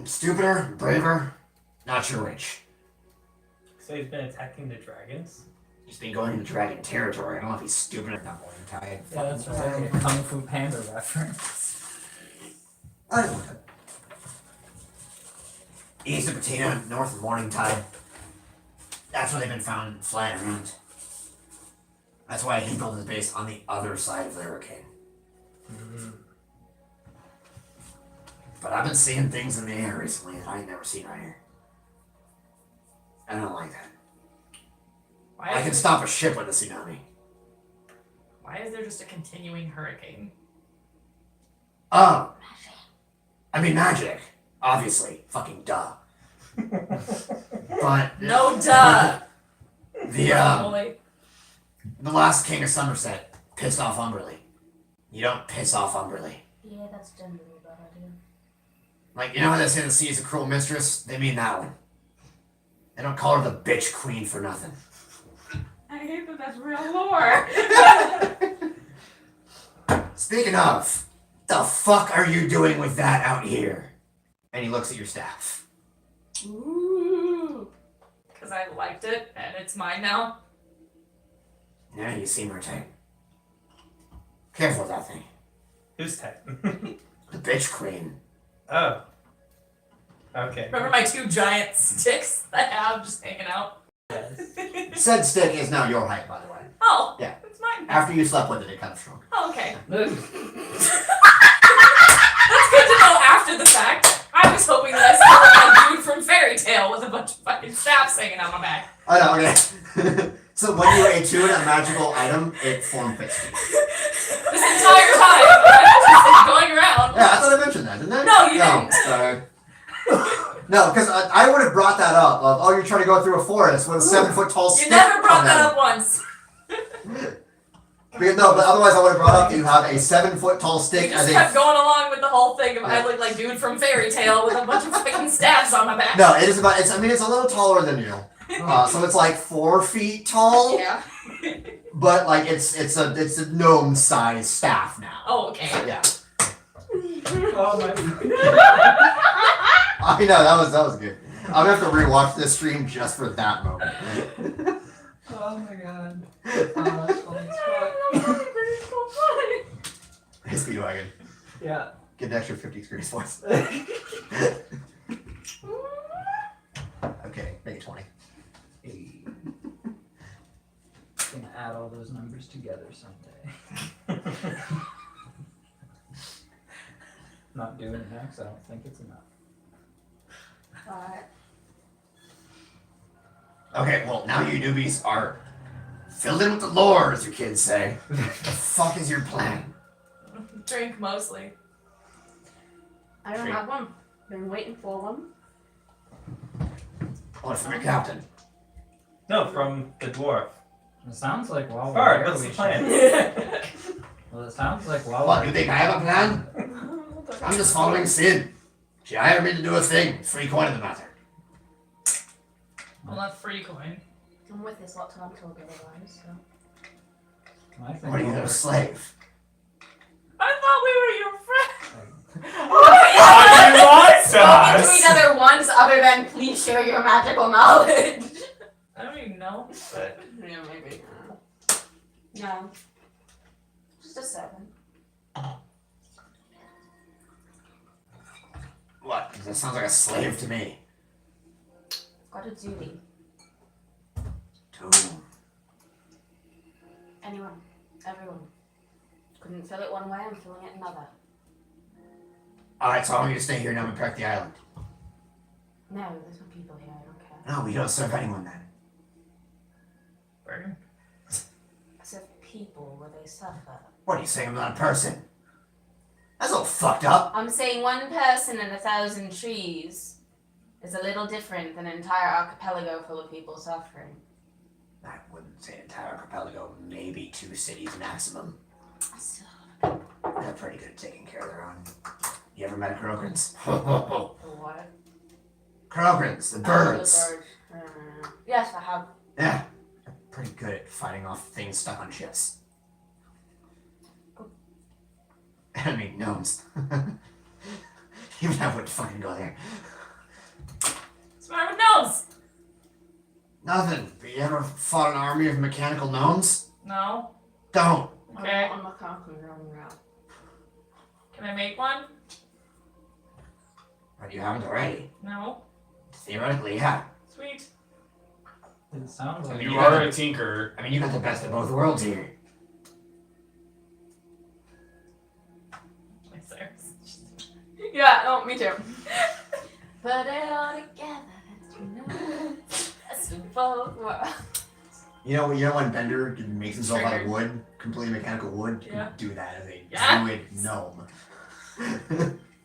Stupider, braver, not sure which. So he's been attacking the dragons? He's been going into dragon territory. I don't know if he's stupid or not. Yeah, that's right. A Kung Fu Panda reference. I don't know. East of Patina, north of Morning Tide. That's where they've been found flying around. That's why he built his base on the other side of the hurricane. But I've been seeing things in the air recently that I ain't never seen right here. I don't like that. I can stop a ship with a tsunami. Why is there just a continuing hurricane? Oh. I mean magic. Obviously. Fucking duh. But No duh! the last king of Somerset pissed off Umberly. You don't piss off Umberly. Yeah, that's generally a bad idea. Like, you know how they say the sea is a cruel mistress? They mean that one. They don't call her the bitch queen for nothing. I hate that that's real lore. Speaking of, the fuck are you doing with that out here? And he looks at your staff. Ooh. Because I liked it, and it's mine now. Yeah, you seem her type. Careful with that thing. Who's type? The bitch queen. Oh. Okay. Remember my two giant sticks that I have just hanging out? Yes. Said stick is now your height, by the way. Oh, Yeah. it's mine. After you slept with it, it kind of shrunk. Oh, okay. That's good to know after the fact. I was hoping that I still looked like dude from Fairy Tale with a bunch of fucking staffs hanging out my back. I know, okay. So when you attune a magical item, it form fits you. This entire time, I've just been going around. Yeah, I thought I mentioned that, didn't I? No, you didn't. Sorry. No, because I would have brought that up. Of, oh, you're trying to go through a forest with a 7-foot tall stick. You never brought coming that out. up once. No, but otherwise I would have brought up that you have a 7-foot tall You stick just as kept a. going along with the whole thing of I look like dude from Fairy Tale with a bunch of fucking staffs on my back. No, it is about. It's. I mean, it's a little taller than you. So it's like 4 feet tall. Yeah. But like it's a gnome sized staff now. Oh, okay. Yeah. Oh my. I know that was good. I'm gonna have to rewatch this stream just for that moment. Oh my god. That's funny as fuck. Hey, Speedwagon, Yeah. get an extra 50 experience points. Okay, make it 20. Gonna add all those numbers together someday. not doing it now because I don't think it's enough. Alright. Okay, well, now you newbies are filled in with the lore, as you kids say. What the fuck is your plan? Drink mostly. I don't Drink. have one. Been waiting for one. What from your captain? No, from the dwarf. It sounds like while we're Alright, here, what's we the should- plan? Well, it sounds like while What, we're you think I have a plan? I'm just following Sid. She hired me to do a thing. Free coin in the matter. Well, not free coin. I'm with this lot till I'm told otherwise, so. I think What are you, while a slave? I thought we were your friends. Oh, you lied to Spoken to us! each other once other than please share your magical knowledge. I don't even know, but Yeah, maybe. No. Just a 7. What? That sounds like a slave to me. Got a duty. To Anyone. Everyone. Couldn't fill it one way, I'm filling it another. Alright, so I want you to stay here and I'm gonna protect the island. No, there's no people here, I don't care. No, we don't serve anyone then. burn. I said people where they suffer. What are you saying? I'm not a person. That's all fucked up. I'm saying one person and 1,000 trees is a little different than an entire archipelago full of people suffering. I wouldn't say entire archipelago, maybe 2 cities maximum. Still, They're pretty good at taking care of their own. You ever met a Krogrins? what? Krogrins, the Oh, birds. the bird. Yes, I have. Yeah, they're pretty good at fighting off things stuck on ships. I mean, gnomes. Even I wouldn't fucking go there. What's the matter with nose? Nothing. But you ever fought an army of mechanical gnomes? No. Don't. Okay. I'm not conquering now. Can I make one? But you haven't already. No. Theoretically, yeah. Sweet. it sounds like You are a tinker. I mean, you got the best of both worlds here. My Sarah's Yeah, no, me too. Put it all together, that's in both worlds. You know when Bender makes himself out of Triggered. wood, completely mechanical wood? You Yeah. can do that as a Yeah. druid gnome.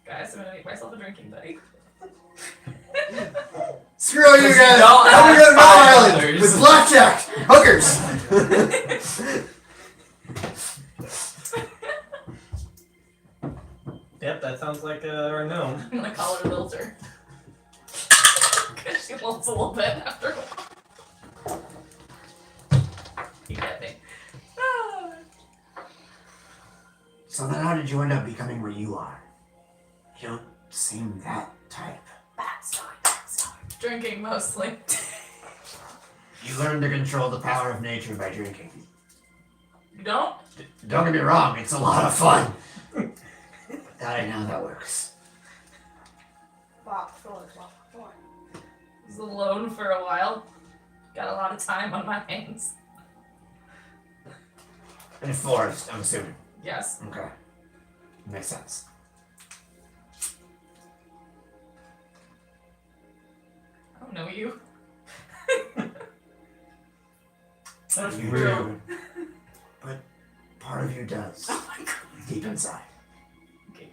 Guys, I'm gonna make myself a drinking buddy. Screw you Because guys! you don't I'm gonna go to have my island others. with blackjack! Hookers! Yep, that sounds like our gnome. I'm gonna call her Lilter. Because she wants a little bit after a while. You get me. Ah. So then how did you end up becoming where you are? You don't seem that type. Backstory. Drinking mostly. You learn to control the power of nature by drinking. You don't? Don't get me wrong, it's a lot of fun. But that ain't how that works. Backstory. Was alone for a while. Got a lot of time on my hands. In a forest, I'm assuming. Yes. Okay. Makes sense. I don't know you. That's rude. rude. But part of you does. Oh my god. Deep inside. Okay.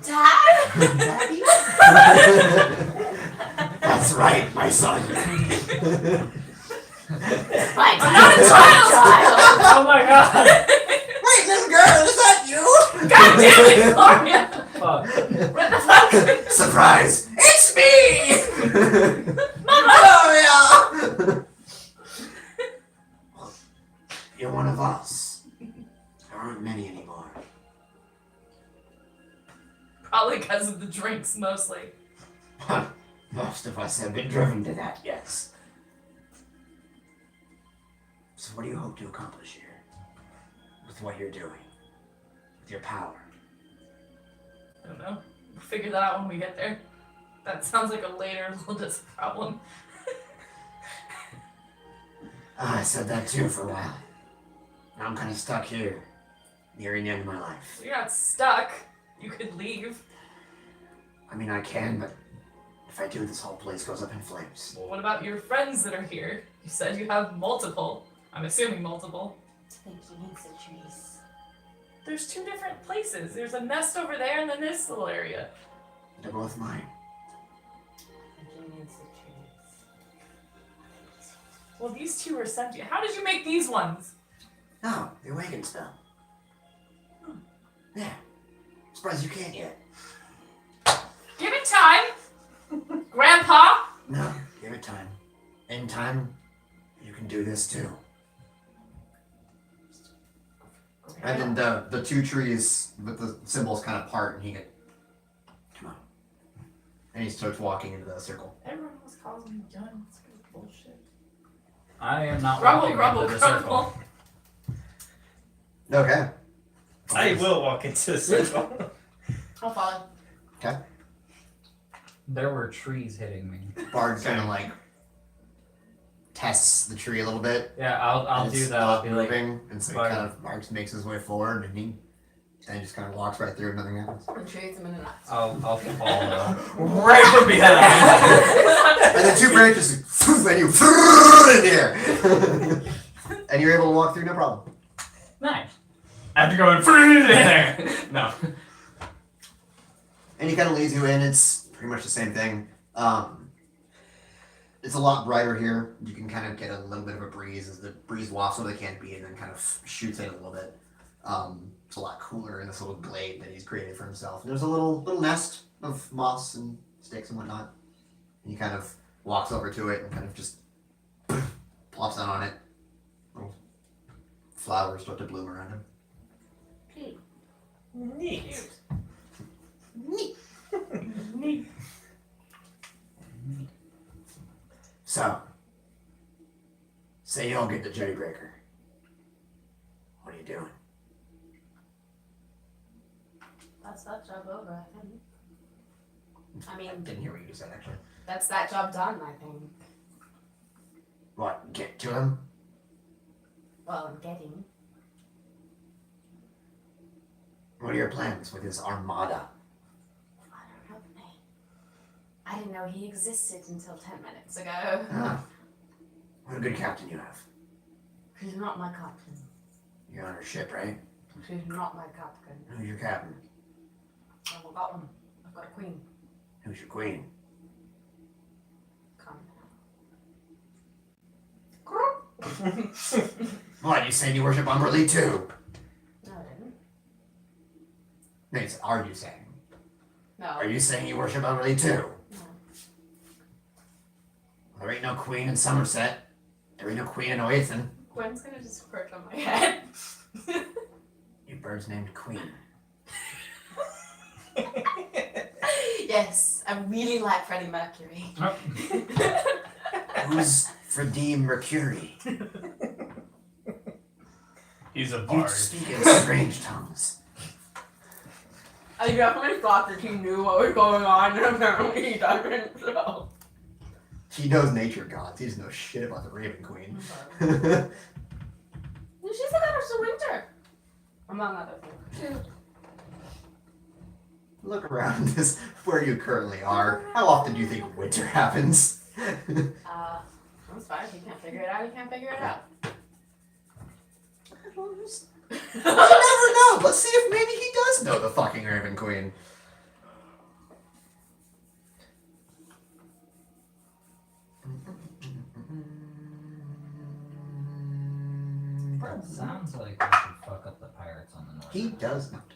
Dad? Daddy? That's right, my son. I'm not a child! oh my god! Wait, little girl, is that you? God damn it, Gloria! Fuck. What the fuck? Surprise! It's me! Gloria! You're one of us. There aren't many anymore. Probably because of the drinks, mostly. Most of us have been driven to that, yes. So what do you hope to accomplish here? With what you're doing? With your power? I don't know. We'll figure that out when we get there. That sounds like a later Lilda's problem. I said that too for a while. Now I'm kind of stuck here, nearing the end of my life. So you're not stuck. You could leave. I mean, I can, but if I do, this whole place goes up in flames. Well, what about your friends that are here? You said you have multiple. I'm assuming multiple. Against the trees. There's 2 different places. There's a nest over there and then this little area. They're both mine. Against the trees. Well, these 2 are sentient. How did you make these ones? No, the awakened spell. Yeah. Surprised you can't yet. Give it time, Grandpa. No, give it time. In time, you can do this too. And then the 2 trees with the symbols kind of part, and he get. Come on. And he starts walking into the circle. Everyone was calling me young. It's bullshit. I am not Grumble, walking grumble, into the grumble. circle. Okay. I will walk into the circle. I'll follow. There were trees hitting me. Bard kind of like tests the tree a little bit. Yeah, I'll and do it's that. I'll not be like, moving, and so he Bard. kind of Marks makes his way forward, and he just kind of walks right through, and nothing happens. The trees I'm in the nuts. I'll follow. Right from behind. And then 2 branches, and you in the air, and you're able to walk through no problem. Nice. After going free there. No. And he kind of leads you in. It's pretty much the same thing. It's a lot brighter here. You can kind of get a little bit of a breeze as the breeze wafts over the canopy and then kind of shoots in a little bit. It's a lot cooler in this little glade that he's created for himself. And there's a little nest of moss and sticks and whatnot. And he kind of walks over to it and kind of just plops down on it. Little flowers start to bloom around him. Cute. Neat. So, say you don't get the Jetty Breaker. What are you doing? That's that job over, I think. I mean, Didn't hear what you just said, actually. that's that job done, I think. What, get to him? Well, I'm getting. What are your plans with his armada? I don't know the name. I didn't know he existed until 10 minutes ago. Ah, what a good captain you have. He's not my captain. You're on her ship, right? She's not my captain. Who's your captain? I haven't got one. I've got a queen. Who's your queen? Come What, you saying you worship Umberly too? No, I didn't. No, are you saying? No. Are you saying you worship Umberly too? No. There ain't no queen in Somerset. There ain't no queen in Oathen. Gwen's gonna just perch on my head. Your bird's named Queen. Yes, I really like Freddie Mercury. Who's Freddie Mercury? He's a You bard. speak in strange tongues. I definitely thought that he knew what was going on, and apparently he doesn't, so. He knows nature gods. He doesn't know shit about the Raven Queen. She's the goddess of winter. Among other things. Look around this where you currently are. How often do you think winter happens? That's fine. If you can't figure it out, you can't figure it out. You never know. Let's see if maybe he does know the fucking Raven Queen. Sounds like we should fuck up the pirates on the north. He does not.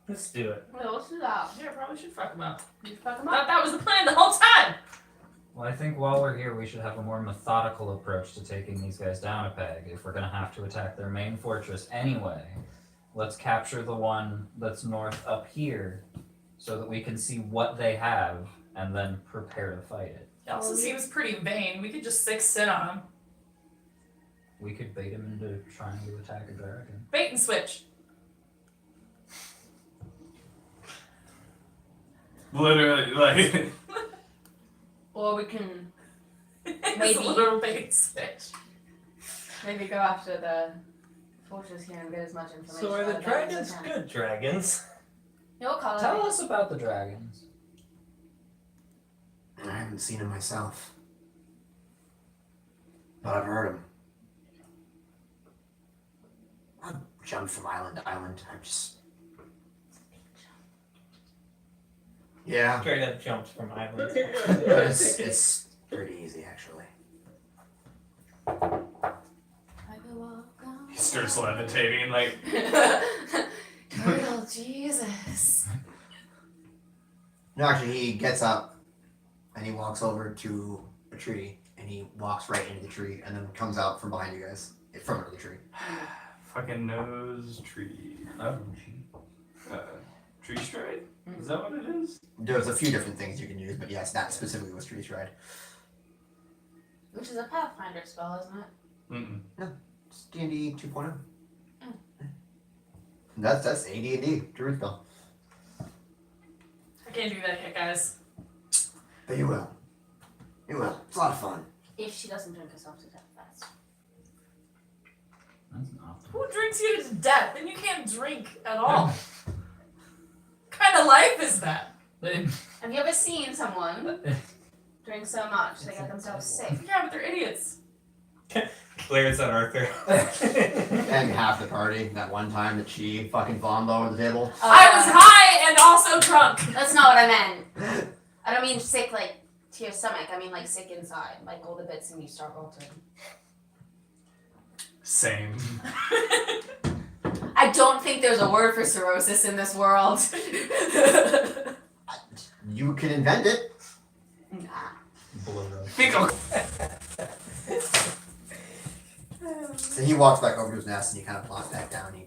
Let's do it. Well, let's do that. Yeah, probably should fuck him up. You fuck him I thought up. that was the plan the whole time. Well, I think while we're here, we should have a more methodical approach to taking these guys down a peg. If we're gonna have to attack their main fortress anyway, let's capture the one that's north up here, so that we can see what they have and then prepare to fight it. It also seems pretty vain. We could just sit on him. We could bait him into trying to attack a dragon. Bait and switch. Literally, like. Or we can It's Maybe. a literal bait and switch. maybe go after the fortress here and get as much information. So are the out of them as we dragons can. good dragons? Yeah, what color? Tell us about the dragons. I haven't seen him myself. But I've heard him. I've jumped from island to island. I just... Yeah. Straight up jumped from island. But it's pretty easy, actually. I go walk on. He starts levitating, like, Turtle, Jesus. No, actually, he gets up and he walks over to a tree and he walks right into the tree and then comes out from behind you guys, from under the tree. fucking nose tree. Oh, gee. Tree stride? Is that what it is? There's a few different things you can use, but yes, that specifically was tree stride. Which is a Pathfinder spell, isn't it? Mm-mm. It's D&D 2.0. Oh. That's AD&D, Druid spell. I can't do that yet, guys. But you will. You will. It's a lot of fun. If she doesn't drink herself to death fast. That's an option. Who drinks you to death? Then you can't drink at all. What kind of life is that? Have you ever seen someone drink so much they get themselves sick? Yeah, but they're idiots. Glares at Arthur. And half the party, that one time that she fucking bombed over the table. I was high and also drunk. That's not what I meant. I don't mean sick like to your stomach. I mean like sick inside. Like all the bits and you start altering. Same. I don't think there's a word for cirrhosis in this world. You can invent it. Nah. Pickle. So he walks back over to his nest and he kind of plops back down. He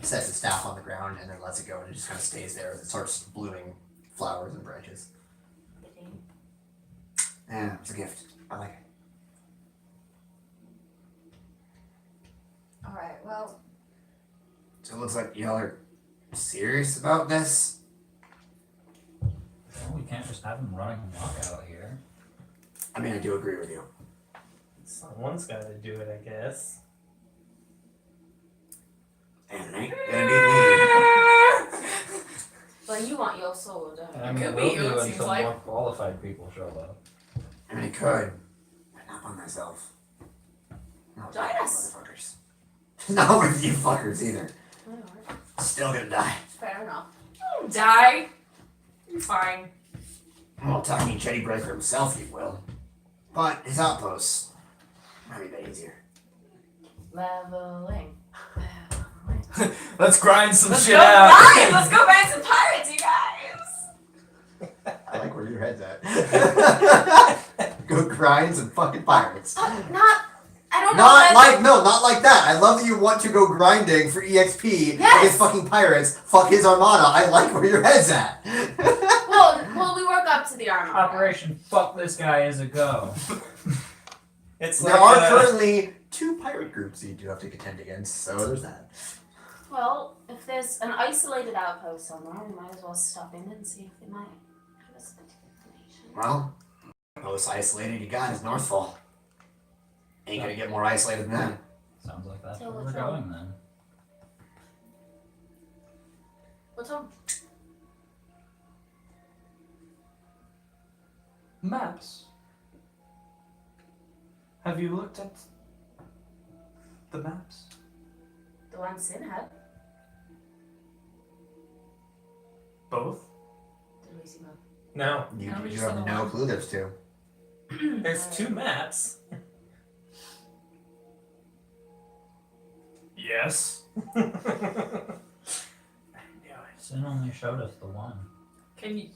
sets his staff on the ground and then lets it go and it just kind of stays there as it starts blooming flowers and branches. Yeah, it's a gift. I like it. Alright, well, So it looks like y'all are serious about this? Well, we can't just have him running amok out here. I mean, I do agree with you. Someone's gotta do it, I guess. And it ain't gonna be me. well, you want your soul, don't you? I mean, could we'll be you, do it seems until like. more qualified people show up. I mean, I could, but not by myself. Not with Join you us. motherfuckers. Not with you fuckers either. Alright, Still gonna die. fair enough. Don't die. You're fine. Well, talking Jetty Bread for himself, he will. But his outposts might be a bit easier. Leveling. Let's grind some Let's shit go out. grind. Let's go back to pirates, you guys. I like where your head's at. Go grind some fucking pirates. I don't know. Not like that. I love that you want to go grinding for EXP Yes. against fucking pirates. Fuck his armada. I like where your head's at. Well, we work up to the armor. Operation Fuck This Guy is a go. It's There like are currently 2 pirate groups you do have to contend against, so there's that. Well, if there's an isolated outpost somewhere, we might as well stop in and see if they might give us a bit of information. Well, most isolated you got is Northfall. Ain't gonna get more isolated than that. Sounds like that's So where what's we're wrong? going then. What's wrong? Maps. Have you looked at the maps? The one Sin had. Both? Did we see both? No, You, No, we you just have saw the no one. clue there's 2. there's 2 maps. Yes. Sin only showed us the one. Can you,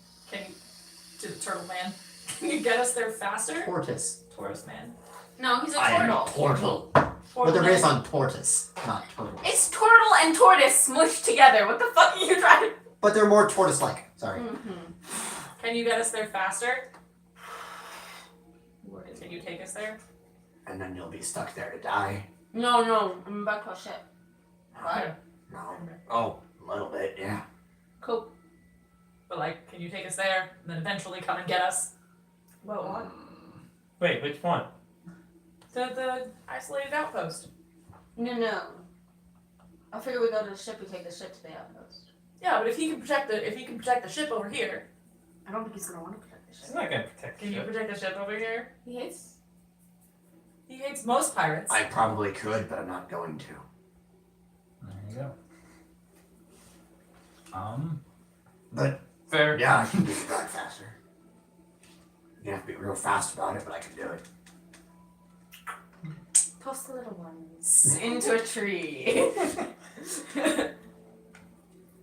to the turtle man, can you get us there faster? Tortoise. Taurus man. No, he's a I am turtle. a turtle. Turtle But they're man. based on tortoise, not turtle. It's turtle and tortoise smushed together. What the fuck are you trying to? But they're more tortoise-like. Sorry. Mm-hmm. Can you get us there faster? Can you take us there? And then you'll be stuck there to die. No, I'm back to our ship. What? No. Oh, a little bit, yeah. Cool. But like, can you take us there and then eventually come and get us? What one? Wait, which one? The isolated outpost. No. I figure we go to the ship. We take the ship to the outpost. Yeah, but if he can protect the ship over here, I don't think he's gonna want to protect the She's ship. not gonna protect the Can you ship. protect the ship over here? He hates. He hates most pirates. I probably could, but I'm not going to. There you go. But Fair. yeah, I can get you back faster. You have to be real fast about it, but I can do it. Toss the little ones into a tree.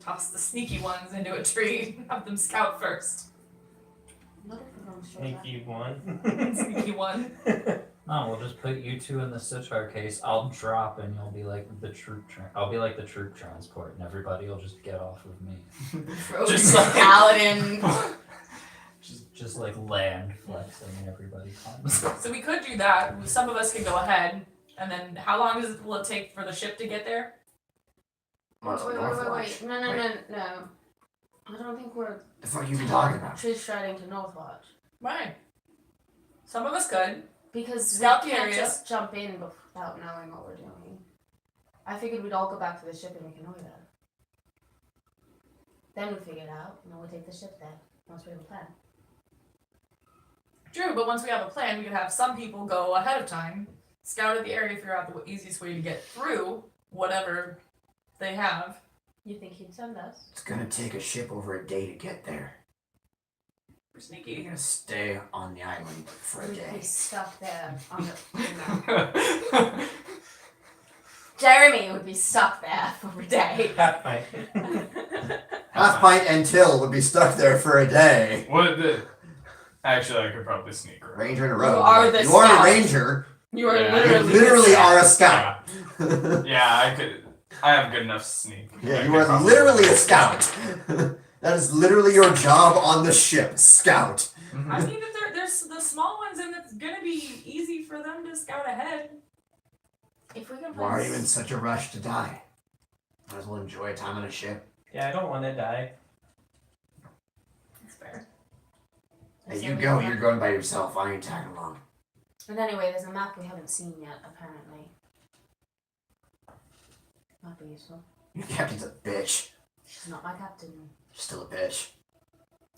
Toss the sneaky ones into a tree. Have them scout first. What if the wrong Sneaky one. Sneaky one. No, we'll just put you two in the sitar case. I'll drop, and you'll be like the troop. I'll be like the troop transport, and everybody will just get off of me. Just like Paladin. Just like land flexing, and everybody comes. So we could do that. Some of us can go ahead, and then how long will it take for the ship to get there? Well, it's Wait. Northwatch. No. I don't think we're The fuck you been talking about? tree striding to Northwatch. Right. Some of us could. Because Scout we the can't area. just jump in without knowing what we're doing. I figured we'd all go back to the ship and reconnoiter. Then we figure it out, and then we take the ship there once we have a plan. True, but once we have a plan, we could have some people go ahead of time, scout out the area, figure out the easiest way to get through whatever they have. You think he'd send us? It's gonna take a ship over a day to get there. We're You're sneaky. gonna stay on the island for a We'd day. be stuck there on the. Jeremy would be stuck there for a day. Half pint. Half pint and Till would be stuck there for a day. What the? Actually, I could probably sneak around. Ranger in a row. You are the You are a scout. ranger. You are Yeah. You literally. literally the are a scout. Yeah, I could. I have good enough sneak. Yeah, I you could are probably- literally a scout. That is literally your job on the ship, scout. I mean, if there's the small ones, and it's gonna be easy for them to scout ahead. If we can Why are find. you in such a rush to die? Might as well enjoy time on a ship. Yeah, I don't want to die. That's fair. Hey, you go. You're going by yourself. I ain't tagging along. And anyway, there's a map we haven't seen yet, apparently. Might be useful. Your captain's a bitch. She's not my captain. You're still a bitch.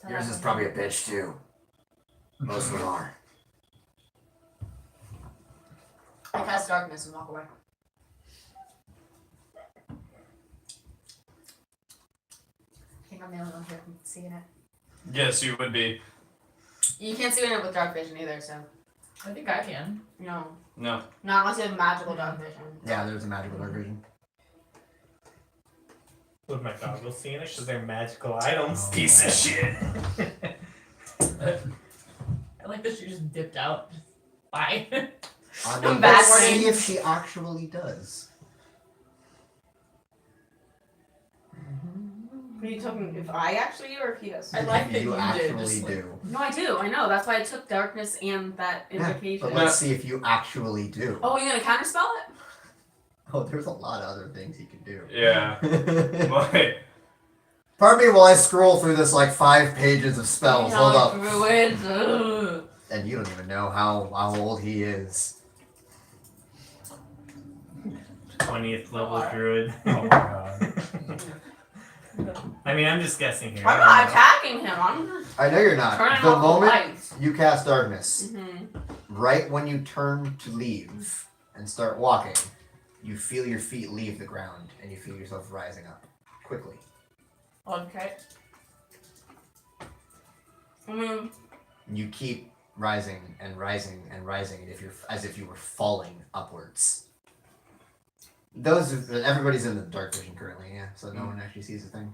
Tell Yours her is I'm probably a bitch too. Most of them are. I cast darkness and walk away. I think I'm the only one here seeing it. Yes, you would be. You can't see it with dark vision either, so I think I can. no. No. Not unless you have magical dark vision. Yeah, there's a magical dark vision. Would my goggles see it? Because they're magical items. Oh. Piece of shit. I like that she just dipped out. Bye. I I'm mean, bad let's warning. see if she actually does. Are you talking if I actually do or if he does? I like that you you did, actually just like- do. No, I do. I know. That's why I took darkness and that Yeah, invocation. but let's see if you actually do. Oh, you're gonna counterspell it? Oh, there's a lot of other things he can do. Yeah. Wait. Pardon me while I scroll through this like 5 pages of spells. Hold up. Druid. Ugh. And you don't even know how old he is. 20th level Alright. druid. Oh my god. I mean, I'm just guessing here. I'm not attacking him. I'm just I know you're not. turning The off moment the lights. you cast darkness, Mm-hmm. right when you turn to leave and start walking, you feel your feet leave the ground and you feel yourself rising up quickly. Okay. I mean, You keep rising and rising and rising, and as if you were falling upwards. Everybody's in the dark vision currently, yeah. So no one actually sees a thing.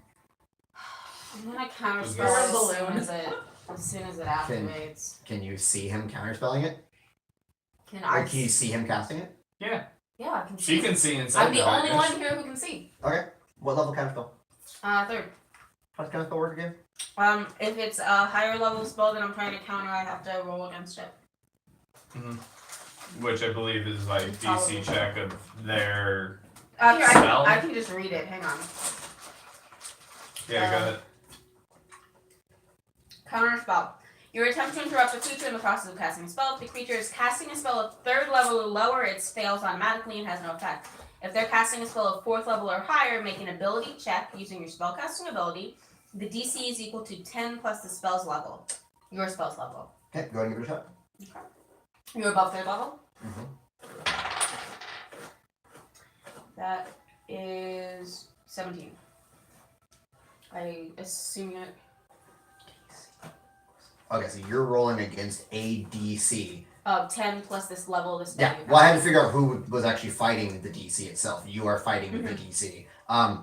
I'm gonna counterspell You're a as balloon. soon as it activates. Can you see him counterspelling it? Can Or I? can you see him casting it? Yeah. Yeah, I can She see. can see inside. I'm the the only darkness. one here who can see. Okay. What level counterspell? Third. How does counterspell work again? If it's a higher level spell that I'm trying to counter, I have to roll against it. Which I believe is like DC check of their. Here, Spell? I can just read it. Hang on. Yeah, got it. Counter spell. Your attempt to interrupt a creature in the process of casting a spell. If the creature is casting a spell of 3rd level or lower, it fails automatically and has no effect. If they're casting a spell of 4th level or higher, make an ability check using your spellcasting ability. The DC is equal to 10 plus the spell's level. Your spell's level. Okay, go ahead and give it a shot. You're above 3rd level? Mm-hmm. That is 17. I assume it. Okay, so you're rolling against a DC. 10 plus this level, this Yeah, spell you well, I have. had to figure out who was actually fighting the DC itself. You are fighting the DC.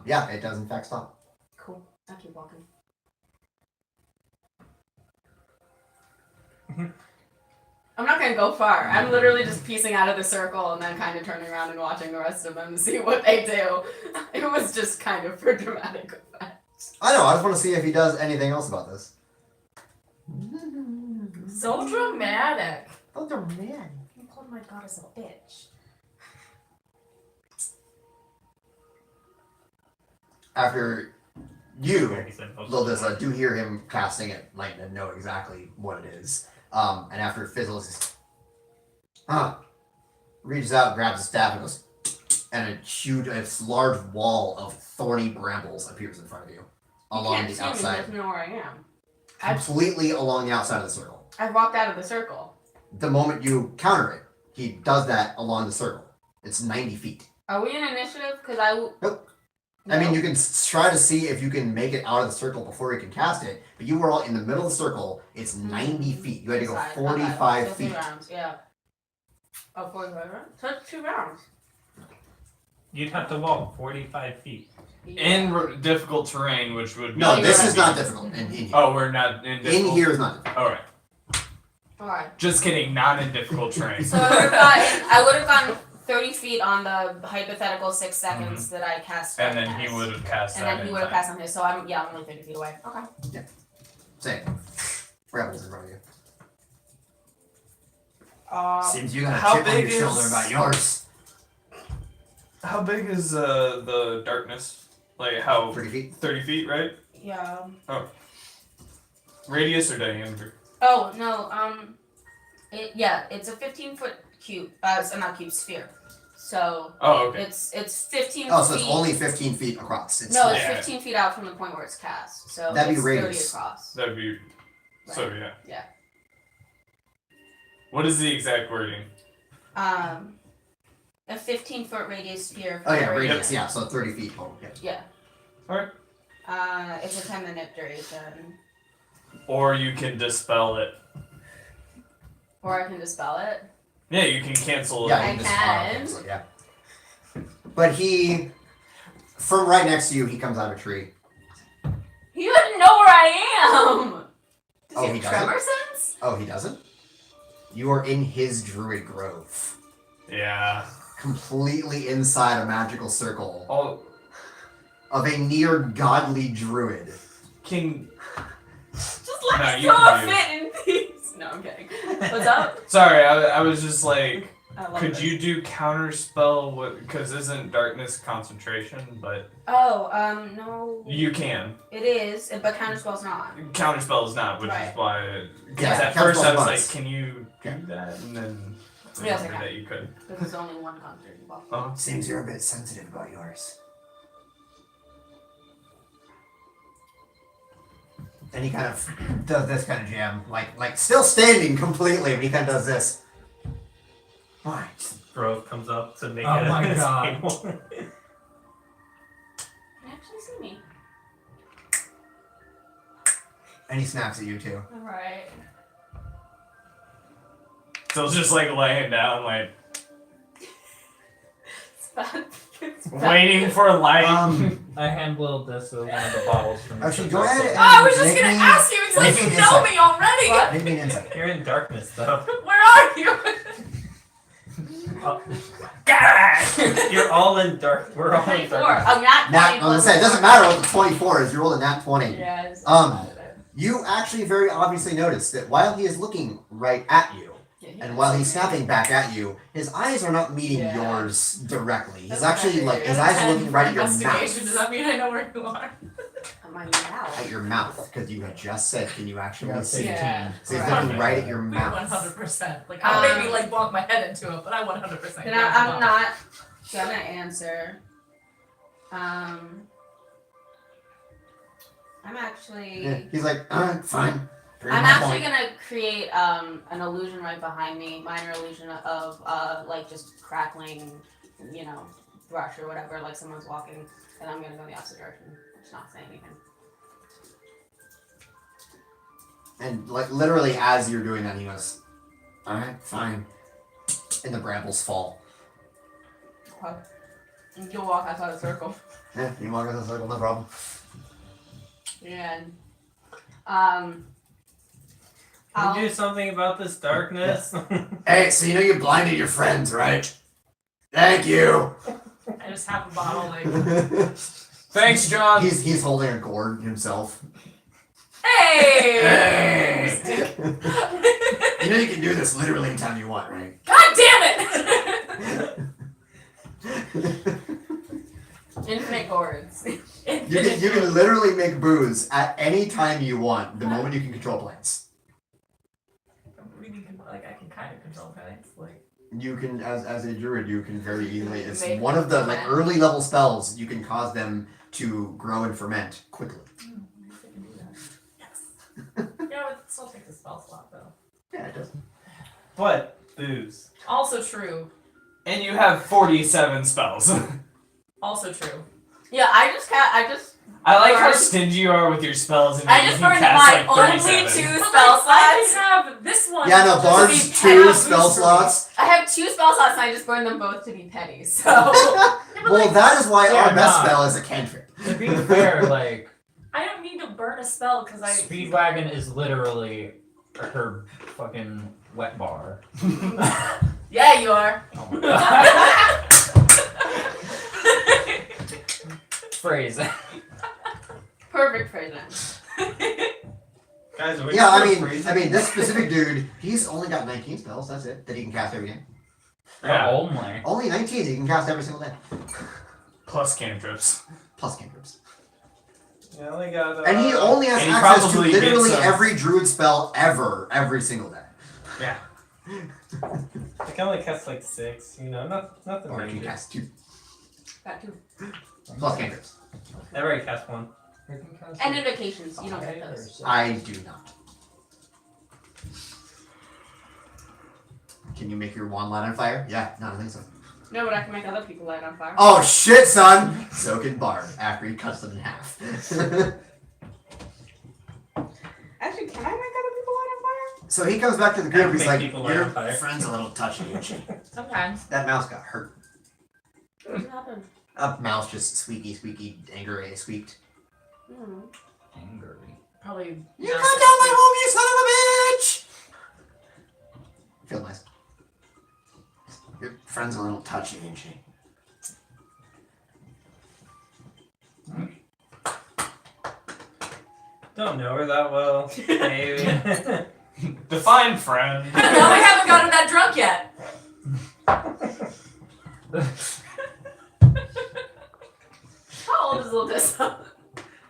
Yeah, it does in fact stop. Cool. I'll keep walking. I'm not gonna go far. I'm literally just piecing out of the circle and then kind of turning around and watching the rest of them to see what they do. It was just kind of for dramatic effect. I know, I just want to see if he does anything else about this. So dramatic. Oh, they're mad. You called my goddess a bitch. After you, Very simple. Lildissa, do hear him casting it, like, and know exactly what it is. And after it fizzles, reaches out, grabs a staff, and goes, and a large wall of thorny brambles appears in front of you, along you the can't see me, outside, you know where I am. completely along the outside of the circle. I walked out of the circle. The moment you counter it, he does that along the circle. It's 90 feet. Are we in initiative? Because I. Nope. No. I mean, you can try to see if you can make it out of the circle before you can cast it, but you were all in the middle of the circle. It's 90 feet. You had to go Side. 45 So feet. 2 rounds, yeah. Oh, 45 rounds? So it's 2 rounds. You'd have to walk 45 feet. In difficult terrain, which would be No, you're this right. is not difficult. In here. Oh, we're not in difficult. In here is not difficult. Alright. Alright. Just kidding, not in difficult terrain. So I would have gone 30 feet on the hypothetical 6 seconds that I cast. And then on he his. would have cast And that then he in would have time. passed on his. So I'm only 30 feet away. Okay. Same. Rebels in front of you. Seems you got a how chip on your big shoulder is- about yours. How big is the darkness? Like how 30 feet. 30 feet, right? Yeah. Radius or diameter? Oh no. It's a 15-foot cube. Not cube, sphere. So Oh, okay. it's 15 Oh, so feet. it's only 15 feet across. It's No, it's Yeah. 15 feet out from the point where it's cast. So That'd be it's radius. 30 across. That'd be so Right. yeah. Yeah. What is the exact wording? A 15-foot radius sphere. Oh yeah, for radius. Yeah, so 30 feet total. Yeah. Yeah. Alright. It's a 10-minute duration, Or you can dispel it. or I can dispel it. Yeah, you can cancel it. Yeah, I you just can. so, yeah. But he, from right next to you, he comes out of a tree. He wouldn't know where I am. Does Oh, he he have doesn't? tremor sense? Oh, he doesn't? You are in his druid grove. Yeah. Completely inside a magical circle Oh, of a near godly druid. can Just No, let you me throw a can do fit in peace. No, I'm kidding. What's up? sorry, I was just like, I love could it. you do counterspell? What? Because isn't darkness concentration? But Oh, no. you can. It is, but counterspell's not. Counterspell is not, which Right. is why. Because Yeah, at first I was counterspell's like, bonus. can you do Yeah. that? And then Yes, I remembered can. that you could. Because there's only one concentration ball. Oh. Seems you're a bit sensitive about yours. And he kind of does this kind of jam, like still standing completely, but he kind of does this. Why? Grove comes up to make Oh it my a God. table. Can you actually see me? And he snaps at you too. Alright. So it's just like laying down, like It's bad. It's bad. waiting for light. I hand Will this one of the bottles from the Actually, go ahead and Oh, I was just make gonna me- ask you. It's like make you me know insight. me already. What? Make me an insight. You're in darkness though. Where are you? You're all in dark. We're all in 24. dark. Oh, not 20. Nat, I was gonna say, it doesn't matter what the 24 is, you rolled a nat 20. Yes. You actually very obviously notice that while he is looking right at you, and while he's snapping back at you, his eyes are not meeting Yeah. yours directly. He's That's actually okay. like his eyes are looking right at your Investigation. Does mouth. that mean I know where you are? My mouth. At your mouth, because you had just said, "Can you actually Yeah, see?" Yeah. So he's Right. looking right at your mouth. 100%. Like I'll maybe Um, like bonk my head into it, but I 100%. Then grab I'm the not gonna answer. I'm actually. Yeah, he's like, "Fine." I'm actually gonna create an illusion right behind me, minor illusion of like just crackling, brush or whatever, like someone's walking, and I'm gonna go the opposite direction, just not say anything. And like literally as you're doing that, he goes, "Alright, fine." And the brambles fall. Okay. You'll walk outside the circle. Yeah, you walk out the circle, no problem. And Can you do something about this darkness? Hey, so you know you blinded your friends, right? Thank you. I just have a bottle like, Thanks, John. He's holding a gourd himself. hey! You know you can do this literally anytime you want, right? God damn it! infinite gourds. You can literally make booze at any time you want, the moment you can control plants. I can kind of control plants. Like, You can, as a druid, you can very easily. It's Make one of the them like ferment. early level spells. You can cause them to grow and ferment quickly. I can do that. Yes. Yeah, but it still takes a spell slot though. Yeah, it does. But booze. Also true. And you have 47 spells. Also true. Yeah, I just I like how Burn. stingy you are with your spells, and I you just can burned cast my like only 37. two But, spell like, I slots. have this one. Yeah, no, just to Bard's be two petty spell booster. slots. I have two spell slots and I just burned them both to be petty, so Well, that is why Yeah, our best nah. spell is a cantrip. To be fair, like, I don't need to burn a spell because I. Speedwagon is literally her fucking wet bar. yeah, you are. Oh my god. Phrase. Perfect phrasing. Guys, are we Yeah, still I freezing? mean, this specific dude, he's only got 19 spells. That's it that he can cast every day. Yeah. Only. Only 19 he can cast every single day, Plus cantrips. plus cantrips. Yeah, I only got. And he only has and he access to probably gets literally some- every druid spell ever, every single day. Yeah. I can only cast like 6. Nothing Or he can major. cast 2 Got two. plus cantrips. I already cast 1. And invocations, you don't get those. I do not. Can you make your wand light on fire? Yeah, no, I don't think so. No, but I can make other people light on fire. Oh shit, son! So can Bard after he cuts them in half. Actually, can I make other people light on fire? So he comes back to the group. He's Make like, people light "Your on fire." friend's a little touchy." Sometimes. That mouse got hurt. What happened? A mouse just squeaky, angry, squeaked. Hmm. Angry. Probably. You cut down my home, you son of a bitch! Feel nice. Your friend's a little touchy, ain't she? Don't know her that well. Maybe. Define friend. No, we haven't gotten that drunk yet. How old is Lodissa?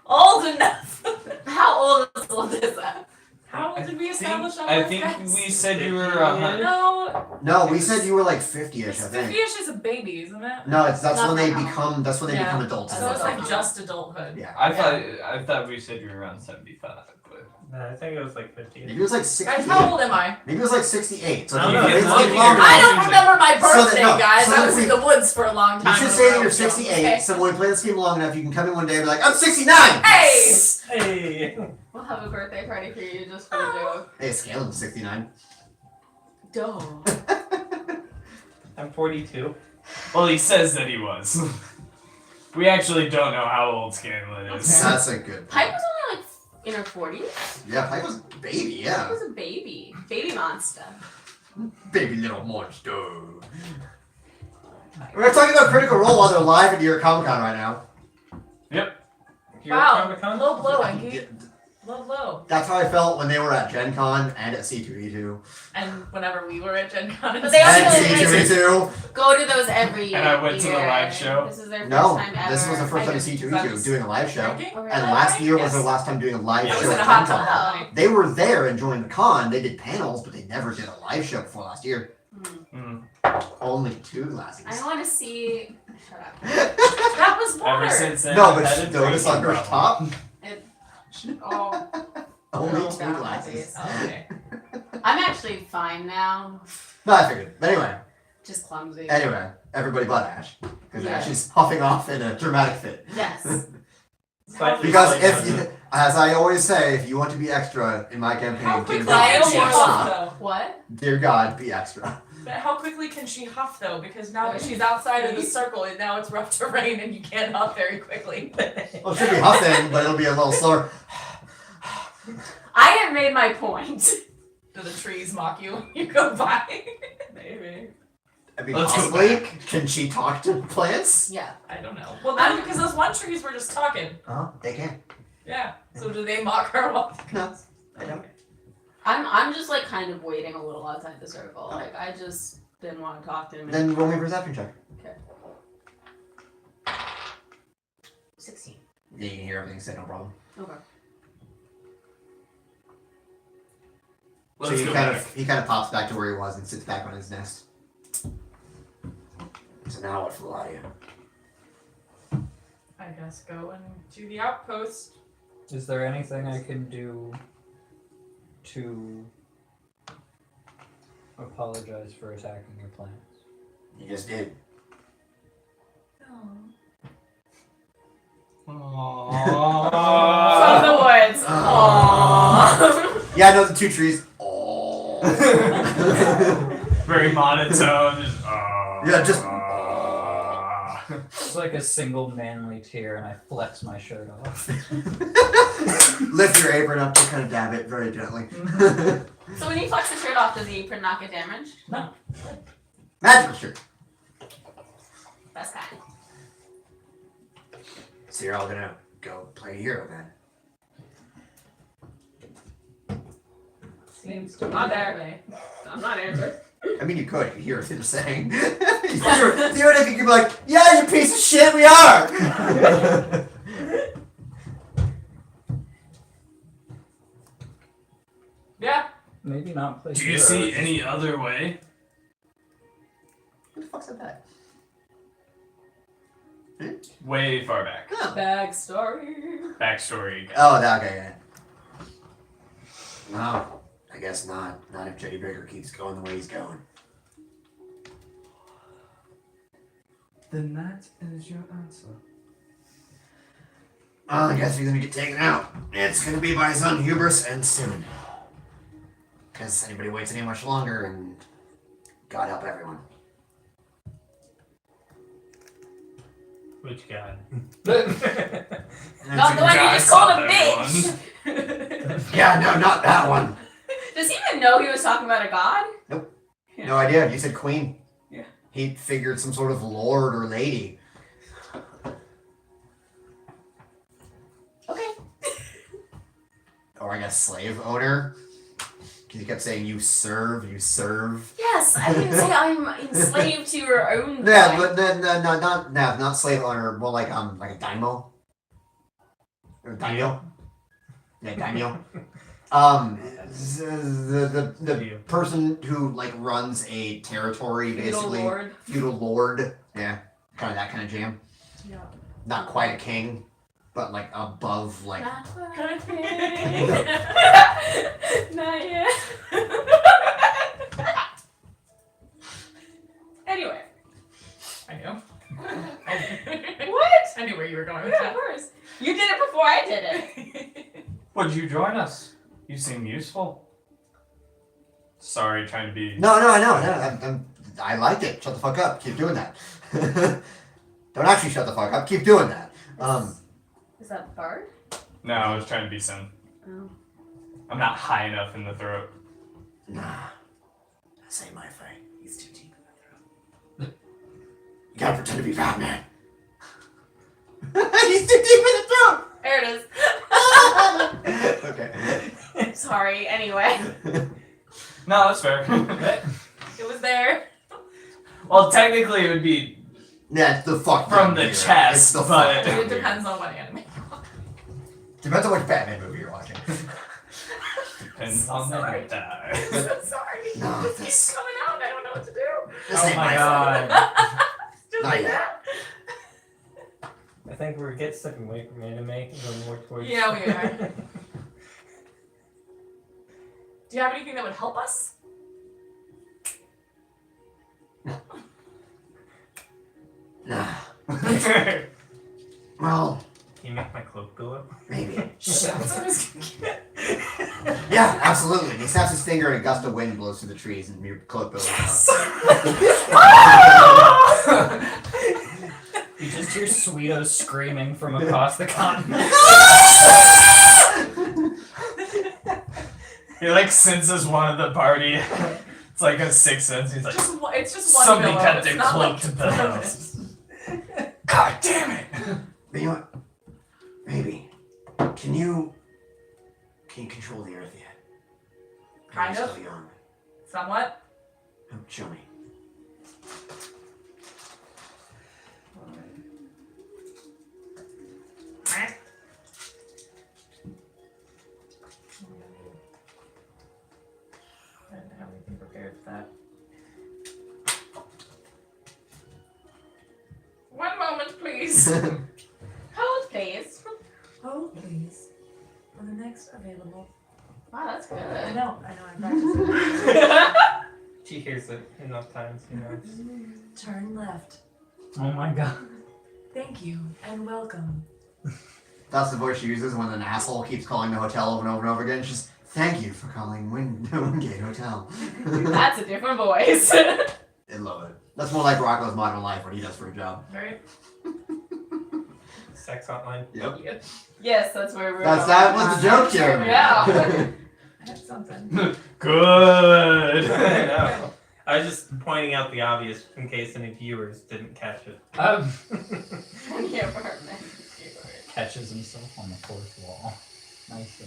Old enough. How old is Lodissa? How old did we establish on I our think friends? we said you were No, No, we said you were like 50-ish, I it's think. 50-ish is a baby, isn't it? No, that's Not when they now. become Yeah. become adults. So it's Adult. like just adulthood. Yeah. I thought we said you were around 75, but Nah, I think it was like 50. Maybe it was like 68. Guys, how old am I? Maybe it was like 68. So I don't the know, kids it's live not longer. even- I don't remember my So birthday, that- no, guys. so I that was we- in the woods for a long time. You should when say I that you're was young, 68, okay? so when we play this game long enough, you can come in one day and be like, I'm 69! Hey! Hey! We'll have a birthday party for you just for the joke. Hey, scale him 69. Duh. I'm 42. well, he says that he was. We actually don't know how old Scanlan is. That's a good Pike point. was only like in her 40s. Yeah, Pike was a baby, Pike yeah. was a baby. Baby monster. Baby little monster. We're talking about Critical Role while they're live at New York Comic Con right now. You're Wow, Comic-Con? low blow, Enki. Low. That's how I felt when they were at Gen Con and at C2E2. And whenever we were at Gen Con. But they And also C2E2. go to those every year. And I went to the live show. This is their first No, time ever. this was the first time at That C2E2 was- doing a live show. Drinking? Oh, really? And last year was Yes. their last time doing a live Yeah, it show was in at a hot Gen tub Con. that night. They were there enjoying the con. They did panels, but they never did a live show before last year. Mm. Only 2 glasses. I want to see. Shut up. That was water. Ever since then, No, I've but had a notice on her drinking top. Oh, Oh only Oh, two that glasses. Oh, okay. I'm actually fine now. No, I figured. But anyway, Just clumsy. everybody but Ash. Because Yeah. Ash is huffing off in a dramatic fit. Yes. Slightly Because like if, that. as I always say, if you want to be extra in my campaign, How dear quickly God, can she be huff extra. though? What? Dear God, be extra. But how quickly can she huff though? Because now that she's outside of the circle, and now it's rough terrain, and you can't huff very quickly. Well, she'll be huffing, but it'll be a little slower. I have made my point. Do the trees mock you? You go by. Maybe. I mean, Let's go possibly, back. can she talk to plants? Yeah. I don't know. Well, no, because those one trees were just talking. They can. Yeah. So do they mock her? Well, No, I don't. I'm just like kind of waiting a little outside the circle. Like I just didn't want to talk to him. Then roll me a perception check. 16. Yeah, you can hear everything said, no problem. Okay. Let's so go he kind of pops back to where he was and sits back on his nest. So now what flew out of you? I guess go and do the outpost. Is there anything I can do to apologize for attacking your plans? You just did. From Aww. the woods. Aww. Yeah, I know the two trees. Oh. Very monotone. Just, Yeah, just- It's like a single manly tear, and I flex my shirt off. Lift your apron up to kind of dab it very gently. So when you flex the shirt off, does the apron not get damaged? Magical shirt. Best kind. So you're all gonna go play hero then. Seems to be Not that there. way. I'm not answering. I mean, you could. You hear what they're saying. Even if you could be like, yeah, you piece of shit, we are! Yeah. Maybe not play Do you hero, see just- any other way? Who the fuck said that? Way far back. Oh, Backstory. Backstory. Okay, yeah. No, I guess not. Not if Jetty Breaker keeps going the way he's going. Then that is your answer. I guess he's gonna get taken out. It's gonna be by his son Hubris and soon. Because anybody waits any much longer, and God help everyone. Which guy? Not the one you just called a bitch. Yeah, no, not that one. Does he even know he was talking about a god? No idea. You said queen. Yeah. He figured some sort of lord or lady. Okay. Or I guess slave owner. Because he kept saying, you serve. Yes, I didn't say I'm enslaved to your own. Yeah, kind. but not slave owner. More like a daimyo. Or daimyo. Yeah, daimyo. The person who like runs a territory, Feudal basically lord. feudal lord. Yeah, kind of that kind of jam. Yeah. Not quite a king, but like above like. Not Good quite. Not yet. Anyway. I knew. What? I knew where you were going with Yeah, of course. You did it before I did it. that. Would you join us? You seem useful. Sorry, trying to be. No, I know. I like it. Shut the fuck up. Keep doing that. Don't actually shut the fuck up. Keep doing that. Is that Bard? No, I was trying to be Sin. Oh. I'm not high enough in the throat. Nah. Say my fight. He's too deep in the throat. You gotta pretend to be Batman. He's too deep in the throat. There it is. Okay. Sorry, anyway. No, that's fair. It was there. Well, technically, it would be. Yeah, it's the fuck From down the here. chest, It's the but- fuck down It here. depends on what anime. Depends on which Batman movie you're watching. Depends on the Sorry. die. I'm sorry. No, This this- keeps coming out and I don't know what to do. This Oh ain't my fault. god. Just Not like yet. that. I think we're getting stuck away from anime and going more towards. Yeah, we are. Do you have anything that would help us? Nah. Can Well, you make my cloak go up? maybe. That's what I was gonna get. Yeah, absolutely. He snaps his finger and a gust of wind blows through the trees and your cloak billows You just hear Sweeto screaming from across the continent. He like senses one of the party. It's like a sixth sense. He's like, It's just one somebody billow. kept It's their not cloak like to billows. God damn it! But you know what? Maybe. Can you control the earth yet? Kind You're of. still young. Somewhat. Oh, show me. I didn't have anything prepared for that. One moment, please. Hold, please. Hold, please. For the next available. Wow, that's good. I know, I practiced She hears it enough times, you know. it. Turn left. Oh my god. Thank you, and welcome. That's the voice she uses when an asshole keeps calling the hotel over and over and over again. She's, thank you for calling Wingate Hotel. That's a different voice. I love it. That's more like Rocco's Modern Life, what he does for a job. Right? Sex hotline. Yep. Yes, that's where we're That was the joke, Jeremy. Yeah. I had something. Good. I know. I was just pointing out the obvious in case any viewers didn't catch it. Yeah, apartment. Catches himself on the fourth wall. Nice.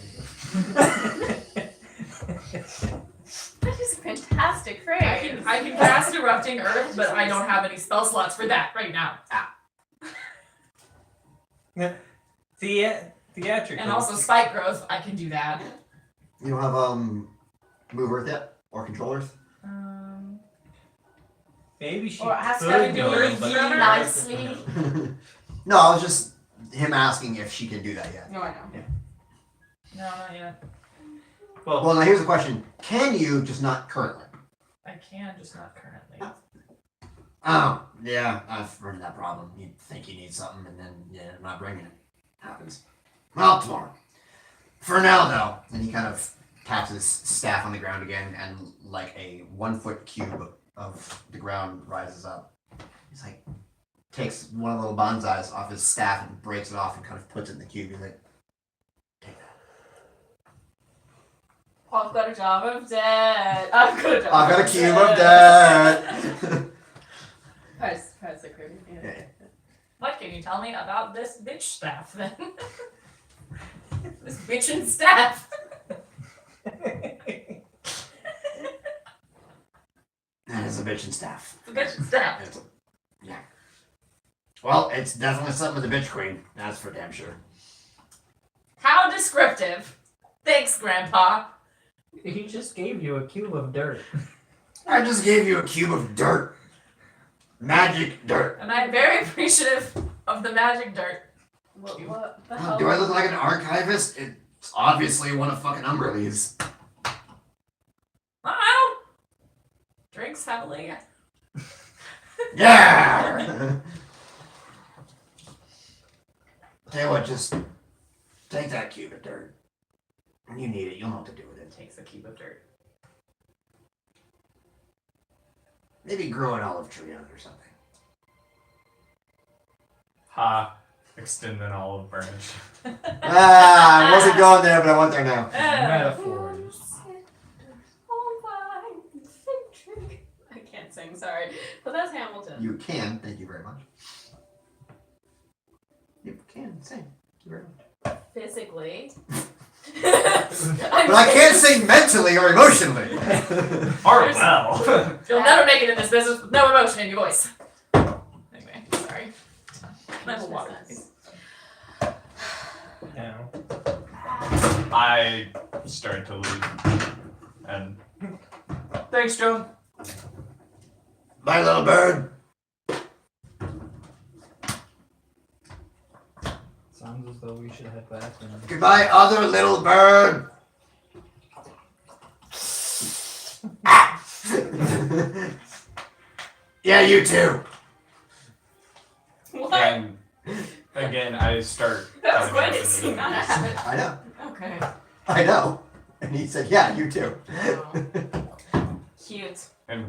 That is a fantastic phrase. I can cast Erupting Earth, but I don't have any spell slots for that right now. Theatrical. And also Spike Growth, I can do that. You don't have Move Earth yet? Or Control Earth? Maybe she Or ask could her to know, do but it she nicely. doesn't know. No, I was just him asking if she can do that yet. No, I know. No, not yet. Well, now here's the question. Can you, just not currently? I can, just not currently. Oh, yeah, I've run that problem. You think you need something, and then, yeah, I'm not bringing it. Happens. Well, tomorrow. For now, though. And he kind of taps his staff on the ground again, and like a 1 foot cube of the ground rises up. He's like, takes one of the little bonsais off his staff and breaks it off and kind of puts it in the cube. He's like, take that. I've got a job of debt. I've I've got a cube of debt. Press the creepy. Yeah. What can you tell me about this bitch staff then? This bitchin' staff. That is a bitchin' staff. It's a bitchin' staff. It's yeah. Well, it's definitely something with the bitch queen. That's for damn sure. How descriptive. Thanks, Grandpa. He just gave you a cube of dirt. I just gave you a cube of dirt. Magic dirt. And I'm very appreciative of the magic dirt. What the Oh, hell? do I look like an archivist? It's obviously one of fucking Umberlee's. I don't know. Drinks heavily. Yeah! Tell you what, just take that cube of dirt. When you need it, you'll know what to do with it. Takes a cube of dirt. Maybe grow an olive tree on it or something. Ha. Extend an olive branch. I wasn't going there, but I went there now. Metaphors. Oh my victory. I can't sing, sorry. But that's Hamilton. You can, thank you very much. You can sing. Thank you very much. Physically. But I can't sing mentally or emotionally. Or well. You'll never make it in this business with no emotion in your voice. Anyway, sorry. Can I have a water, please? Now. I start to leave. And thanks, Joan. Bye, little bird. Sounds as though we should head back. And... Goodbye, other little bird. Yeah, you too. What? And again, I start. That was climbing going up to into seem the not trees. happen. I know. Okay. I know. And he said, yeah, you too. Cute. And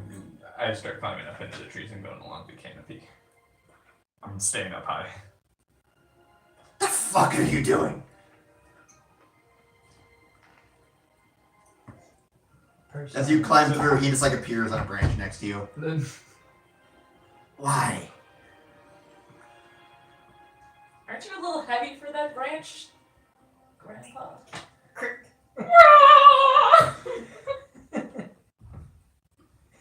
I start climbing up into the trees and going along the canopy. I'm staying up high. The fuck are you doing? As you climb through, he just like appears on a branch next to you. Why? Aren't you a little heavy for that branch, Grandpa?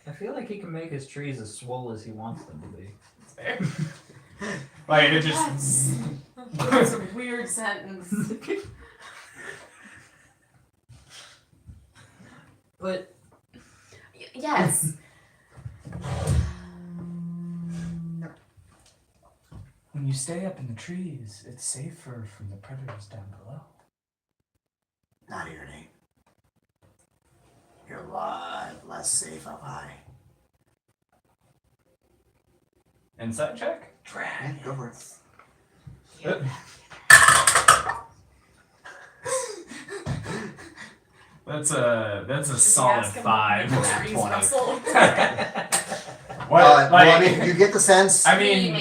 I feel like he can make his trees as swole as he wants them to be. It's fair. Like it just. That's a weird sentence. But Yes. When you stay up in the trees, it's safer from the predators down below. Not here, Nate. You're a lot less safe up high. Insight check? Yeah, go for it. That's a solid Ask him 5. how many trees 20. rustle. What? Well, I mean, you get the sense. I mean,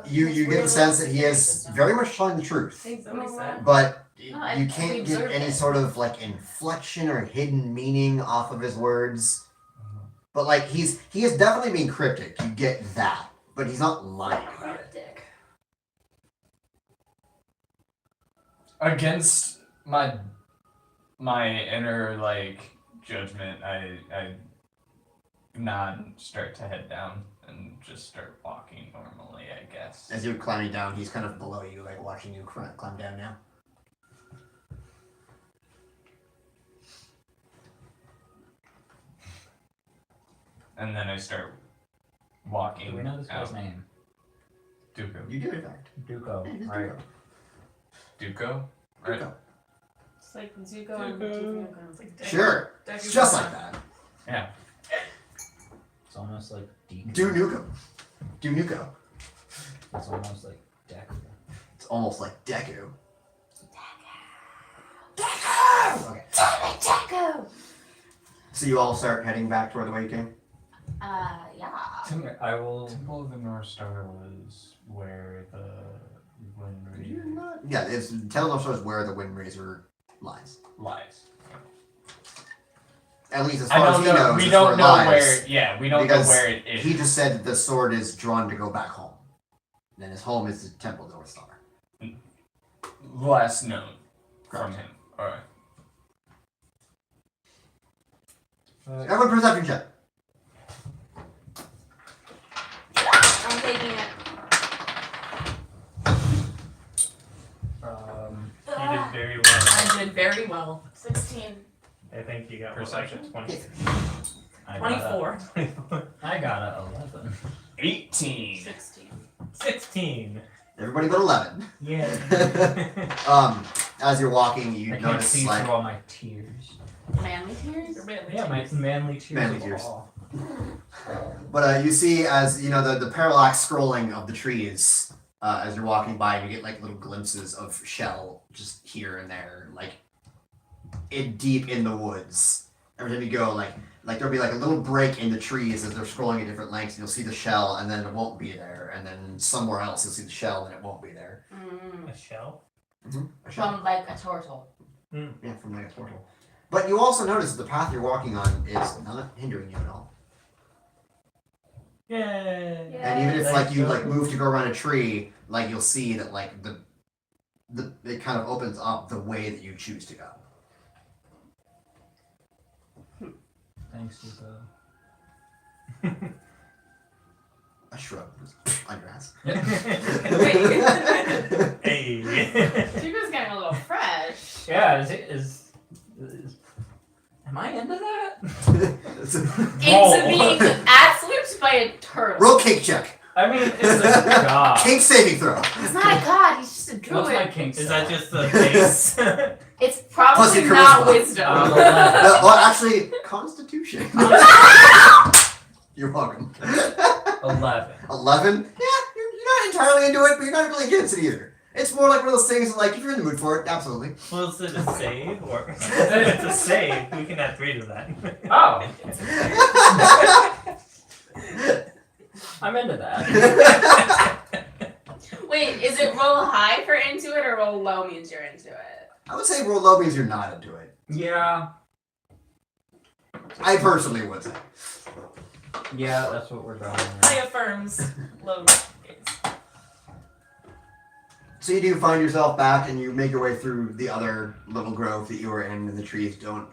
You get the sense that he is very much telling the truth, Somebody said. but No, you we can't get observed any it. sort of like inflection or hidden meaning off of his words. But like he is definitely being cryptic. You get that, but he's not lying about it. Dick. against my inner like judgment, I nod and start to head down and just start walking normally, I guess. As you're climbing down, he's kind of below you, like watching you climb down now. And then I start walking. Do we know this guy's out. name? Duco. You do, in fact. Duco. Yeah, he's Right. Duco. Duco? Right. Duco. It's like Zuko and Duco. It's like Sure. It's just like that. Yeah. It's almost like Deco. Dunuco. Dunuco. It's almost like Deco. It's almost like Deku. Deku! Okay. Deco! So you all start heading back toward the way you came? Yeah. I will. Temple of the North Star was where the Wind Did you Reader not? Yeah, it's Telenorth shows where the Wind Razor lies. Lies. At least as I far as don't he know. knows, We it's don't where it know lies. where. Yeah, we don't know Because where it is. He just said that the sword is drawn to go back home. Then his home is the Temple of the North Star. Less known from Correct. him. Alright. Everyone perception check. I'm taking it. You did very well. I did very well. 16. I think you got Perception? Like 20. I got 24. I got a 11. 18. 16. 16. Everybody but 11. Yeah. As you're walking, you I can't notice see like through all my tears. Manly tears? You're manly Yeah, my tears. manly tears. Manly of tears. awe. But you see, as you know, the parallax scrolling of the trees as you're walking by, and you get like little glimpses of shell just here and there, like deep in the woods. Every time you go, like there'll be like a little break in the trees as they're scrolling at different lengths, and you'll see the shell, and then it won't be there, and then somewhere else you'll see the shell, and it won't be there. Mm. A shell? A shell. From like a turtle. Yeah, from like a portal. But you also notice that the path you're walking on is not hindering you at all. Yay. Yeah. And even if Thanks, like you Joe. like move to go around a tree, like you'll see that like the it kind of opens up the way that you choose to go. Thanks, Duco. A shrub on your ass. Hey. Zuko's getting a little fresh. Yeah, is am I into that? Into being ad-flipped by a turtle. Roll cake check. I mean, it's a god. Cake saving throw. He's not a god, he's just a What's my druid. kink Is that stat? just the face? It's Plus probably your not charisma. wisdom. Uh, No, well, actually, Constitution. Shit. You're welcome. 11. 11? Yeah, you're not entirely into it, but you're not really against it either. It's more like one of those things like, if you're in the mood for it, absolutely. Well, is it a save or if it's a save? We can add 3 to that. Oh! I'm into that. Wait, is it roll high for into it or roll low means you're into it? I would say roll low means you're not into it. Yeah. I personally would say. Yeah, that's what we're going with. High affirms low gaze. So you do find yourself back and you make your way through the other little grove that you were in, and the trees don't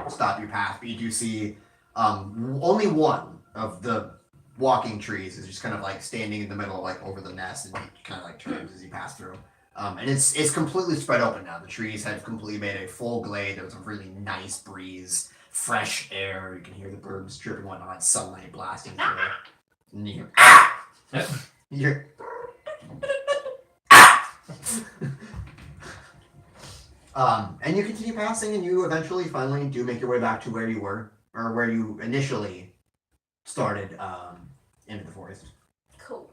stop your path, but you do see only one of the walking trees is just kind of like standing in the middle, like over the nest, and he kind of like turns as you pass through. And it's completely spread open now. The trees have completely made a full glade. There's a really nice breeze, fresh air. You can hear the birds chirping, whatnot, sunlight blasting through. And you hear, ah! You hear, and you continue passing, and you eventually, finally, do make your way back to where you were, or where you initially started into the forest. Cool.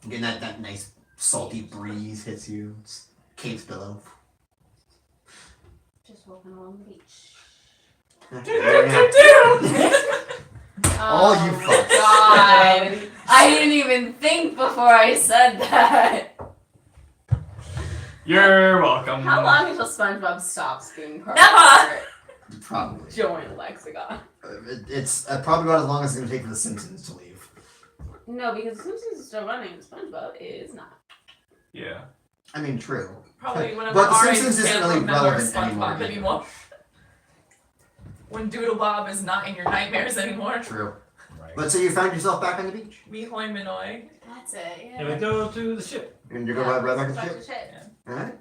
Again, that nice salty breeze hits you. It's caves below. Just walking along the beach. Oh, you fucks. God. I didn't even think before I said that. You're welcome. How long until SpongeBob stops being part Never. of our Probably. joint lexicon? It's probably about as long as it's going to take for the Simpsons to leave. No, because The Simpsons is still running and SpongeBob is not. Yeah. I mean, true. Probably one of But The our Simpsons isn't can't really remember relevant SpongeBob anymore. anymore. When Doodle Bob is not in your nightmares anymore. True. Right. But so you found yourself back on the beach. Mihoy Minoy. That's it, And we yeah. go to the ship. And you go right back to the ship. ship. Alright.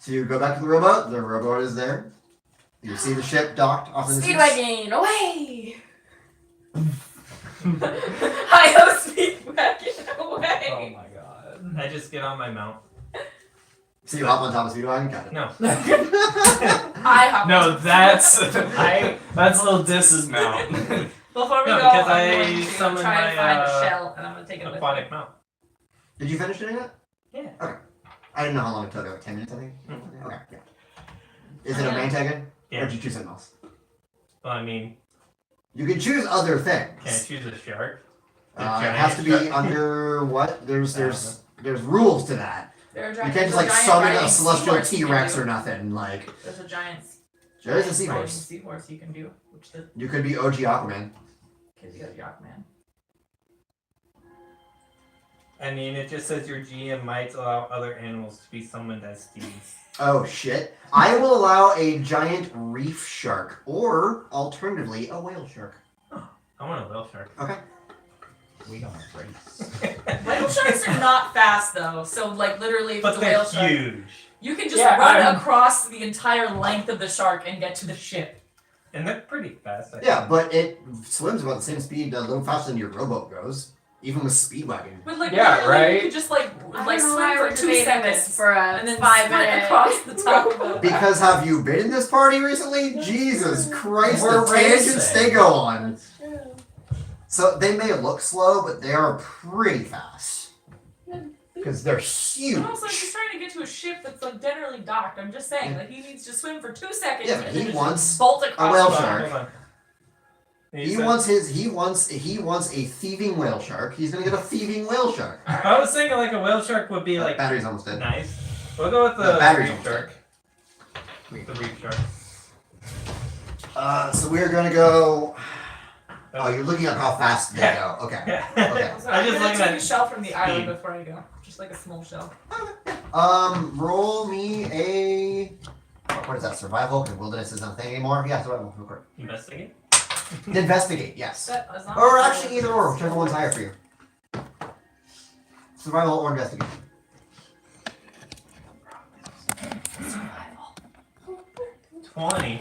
So you go back to the rowboat. The rowboat is there. You see the ship docked off in the distance. Speedwagon, away! Hi-ho Speedwagon Oh away. my god. I just get on my mount. So you hop on top of Speedwagon. Got it. No. I hop No, on- that's that's little Dis's mount. Before we No, go, because I'm I going to summoned try my, to find a shell, and I'm going to take it with me. Aquatic mount. Did you finish doing that? Yeah. Okay. I didn't know how long it took. Like 10 minutes, I think. Mhm. Okay. Yeah. Is it a main tag? Yeah. Or did you choose something else? Well, I mean, You can choose other things. can I choose a shark? It has to be Giant under what? There's rules to that. There are You giant, can't just there's like giant summon riding a celestial seahorse you can T-Rex do. or nothing. Like There's a giant there's a riding seahorse. seahorse you can do, which the You could be OG Aquaman. kids go Jockman. I mean, it just says your GM might allow other animals to be summoned as steeds. Oh shit! I will allow a giant reef shark, or alternatively a whale shark. I want a whale shark. Okay. We don't race. Whale sharks are not fast though, so like literally if But it's a they're whale shark, huge. you can just Yeah, run across the entire length of the shark and get to the ship. And they're pretty fast. I Yeah, think. but it swims about the same speed, a little faster than your rowboat goes, even with Speedwagon. But like Yeah, literally, right? you could just like I don't know swim why for we're 2 debating seconds this for a and then 5 sprint minute across the top of it. Because have you been in this party recently? Jesus Christ, We're the tangents racing. they go on. That's true. So they may look slow, but they are pretty fast. Because they're huge. And also, he's trying to get to a ship that's like generally docked. I'm just saying, Yeah. like he needs to swim for 2 seconds Yeah, but and he then just wants bolt across whale the shark. Hold on. He wants a thieving whale shark. He's gonna get a thieving whale shark. I was thinking like a whale shark would be like Battery's almost dead. nice. We'll go with The the battery's reef almost shark. The reef shark. So we're gonna go. Oh, you're looking at how fast they go. Okay. Yeah. Okay. So I I'm just gonna looking take a at shell from the island speed. before I go, just like a small shell. Roll me a. What is that? Survival? Because wilderness isn't a thing anymore. Yeah, survival. Real quick. investigate. Investigate. Yes. That, as long Or as actually, either or, whichever one's higher for you. Survival or investigate. 20.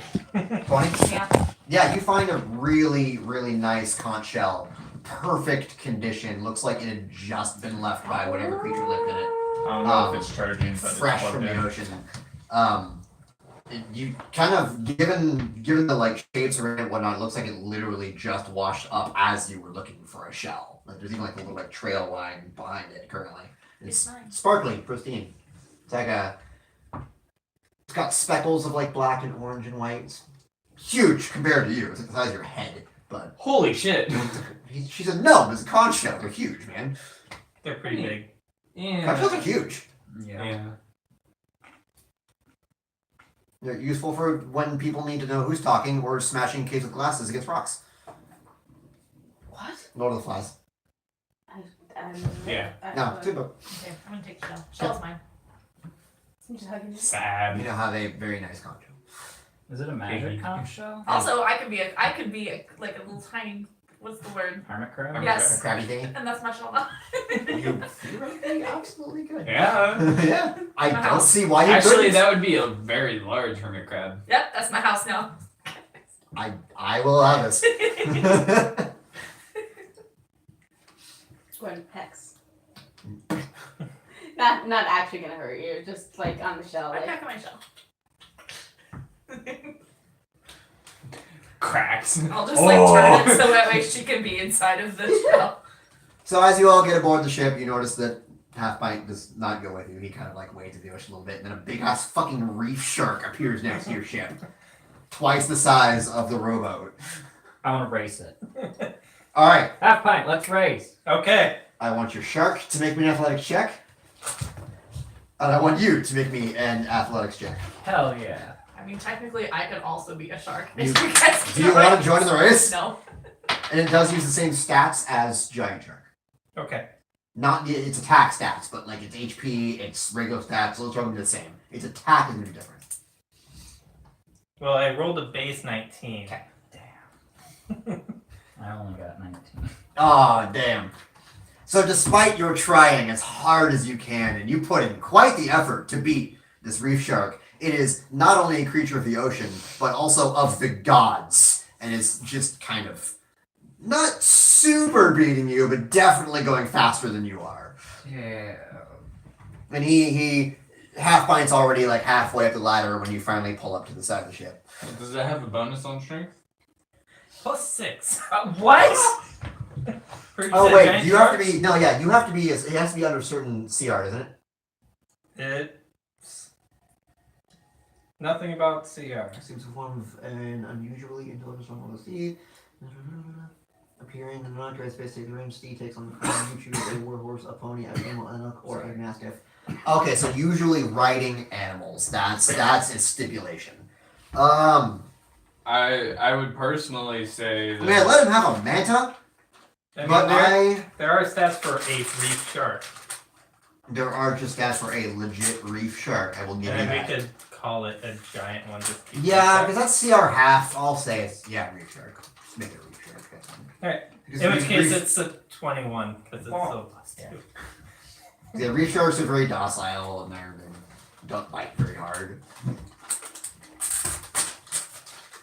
20? Yeah. Yeah, you find a really, really nice conch shell. Perfect condition. Looks like it had just been left by whatever creature lived in it. I don't know if it's charging, but Fresh it's from plugged the in. ocean. You kind of given the like shapes around it and whatnot, it looks like it literally just washed up as you were looking for a shell. Like there's even like a little like trail line behind it currently. It's nice. sparkling, pristine. It's like it's got speckles of like black and orange and white. It's huge compared to you. It's like the size of your head. But Holy shit. she said no, it's a conch shell. They're huge, man. They're pretty big. Yeah. Conch shells are huge. Yeah. They're useful for when people need to know who's talking or smashing caves with glasses against rocks. What? Lord of the Flies. Yeah. No, too bad. Okay, I'm gonna take the shell. Shell's mine. I'm just hugging you. You Sad. know how they very nice conch shell. Is it a magic conch shell? Also, I could be like a little tiny. What's the word? Hermit crab? Yes. A crabby thing. And that's my shell now. You theoretically absolutely good. Yeah. Yeah. I My don't house. see why you Actually, couldn't. that would be a very large hermit crab. Yep, that's my house now. I will allow this. Gwen Hex. Not actually gonna hurt you, just like on the shell. I'm Like, back on my shell. Cracks. I'll just like turn it so that way she can be inside of the shell. So as you all get aboard the ship, you notice that Half Pint does not go with you. He kind of like waves to the ocean a little bit, and then a big ass fucking reef shark appears next to your ship. Twice the size of the rowboat. I want to race it. Alright, Half pint, let's race. Okay. I want your shark to make me an athletics check. And I want you to make me an athletics check. Hell yeah. I mean, technically, I could also be a shark. You- If you guys Do you want to join in the race? No. And it does use the same stats as Giant Shark. Okay. Not its attack stats, but like its HP, its regular stats, those are going to be the same. Its attack is going to be different. Well, I rolled a base 19. Okay. I only got 19. Oh, damn. So despite your trying as hard as you can, and you put in quite the effort to beat this reef shark, it is not only a creature of the ocean, but also of the gods, and is just kind of not super beating you, but definitely going faster than you are. Yeah. And he Half Pint's already like halfway up the ladder when you finally pull up to the side of the ship. Does it have a bonus on strength? +6. What? Oh wait, you have to be you have to be. It has to be under a certain CR, doesn't it? It's nothing about CR. Seems to form of an unusually intelligent strong on the sea. Appearing in the non-dry space, the range C takes on the crown. You choose a warhorse, a pony, a camel, an elk, or a mastiff. Okay, so usually riding animals. That's its stipulation. I would personally say I that. mean, I let him have a manta, I mean, but there are stats for a reef shark. there are just stats for a legit reef shark. I will give you And we that. could call it a giant one. Just to keep Yeah, it because that's CR half. I'll say it's reef shark. Just make it a reef shark. That's fine. Alright. Because In which case, reef- it's a 21 because it's Oh. still +2. yeah, reef sharks are very docile and they don't bite very hard.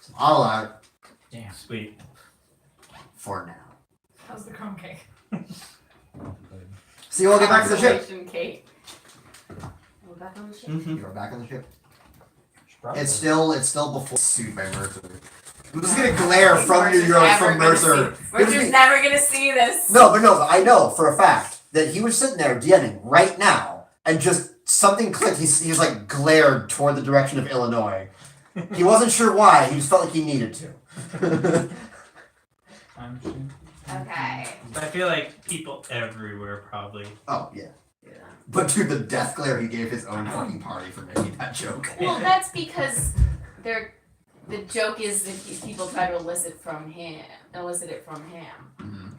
So I'll allow it Damn. Sweet. for now. How's the crumb cake? So you all get back to the ship. Constellation Cake. We're back on the ship. Mm-hmm. You are back on the ship. Probably. It's still before sued by Mercer. I'm just gonna glare from New York from Mercer. We're It was just me- never gonna see this. No, but I know for a fact that he was sitting there DMing right now, and just something clicked. He was like glared toward the direction of Illinois. He wasn't sure why. He just felt like he needed to. I'm sure. Okay. I feel like people everywhere probably. Oh yeah. But dude, the death glare he gave his own fucking party for making that joke. Well, that's because the joke is that people try to elicit it from him. Mhm.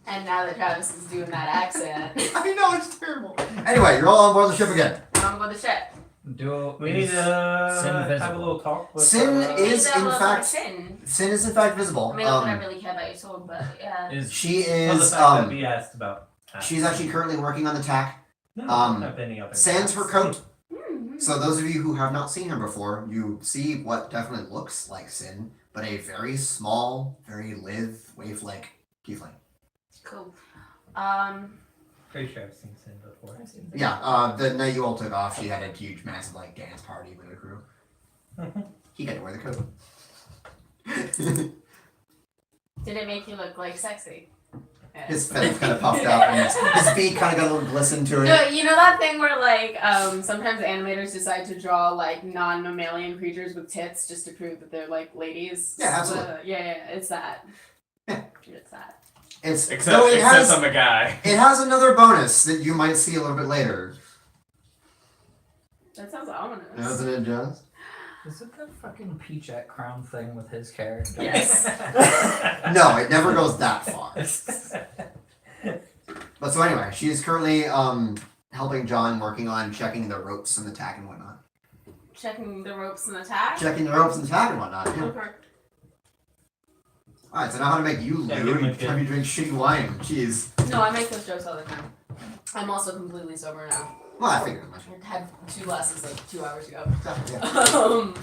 And now that Travis is doing that accent, I know it's terrible. Anyway, you're all on board the ship again. I'm on the ship. We need to have a visible? little talk with Sin uh, is in fact Sin. Sin is in fact visible. I mean, not that I really care about your soul, but yeah. is She well, the is fact that we asked about. that. she's actually currently working on the tack. No, I don't have any other. Sans her guesses. coat. Mm-hmm. So those of you who have not seen her before, you see what definitely looks like Sin, but a very small, very lithe, waif-like tiefling. Cool. Pretty sure I've seen Sin before. Yeah, the night you all took off, she had a huge, massive, like, dance party with her crew. He got to wear the coat. Did it make you look like sexy? Yeah. His feathers kind of puffed up, and his beak kind of got a little glisten to it. No, you know that thing where like sometimes animators decide to draw like non-mammalian creatures with tits just to prove that they're like ladies. Yeah, absolutely. Yeah, it's that. Yeah. It's that. It's Except, no, it except has I'm a guy. it has another bonus that you might see a little bit later. That sounds ominous. Doesn't it, Jones? Is it the fucking Peachette crown thing with his character? Yes. No, it never goes that far. But so anyway, she is currently helping John working on checking the ropes and the tack and whatnot. Checking the ropes and the tag. Checking the ropes and the tack and whatnot. Yeah. Okay. Alright, so now how to make you Yeah, lewd give me and a have you drink shitty wine. Jeez. No, I make those jokes all the time. I'm also completely sober now. Well, I figured as much. I had 2 glasses like 2 hours ago. Yeah.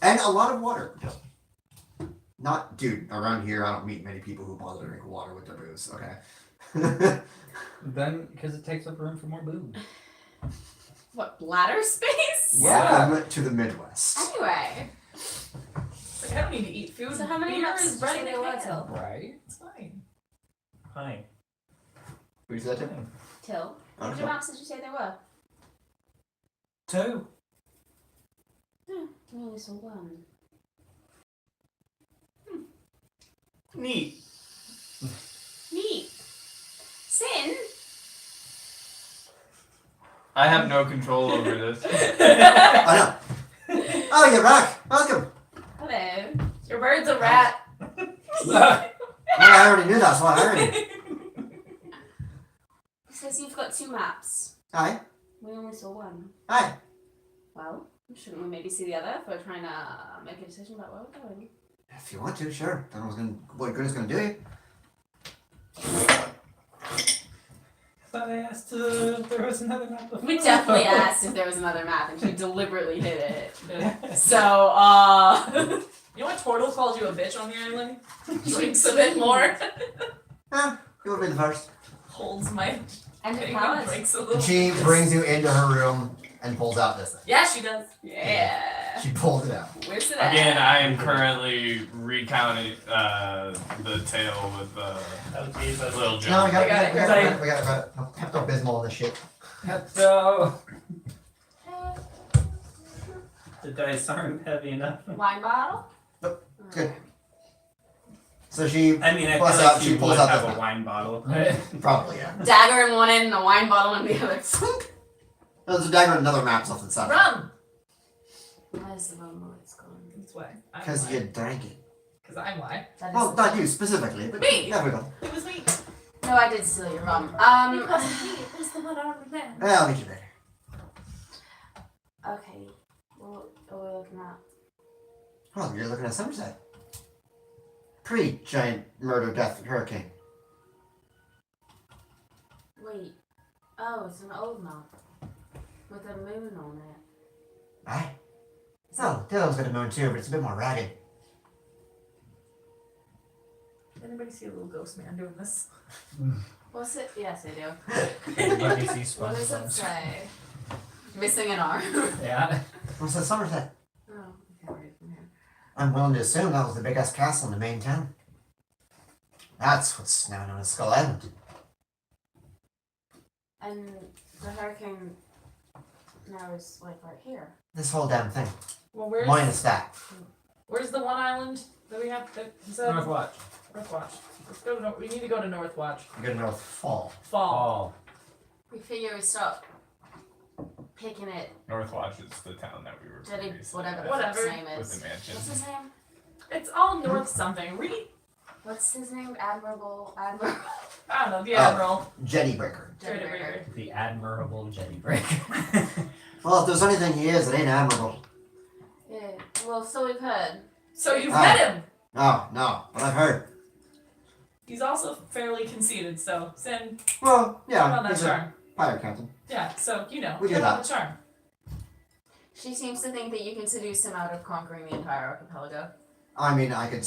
And a lot of water. Not, dude, around here I don't meet many people who bother to drink water with their booze, okay? Then, because it takes up room for more booze. What, bladder space? Welcome to the Midwest. Anyway, Like, I don't need to eat food. so how many Beer maps is did you ready say to there were, go. Till? Right? It's fine. Hi. Who's that to? Till? How many maps did you say there were? 2. We only saw one. Neat. Neat. Sin? I have no control over this. Oh no. Oh, you're back. Welcome. Hello. Your bird's a rat. Well, I already knew that, so I heard it. It says you've got 2 maps. Hi. We only saw one. Hi. Well, shouldn't we maybe see the other if we're trying to make a decision about where we're going? If you want to, sure. Don't know what good it's gonna do you. Thought I asked if there was another map before. We definitely asked if there was another map, and she deliberately hid it. So, You know what Turtle called you a bitch on the island? Drinks a bit more. You would be the first. Holds my and thing it and was. drinks a little. She brings you into her room and pulls out this thing. Yeah, she does. Yeah. She pulls it out. Where's it at? Again, I am currently recounting the tale with Oh, Jesus. Little No, John. we got got it, it. We got it. Pepto-Bismol in this shit. So, The dice aren't heavy enough. Wine bottle? Nope. Good. So she I mean, I Plus feel out- like she she pulls would out have this a wine bottle. probably, yeah. Dagger in one end and a wine bottle in the other. There's a dagger and another map off the side. Rum. Why is the rum lights gone? That's why. Because you drank it. Because I'm why. That is Well, not you specifically, but Me. there we go. It was me. No, I did steal your rum. Because of me. It was the one-armed man. I'll meet you later. Okay. What are we looking at? Well, you're looking at Somerset. Pre-giant murder, death, hurricane. Wait. Oh, it's an old map. With a moon on it. Aye. So, Dylan's got a moon too, but it's a bit more ragged. Did anybody see a little ghost man doing this? What's it? Yes, I do. everybody sees What does it SpongeBob. say? Missing an arm. Yeah. What's that Somerset? Oh, I can't read it from here. I'm willing to assume that was the biggest castle in the main town. That's what's now known as Skull Island. And the hurricane now is like right here. This whole damn thing. Well, where's Minus that. where's the one island that we have? That said Northwatch. Northwatch. Let's go to. We need to go to Northwatch. Good North Fall. Fall. We figure we stop picking it. Northwatch is the town that we were Jetty, previously whatever at the Whatever. fuck's name with is. the mansion. What's his name? It's all North something. Read. What's his name? Admirable. I don't know. The Oh. Admiral. Jetty Breaker. Jetty Breaker. The admirable jetty breaker. Well, if there's anything he is, it ain't admirable. Yeah. Well, so we've heard. So you've Ah. met him. Oh, no. But I've heard. He's also fairly conceited. So send Well, yeah. on that he's a charm. pirate captain. Yeah. So you know. We do get on that. the charm. She seems to think that you can seduce him out of conquering the entire archipelago. I mean, I could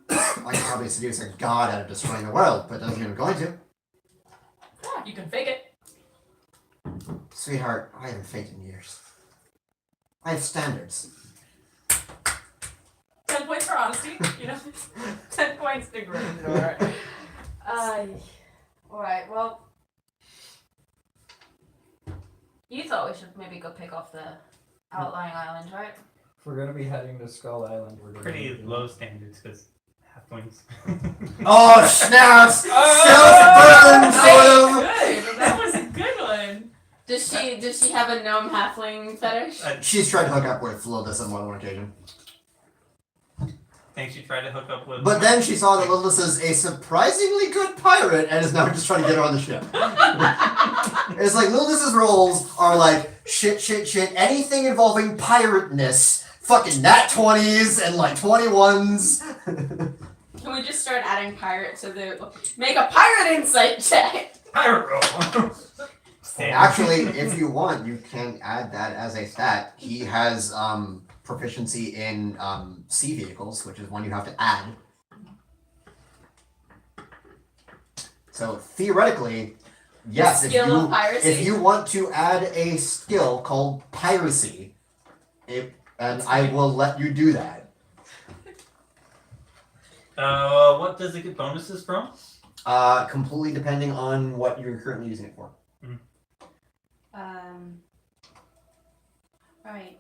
probably seduce a god out of destroying the world, but doesn't mean I'm going to. Yeah. You can fake it. Sweetheart, I haven't faked in years. I have standards. 10 points for honesty, you know. 10 points to Gryffindor. Alright, well. You thought we should maybe go pick off the outlying island, right? If we're gonna be heading to Skull Island, we're gonna Pretty be low standards because halflings. Oh snaps! Self-burn, sort of. Good. That was a good one. Does she have a gnome halfling fetish? She's tried to hook up with Lilithus on more than one occasion. Think she tried to hook up with. But then she saw that Lilithus is a surprisingly good pirate and is now just trying to get her on the ship. It's like Lilithus's roles are like shit, anything involving pirateness, fucking nat 20s and like 21s. Can we just start adding pirate to the make a pirate insight check? Pirate roll. Actually, if you want, you can add that as a stat. He has proficiency in sea vehicles, which is one you have to add. So theoretically, yes, The skill of piracy. if you want to add a skill called piracy, and I will let you do that. What does it get bonuses from? Completely depending on what you're currently using it for. Right.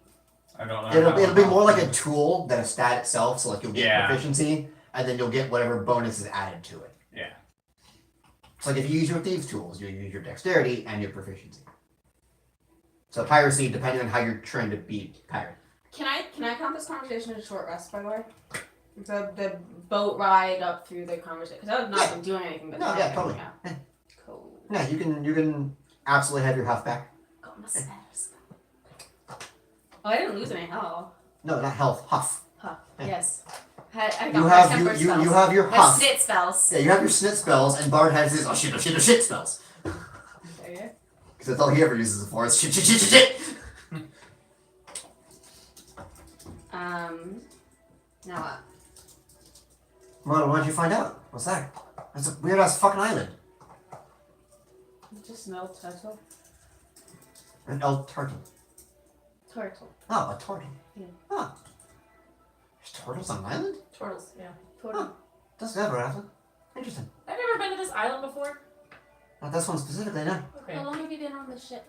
I don't know. It'll be more like a tool than a stat itself. So like you'll get Yeah. proficiency, and then you'll get whatever bonus is added to it. Yeah. It's like if you use your thieves tools, you use your dexterity and your proficiency. So piracy, depending on how you're trying to be pirate. Can I count this conversation as a short rest, by the way? The boat ride up through the conversation, because I've not been doing anything but No, talking. yeah, totally. Yeah. Cool. Yeah, you can absolutely have your health back. Got my spells. Oh, I didn't lose any health. No, not health, huff. Huh. Yeah. Yes. I got You my have temper you spells. have your My huff. snit spells. Yeah, you have your snit spells, and Bard has his oh shit spells. There you go. Because that's all he ever uses it for. Is shit. Now what? Well, what did you find out? What's that? That's a weird ass fucking island. Just no turtle. An elk turtle. Turtle. Oh, a turtle. Yeah. Huh. There's turtles on an island? Turtles, yeah. Turtle. Doesn't ever happen. Interesting. Have you ever been to this island before? Not this one specifically, no. Okay. How long have you been on the ship?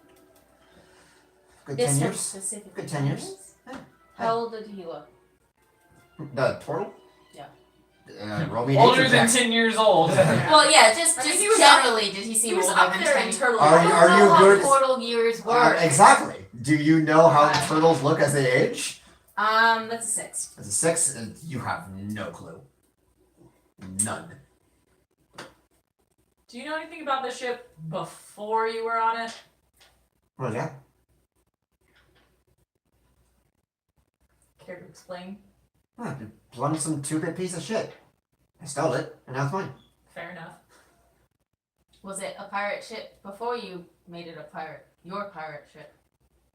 Good This 10 one years. specifically. Good 10 years. Yeah. How old did he look? The turtle? Yeah. Roll me an Older nature than check. 10 years old. Well, yeah, just I mean, he was generally, did he He seem was older up than there 10 in turtle. Are I you don't know good? what turtle years were. Exactly. Do you know how turtles look as they age? That's a 6. As a 6, you have no clue. None. Do you know anything about the ship before you were on it? Well, yeah. Care to explain? You plunged some 2-bit piece of shit. I stole it, and now it's mine. Fair enough. Was it a pirate ship before you made it a pirate? Your pirate ship?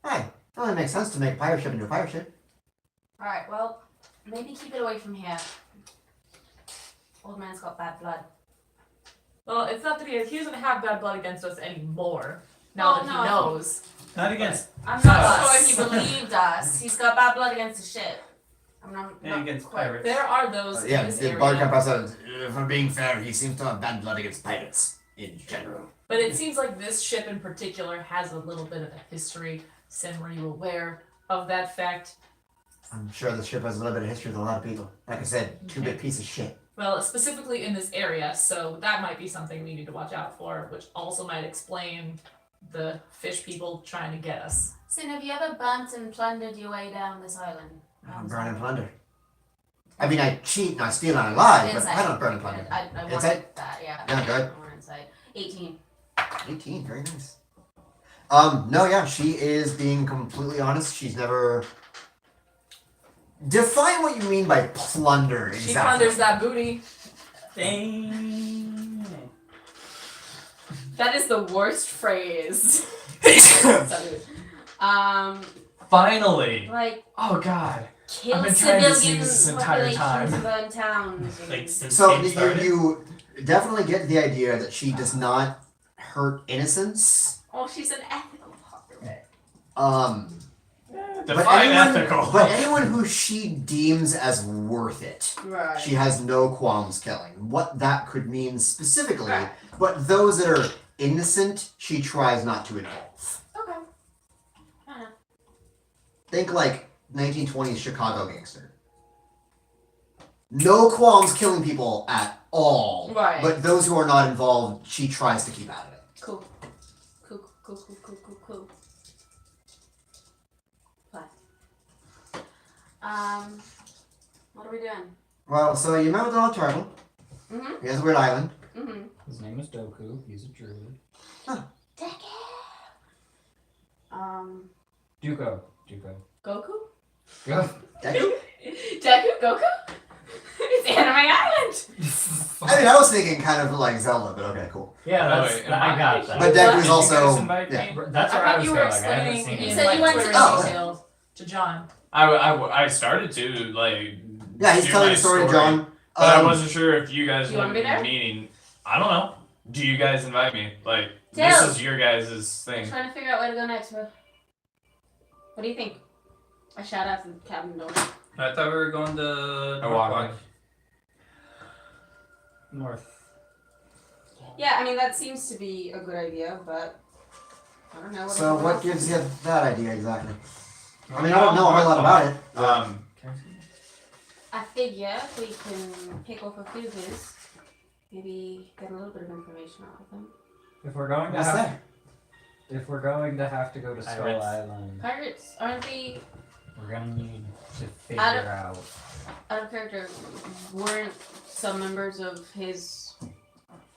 Hey, it only makes sense to make a pirate ship into a pirate ship. Alright, well, maybe keep it away from here. Old man's got bad blood. Well, it's not that he doesn't have bad blood against us anymore. Now Well, that no. he knows. Not against. I'm not Us. sure he believed us. He's got bad blood against the ship. I'm not And against quite- pirates. There are those Yeah, in this the area. Bard Camp said, if I'm being fair, he seems to have bad blood against pirates in general. But it seems like this ship in particular has a little bit of a history. Sin, were you aware of that fact? I'm sure the ship has a little bit of history with a lot of people. Like I said, 2-bit piece of shit. Well, specifically in this area, so that might be something we need to watch out for, which also might explain the fish people trying to get us. Sin, have you ever burnt and plundered your way down this island? Burn and plunder. I mean, I cheat and I steal and I lie, but Insight. I don't burn and plunder. I wanted Insight? that, yeah. Yeah, good. I want insight. 18. 18, very nice. No, yeah, she is being completely honest. She's never. Define what you mean by plunder exactly. She plunders that booty. Dang. That is the worst phrase. Finally. Like, Oh God. kill I've been trying to see civilian this entire time. populations, burn towns. and- Like since So game started. you definitely get the idea that she does not hurt innocents. Oh, she's an ethical pirate. Define ethical. but anyone who she deems as worth it, Right. she has no qualms killing. What that could mean specifically, Right. but those that are innocent, she tries not to involve. Okay. Fair enough. Think like 1920s Chicago gangster. No qualms killing people at all. Right. But those who are not involved, she tries to keep out of it. Cool. Cool. Fine. What are we doing? Well, so you met with Donald Turtle. Mm-hmm. He has a weird island. Mm-hmm. His name is Doku. He's a druid. Duko. Goku? Go. Deku? Deku? Goku? It's Anime Island! I mean, I was thinking kind of like Zelda, but okay, cool. Yeah, Oh, that's, wait, I got that. But What? Deku's Did you also. guys invite Yeah. me? That's I where I thought was you were going. I haven't explaining seen in it. said like you went to- Twitter Oh. detail to John. I started to like. Yeah, he's do telling my the story, John. But I wasn't sure if you guys You wanna would be there? meeting. I don't know. Do you guys invite me? Like Tails. this is your guys' I'm thing. trying to figure out where to go next, bro. What do you think? I shout out to the cabin door. I thought we were going to I walk Northwalk. North. Yeah, I mean, that seems to be a good idea, but I don't know what So, everyone what else gives thinks. you that idea exactly? I mean, I don't know a whole lot about it. I figure if we can pick off a few of his, maybe get a little bit of information out of them. If we're going to What's have, that? if we're going to have to go to Skull Pirates. Island, Pirates, aren't they we're gonna need to figure Out of- out. out of character? Weren't some members of his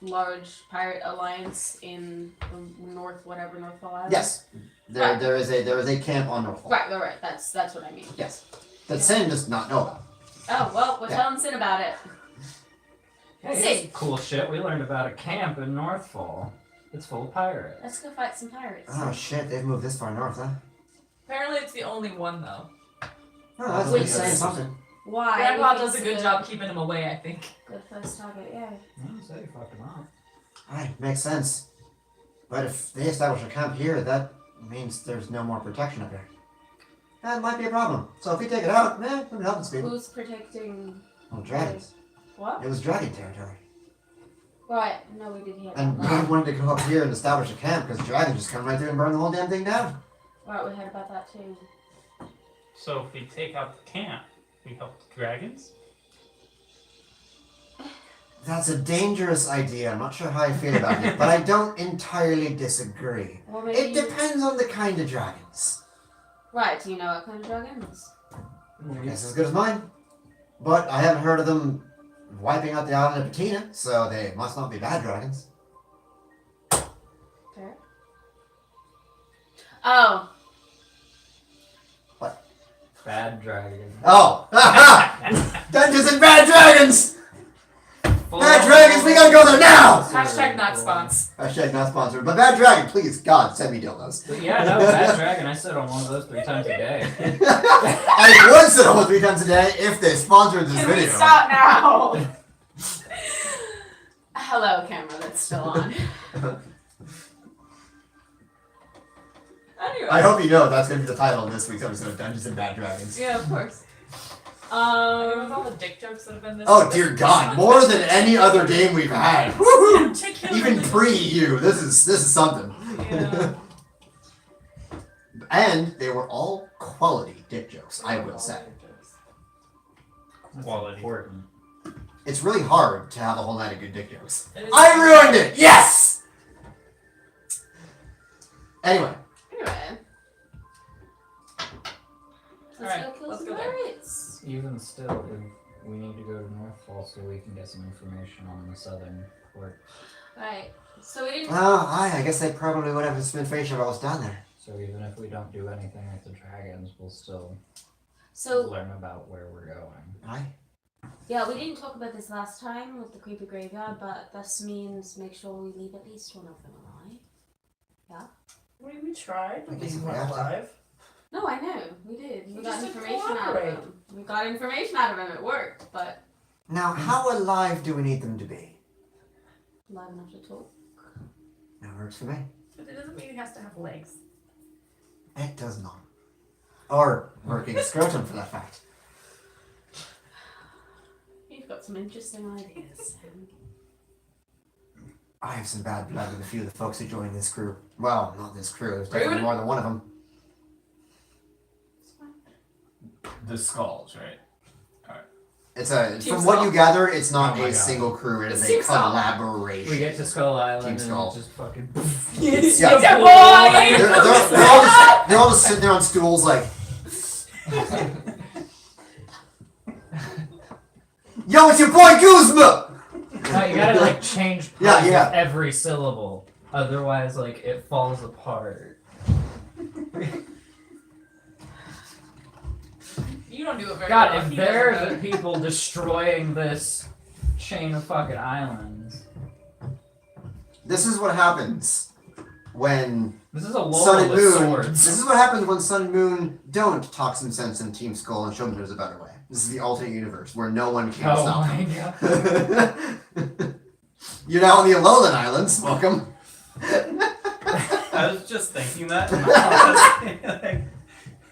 large pirate alliance in the North Island? Yes. Right. There is a camp on Norfolk. Right. That's what I mean. Yes. That Sin does not know about. Oh well, we're Yeah. telling Sin about it. Hey, Sid. here's cool shit. We learned about a camp in Northfall. It's full of pirates. Let's go fight some pirates. Oh shit, they've moved this far north, huh? Apparently, it's the only one though. Oh, that's Wait, like saying something. Why? Grandpa You think does a it's good job keeping him away, I think. Good first target, yeah. I say fuck him up. Alright, makes sense. But if they establish a camp here, that means there's no more protection up here. That might be a problem. So if we take it out, it would help us people. Who's protecting Oh, dragons. what? It was dragon territory. Right, no, we did hear And about we that. wanted to go up here and establish a camp because dragons just come right through and burn the whole damn thing down. Right, we heard about that too. So if we take out the camp, we help the dragons? That's a dangerous idea. I'm not sure how I feel about it, but I don't entirely disagree. Well, It maybe. depends on the kind of dragons. Right, do you know what kind of dragons? Guess as good as mine. But I haven't heard of them wiping out the island of Patina, so they must not be bad dragons. Fair. Oh, Bad dragon. Oh! Dungeons and Bad Dragons! Bad Dragons, we gotta go there now! Hashtag not spons. Hashtag not sponsored, but Bad Dragon, please, God, send me dildos. But yeah, no, bad dragon. I sit on one of those 3 times a day. I would sit on 3 times a day if they sponsored this can video. we stop now? Hello, camera that's still on. Anyway. I hope you know that's gonna be the title of this week's episode of Dungeons and Bad Dragons. Yeah, of course. With all the dick jokes that have been this. Oh dear God, more than any other game we've had. Woohoo! Particularly. Even pre-you, this is something. Yeah. And they were all quality dick jokes, I will say. That's Quality. important. It's really hard to have a whole night of good dick jokes. It is- I ruined it! Yes! Anyway, Anyway. Let's Alright, go kill let's some go there. pirates. Even still, we need to go to Northfall so we can get some information on the southern port. Right. So we didn't. well, I guess they probably would have some information about what's down there. So even if we don't do anything with the dragons, we'll still So learn about where we're going. Aye. yeah, we didn't talk about this last time with the creepy graveyard, but this means make sure we leave at least one of them alive. We tried. I guess We if we went have to. alive. No, I know we did. We We got just didn't information out of cooperate. them. We got information out of them. It worked, but Now, how alive do we need them to be? alive enough to talk. That works for me. But it doesn't mean he has to have legs. It does not. Or working scrotum, for that fact. You've got some interesting ideas. I have some bad blood with a few of the folks who joined this crew. Well, not this crew. There's definitely Rude. more than one of them. The skulls, right? It's a Team from what Skull? you gather, it's not Oh my a God. single crew. It is It's a Team Skull. collaboration. We get to Skull Island Team and Skull. it just fucking. Yes, Yeah. yeah, boy! They're all just sitting there on stools like. Yo, it's your boy Guzma! No, you gotta like change Yeah, parts yeah. of every syllable. Otherwise, like it falls apart. You don't do it very God, well. if He they're doesn't, the though. people destroying this chain of fucking islands, This is what happens when this is a lore Sun and with Moon. swords. This is what happens when Sun and Moon don't talk some sense in Team Skull and show them there's a better way. This is the alternate universe where no one can Oh stop my them. god. You're now on the Alolan Islands. Welcome. I was just thinking that. Like,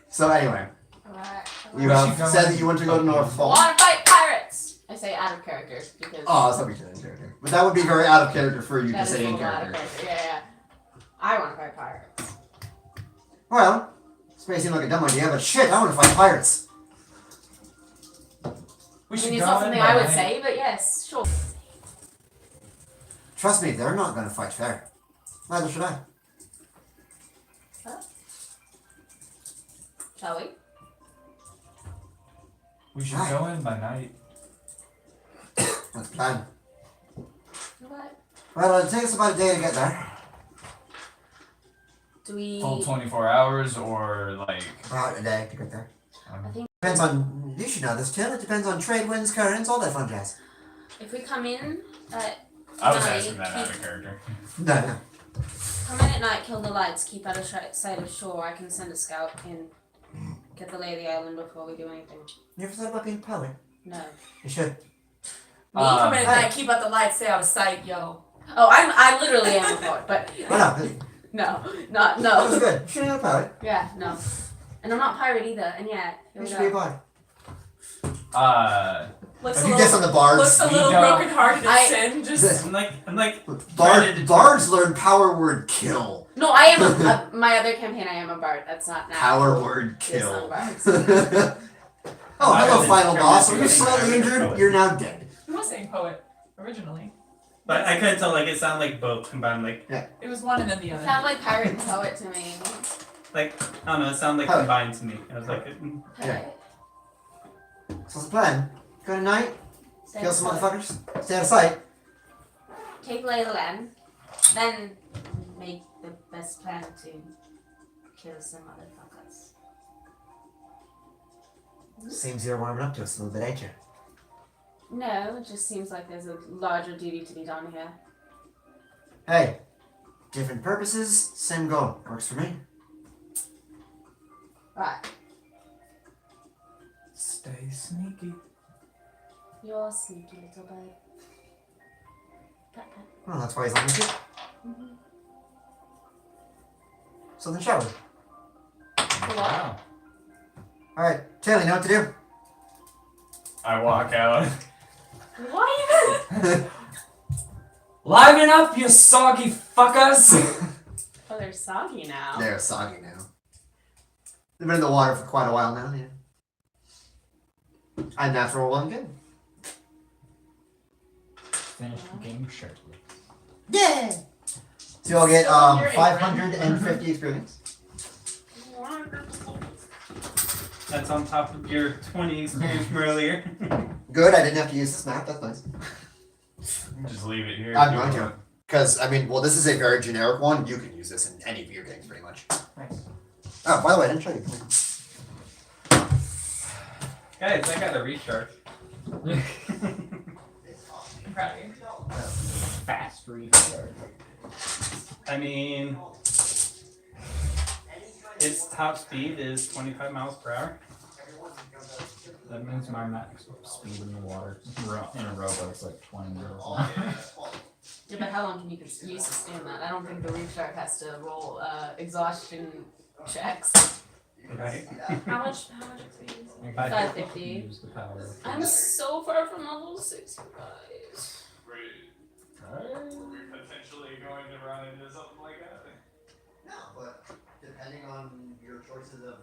So anyway, Alright. you Where's she have going? said that you want to go to North Fall. Wanna fight pirates! I say out of character because Oh, that's not me in character. But that would be very out of character for you to that is say a in little out of character. character. Yeah. I wanna fight pirates. Well, this may seem like a dumb idea, but shit, I want to fight pirates. We I should mean, go it's not in something by I would night. say, but yes, sure. Trust me, they're not going to fight fair. Neither should I. Shall we? We should go in by night. That's the plan. What? Well, it'll take us about a day to get there. Do we? Full 24 hours or like. About a day to get there. I think Depends on, you should know this, Till. It depends on trade winds, currents, all that fun jazz. if we come in at I was night, asking that out of character. No, no. come in at night, kill the lights, keep out of sight of shore. I can send a scout in, get the lay of the island before we do anything. You ever thought about being a poet? No. You should. Me come in at Hey. night, keep out the lights, stay out of sight, yo. Oh, I literally am a poet, but Well, no, no, that was no. good. You should be a poet. Yeah, no. And I'm not pirate either, and yet, here You we should be a go. bard. Looks If a you little, guess on the bards, looks a little We don't- brokenhearted I- sin, just... I'm like, bards learn power word kill. No, I am my other campaign. I am a bard. That's not now. Power word It's kill. not bards. Oh, hello, I final was boss. Are you trying to slightly think injured? poet. You're now dead. Who was saying poet, originally? but I couldn't tell. Like it sounded like both combined. Like It was one and then the other. Sound like pirate and poet to me. I don't know. It sounded like Poet. combined to me. I was like, Poet. So what's the plan? Go tonight, Stay kill some poet. motherfuckers, stay out of sight. Take lay of the land, then make the best plan to kill some motherfuckers. Seems you're warming up to us a little bit, ain't you? No, it just seems like there's a larger duty to be done here. Hey, different purposes, same goal. Works for me. Right. Stay sneaky. You're a sneaky little bird. Pat, pat. Well, that's why he's on the ship. So then, shall we? Wow. All right, Taylor, you know what to do? I walk out. Why? Liven up, you soggy fuckers! Oh, they're soggy now. They're soggy now. They've been in the water for quite a while now, yeah. And natural one good. Finish the game shirtless. Yeah! So you'll get You're in, 550 experience. that's on top of your 20 experience from earlier. Good, I didn't have to use this map, that's nice. Just leave it here. I'm going to. Because, I mean, well, this is a very generic one. You can use this in any of your games, pretty much. Nice. Oh, by the way, I didn't show you. Guys, I got a recharge. I'm proud of you. Fast restart. I mean, its top speed is 25 miles per hour. That means my max speed in the water in a rowboat's like 20 miles. Yeah, but how long can you you sustain that? I don't think the restart has to roll exhaustion checks. Right. How much XP is it? 550. Use the power. I'm so far from level 65. Potentially going to run into something like that. No, but depending on your choices of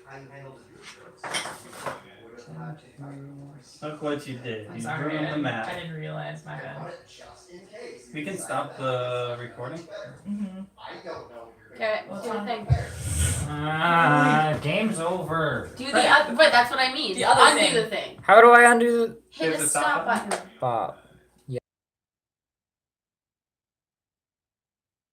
how you handle the druid tropes, you would have had to target more. Look what you did. I'm You sorry, ruined the I map. didn't realize my I bad. want it just in case. We can stop the recording. Mm-hmm. I don't know if you're Okay, gonna do the thing. Game's over. Do the but that's what I mean. The other Undo thing. the thing. How do I undo the Hit There's the a stop stop button. stop?